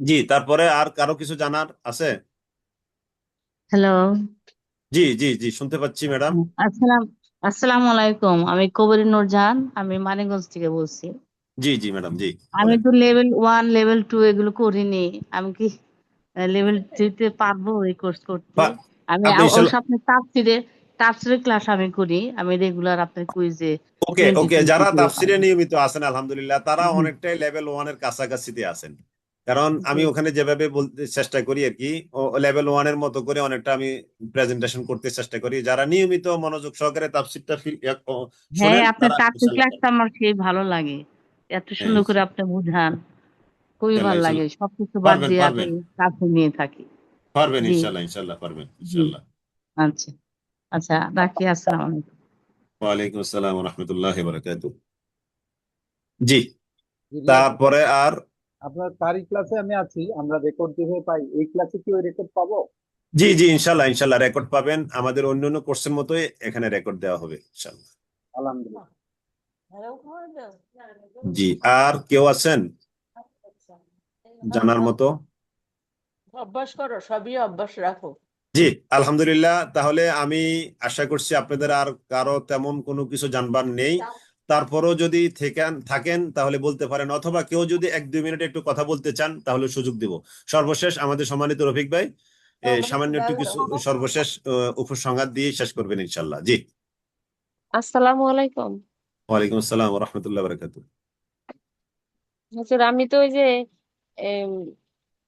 S4: জি, তারপরে আর কারো কিছু জানার আছে?
S14: হ্যালো,
S4: জি জি জি, শুনতে পাচ্ছি ম্যাডাম।
S14: আসসালামু আলাইকুম। আমি কবরী নূরজাহান, আমি মানিকগঞ্জ থেকে বলছি।
S4: জি জি ম্যাডাম, জি
S14: আমি
S4: বলেন।
S14: তো লেভেল 1 লেভেল 2 এগুলো করিনি। আমি কি লেভেল 3 তে পারবো এই কোর্স করতে? আমি
S4: আপনি
S14: ওর
S4: ইনশাল্লাহ।
S14: সাথে তাফসিরের ক্লাস আমি করি। আমি রেগুলার আপনার কুইজে
S4: ওকে
S14: 20
S4: ওকে,
S14: 20
S4: যারা
S14: করে
S4: তাফসিরে
S14: পাই।
S4: নিয়মিত আছেন আলহামদুলিল্লাহ, তারা
S14: জি
S4: অনেকটাই লেভেল 1 এর কাছাকাছিতে আছেন। কারণ আমি
S14: জি
S4: ওখানে যেভাবে বলতে চেষ্টা করি আর কি, লেভেল 1 এর মতো করে অনেকটা আমি প্রেজেন্টেশন করতে চেষ্টা করি। যারা নিয়মিত মনোযোগ সহকারে তাফসিরটা
S14: হ্যাঁ,
S4: শোনেন
S14: আপনার
S4: তারা
S14: তাফসির
S4: ইনশাল্লাহ
S14: ক্লাসটা আমার সেই ভালো লাগে। এত
S4: হ্যাঁ,
S14: সুন্দর করে আপনি বুঝান, খুবই
S4: ইনশাল্লাহ
S14: ভালো লাগে।
S4: ইনশাল্লাহ
S14: সবকিছু বাদ
S4: পারবেন
S14: দিয়ে আমি
S4: পারবেন
S14: তাফসির নিয়ে থাকি।
S4: পারবেন
S14: জি
S4: ইনশাল্লাহ ইনশাল্লাহ পারবেন
S14: জি
S4: ইনশাল্লাহ।
S14: আচ্ছা আচ্ছা, রাখি। আসসালামু আলাইকুম।
S4: ওয়ালাইকুম আসসালাম ওয়া রাহমাতুল্লাহি ওয়া বারাকাতুহু। জি,
S15: জি রিয়াদ,
S4: তারপরে আর
S15: আপনার তারই ক্লাসে আমি আছি, আমরা রেকর্ড যেভাবে পাই এই ক্লাসে কি ওই রেকর্ড পাবো?
S4: জি জি, ইনশাল্লাহ ইনশাল্লাহ রেকর্ড পাবেন। আমাদের অন্যান্য কোর্সের মতোই এখানে রেকর্ড দেওয়া হবে ইনশাল্লাহ।
S15: আলহামদুলিল্লাহ।
S4: জি, আর কেউ আছেন জানার মতো?
S16: অভ্যাস করো, সবই অভ্যাস রাখো।
S4: জি, আলহামদুলিল্লাহ। তাহলে আমি আশা করছি আপনাদের আর কারো তেমন কোনো কিছু জানবার নেই। তারপরও যদি থাকেন তাহলে বলতে পারেন, অথবা কেউ যদি 1-2 মিনিট একটু কথা বলতে চান তাহলে সুযোগ দিব। সর্বশেষ আমাদের সম্মানিত রফিক ভাই সামান্য একটু কিছু সর্বশেষ উপসংহার দিয়ে শেষ করবেন ইনশাল্লাহ। জি।
S16: আসসালামু আলাইকুম।
S4: ওয়ালাইকুম আসসালাম ওয়া রাহমাতুল্লাহি ওয়া বারাকাতুহু।
S16: হুজুর, আমি তো ওই যে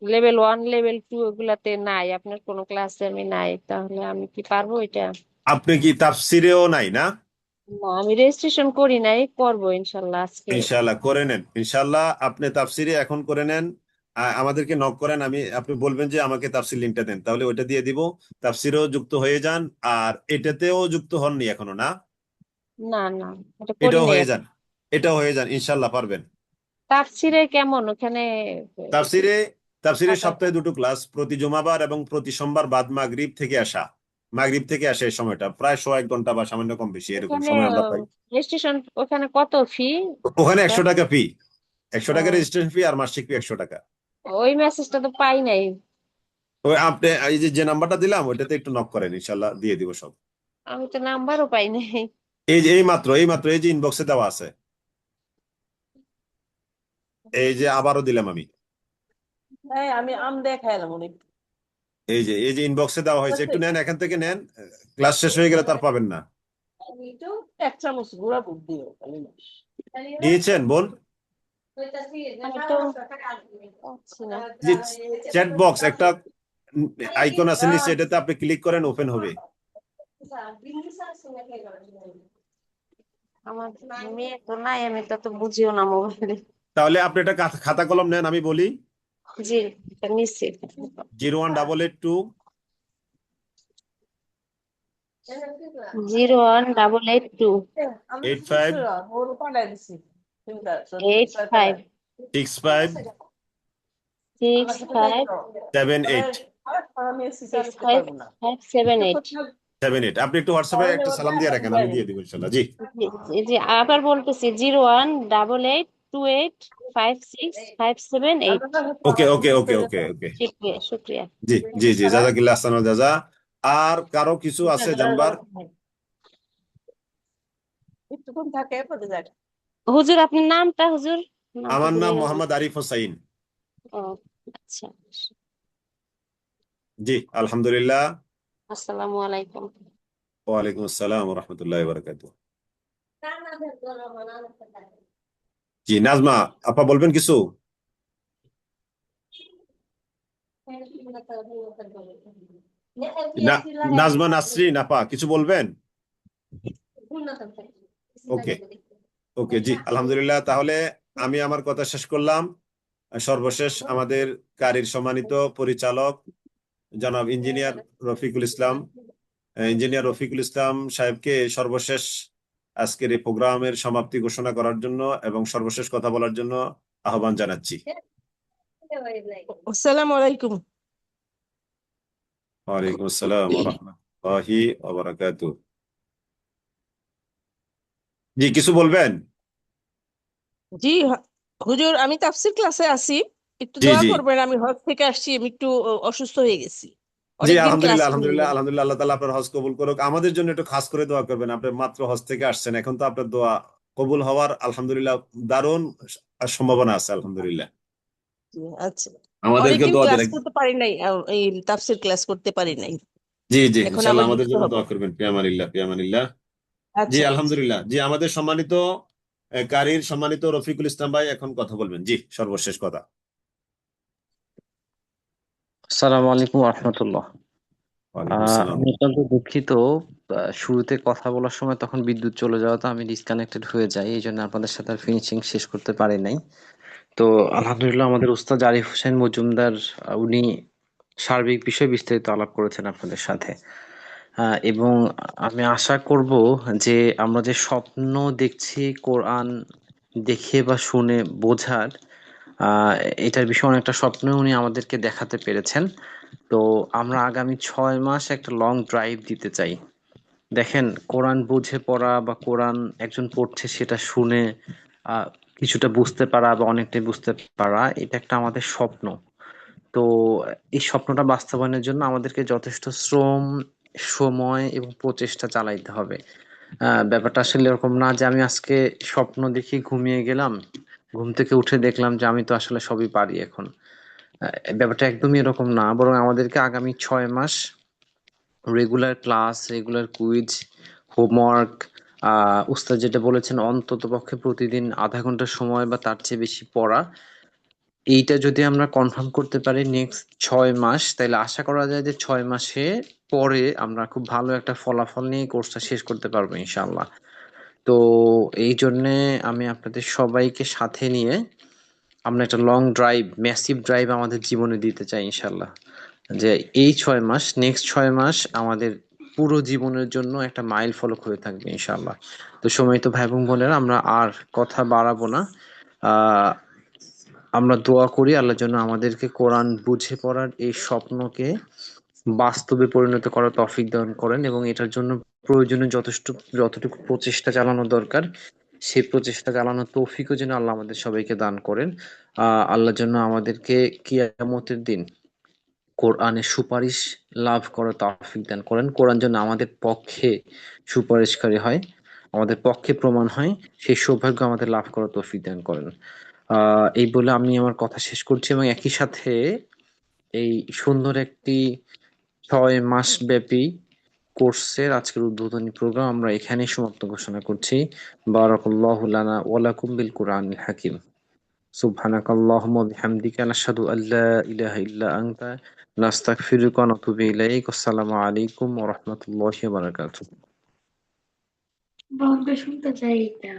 S16: লেভেল 1 লেভেল 2 এগুলাতে নাই, আপনার কোনো ক্লাসে আমি নাই, তাহলে আমি কি পারবো এটা?
S4: আপনি কি তাফসিরেও নাই না?
S16: না, আমি রেজিস্ট্রেশন করি নাই, করবো ইনশাল্লাহ আজকে।
S4: ইনশাআল্লাহ করে নেন ইনশাআল্লাহ। আপনি তাফসিরে এখন করে নেন, আমাদেরকে নক করেন, আপনি বলবেন যে আমাকে তাফসির লিঙ্কটা দেন, তাহলে ওইটা দিয়ে দিব। তাফসিরেও যুক্ত হয়ে যান। আর এটাতেও যুক্ত হননি এখনো না?
S16: না না, এটা করি
S4: এটাও
S16: নাই
S4: হয়ে
S16: এখন।
S4: যান, এটাও হয়ে যান, ইনশাআল্লাহ পারবেন।
S16: তাফসিরে কেমন ওখানে?
S4: তাফসিরে তাফসিরে
S16: থাকা
S4: সপ্তাহে 2টো ক্লাস, প্রতি জুমাবার এবং প্রতি সোমবার বাদ মাগরিব থেকে আসা। মাগরিব থেকে আসে এই সময়টা প্রায় 1.5 ঘন্টা বা সামান্য কম বেশি এরকম
S16: ওখানে
S4: সময় আমরা পাই।
S16: রেজিস্ট্রেশন ওখানে কত ফি?
S4: ওখানে 100 টাকা ফি, 100 টাকা
S16: ও,
S4: রেজিস্ট্রেশন ফি, আর মাসিক ফি 100 টাকা।
S16: ওই মেসেজটা তো পাই নাই।
S4: ওই আপনি এই যে নাম্বারটা দিলাম ওইটাতে একটু নক করেন, ইনশাআল্লাহ দিয়ে দিব সব।
S16: আমি তো নাম্বারও পাই নাই।
S4: এই যে এই মাত্র এই যে ইনবক্সে দেওয়া আছে, এই যে আবারও দিলাম আমি।
S16: হ্যাঁ, আমি আম দেখাইলাম অনেক।
S4: এই যে ইনবক্সে দেওয়া হয়েছে, একটু নেন, এখান থেকে নেন। ক্লাস শেষ হয়ে গেলে তার পাবেন না।
S16: এক চামচ গুঁড়া দুধ দিও।
S4: নিয়েছেন বোন?
S16: আমি তো পাচ্ছি না।
S4: যে চ্যাট বক্স একটা আইকন আছে নিচে, এটাতে আপনি ক্লিক করেন, ওপেন হবে।
S16: আমার মেয়ে তো নাই, আমি তো বুঝিও না মোবাইলে।
S4: তাহলে আপনি একটা খাতা কলম নেন, আমি বলি।
S16: জি, এটা নিচ্ছি।
S4: 01882
S16: 01882
S4: 85
S16: 85
S4: 65
S16: 65
S4: 78
S16: 78
S4: 78। আপনি একটু হোয়াটসঅ্যাপে একটু সালাম দিয়ে রাখেন, আমি দিয়ে দিব ইনশাআল্লাহ। জি
S16: জি, আবার বলতেছি 01882856578।
S4: ওকে ওকে ওকে ওকে ওকে।
S16: শুক্রিয়া শুক্রিয়া।
S4: জি জি জি, জাযাকিল্লাহ আহসানুল জাযা। আর কারো কিছু আছে জানবার?
S16: একটুক্ষণ থাকে হুজুর, আপনার নামটা হুজুর? নামটা
S4: আমার
S16: ভুলে
S4: নাম
S16: গেলাম।
S4: মোহাম্মদ আরিফ হোসাইন।
S16: ও আচ্ছা।
S4: জি, আলহামদুলিল্লাহ।
S16: আসসালামু আলাইকুম।
S4: ওয়ালাইকুম আসসালাম ওয়া রাহমাতুল্লাহি ওয়া বারাকাতুহু। জি নাজমা আপা বলবেন কিছু? নাজমা নাসরিন আপা কিছু বলবেন? ওকে ওকে জি আলহামদুলিল্লাহ, তাহলে আমি আমার কথা শেষ করলাম। সর্বশেষ আমাদের কারির সম্মানিত পরিচালক জনাব ইঞ্জিনিয়ার রফিকুল ইসলাম সাহেবকে সর্বশেষ আজকের এই প্রোগ্রামের সমাপ্তি ঘোষণা করার জন্য এবং সর্বশেষ কথা বলার জন্য আহ্বান জানাচ্ছি।
S17: আসসালামু আলাইকুম।
S4: ওয়ালাইকুম আসসালাম ওয়া রাহমাতুল্লাহি ওয়া বারাকাতুহু। জি কিছু বলবেন?
S17: জি হুজুর, আমি তাফসীর ক্লাসে আছি, একটু
S4: জি
S17: দোয়া
S4: জি
S17: করবেন। আমি হজ থেকে আসছি, আমি একটু অসুস্থ হয়ে গেছি,
S4: জি
S17: অনেকদিন ক্লাস
S4: আলহামদুলিল্লাহ
S17: করিনি।
S4: আলহামদুলিল্লাহ আলহামদুলিল্লাহ, আল্লাহ তাআলা আপনার হজ কবুল করুক। আমাদের জন্য একটু খাস করে দোয়া করবেন, আপনি মাত্র হজ থেকে আসছেন, এখন তো আপনার দোয়া কবুল হওয়ার আলহামদুলিল্লাহ দারুণ সম্ভাবনা আছে আলহামদুলিল্লাহ।
S17: জি, আচ্ছা।
S4: আমাদেরকে
S17: অনেকদিন
S4: দোয়া
S17: ক্লাস
S4: দিয়ে
S17: করতে পারি নাই, এই তাফসীর ক্লাস করতে পারি নাই।
S4: জি জি
S17: এখন
S4: ইনশাআল্লাহ
S17: আবার
S4: আমাদের
S17: যুক্ত
S4: জন্য
S17: হব।
S4: দোয়া করবেন। ফিয়ামানিল্লাহ ফিয়ামানিল্লাহ। জি
S17: আচ্ছা আচ্ছা।
S4: আলহামদুলিল্লাহ। জি আমাদের সম্মানিত কারির সম্মানিত রফিকুল ইসলাম ভাই এখন কথা বলবেন। জি সর্বশেষ কথা।
S18: আসসালামু আলাইকুম রহমতুল্লাহ।
S4: ওয়ালাইকুম আসসালাম।
S18: আমি অত্যন্ত দুঃখিত, শুরুতে কথা বলার সময় তখন বিদ্যুৎ চলে যাওয়াতে আমি ডিসকানেক্টেড হয়ে যাই, এই জন্য আপনাদের সাথে আর ফিনিশিং শেষ করতে পারি নাই। তো আলহামদুলিল্লাহ আমাদের উস্তাদ আরিফ হোসেন মজুমদার উনি সার্বিক বিষয় বিস্তারিত আলাপ করেছেন আপনাদের সাথে। এবং আমি আশা করব যে আমরা যে স্বপ্ন দেখছি কোরআন দেখে বা শুনে বোঝার, আহ এটার বিষয়ে অনেকটা স্বপ্ন উনি আমাদেরকে দেখাতে পেরেছেন। তো আমরা আগামী 6 মাস একটা লং ড্রাইভ দিতে চাই। দেখেন, কোরআন বুঝে পড়া বা কোরআন একজন পড়ছে সেটা শুনে আহ কিছুটা বুঝতে পারা বা অনেকটাই বুঝতে পারা, এটা একটা আমাদের স্বপ্ন। তো এই স্বপ্নটা বাস্তবায়নের জন্য আমাদেরকে যথেষ্ট শ্রম, সময় এবং প্রচেষ্টা চালাইতে হবে। ব্যাপারটা আসলে এরকম না যে আমি আজকে স্বপ্ন দেখি ঘুমিয়ে গেলাম, ঘুম থেকে উঠে দেখলাম যে আমি তো আসলে সবই পারি এখন। ব্যাপারটা একদমই এরকম না, বরং আমাদেরকে আগামী 6 মাস regular class, regular quiz, homework, উস্তাদ যেটা বলেছেন অন্তত পক্ষে প্রতিদিন আধা ঘন্টা সময় বা তার চেয়ে বেশি পড়া, এইটা যদি আমরা কনফার্ম করতে পারি নেক্সট 6 মাস, তাহলে আশা করা যায় যে 6 মাসে পরে আমরা খুব ভালো একটা ফলাফল নিয়ে কোর্সটা শেষ করতে পারবো ইনশাআল্লাহ। তো এই জন্যে আমি আপনাদের সবাইকে সাথে নিয়ে আমরা একটা লং ড্রাইভ, ম্যাসিভ ড্রাইভ আমাদের জীবনে দিতে চাই ইনশাআল্লাহ। যে এই 6 মাস, নেক্সট 6 মাস আমাদের পুরো জীবনের জন্য একটা মাইল ফলক হয়ে থাকবে ইনশাআল্লাহ। তো সময় তো ভাই বোন বোনেরা, আমরা আর কথা বাড়াবো না। আহ আমরা দোয়া করি আল্লাহ যেন আমাদেরকে কোরআন বুঝে পড়ার এই স্বপ্নকে বাস্তবে পরিণত করার তৌফিক দান করেন, এবং এটার জন্য প্রয়োজনীয় যতটুকু প্রচেষ্টা চালানো দরকার সেই প্রচেষ্টা চালানোর তৌফিকও যেন আল্লাহ আমাদের সবাইকে দান করেন। আল্লাহ যেন আমাদেরকে কিয়ামতের দিন কোরআনের সুপারিশ লাভ করার তৌফিক দান করেন। কোরআন যেন আমাদের পক্ষে সুপারিশকারী হয়, আমাদের পক্ষে প্রমাণ হয়, সেই সৌভাগ্য আমাদের লাভ করার তৌফিক দান করেন। এই বলে আমি আমার কথা শেষ করছি, এবং একই সাথে এই সুন্দর একটি 6 মাস ব্যাপী কোর্সের আজকের উদ্বোধনী প্রোগ্রাম আমরা এখানেই সমাপ্ত ঘোষণা করছি। বারাকাল্লাহু লানা ওয়া লাকুম বিল কুরআনিল হাকিম। সুবহানাকাল্লাহুম্মা ওয়া বিহামদিকা নাশহাদু আল্লা ইলাহা ইল্লা আনতা নাস্তাগফিরুকা ওয়া নাতুবু ইলাইক। আসসালামু আলাইকুম ওয়া রাহমাতুল্লাহি ওয়া বারাকাতুহু।
S19: বলতে শুনতে চাই এটা।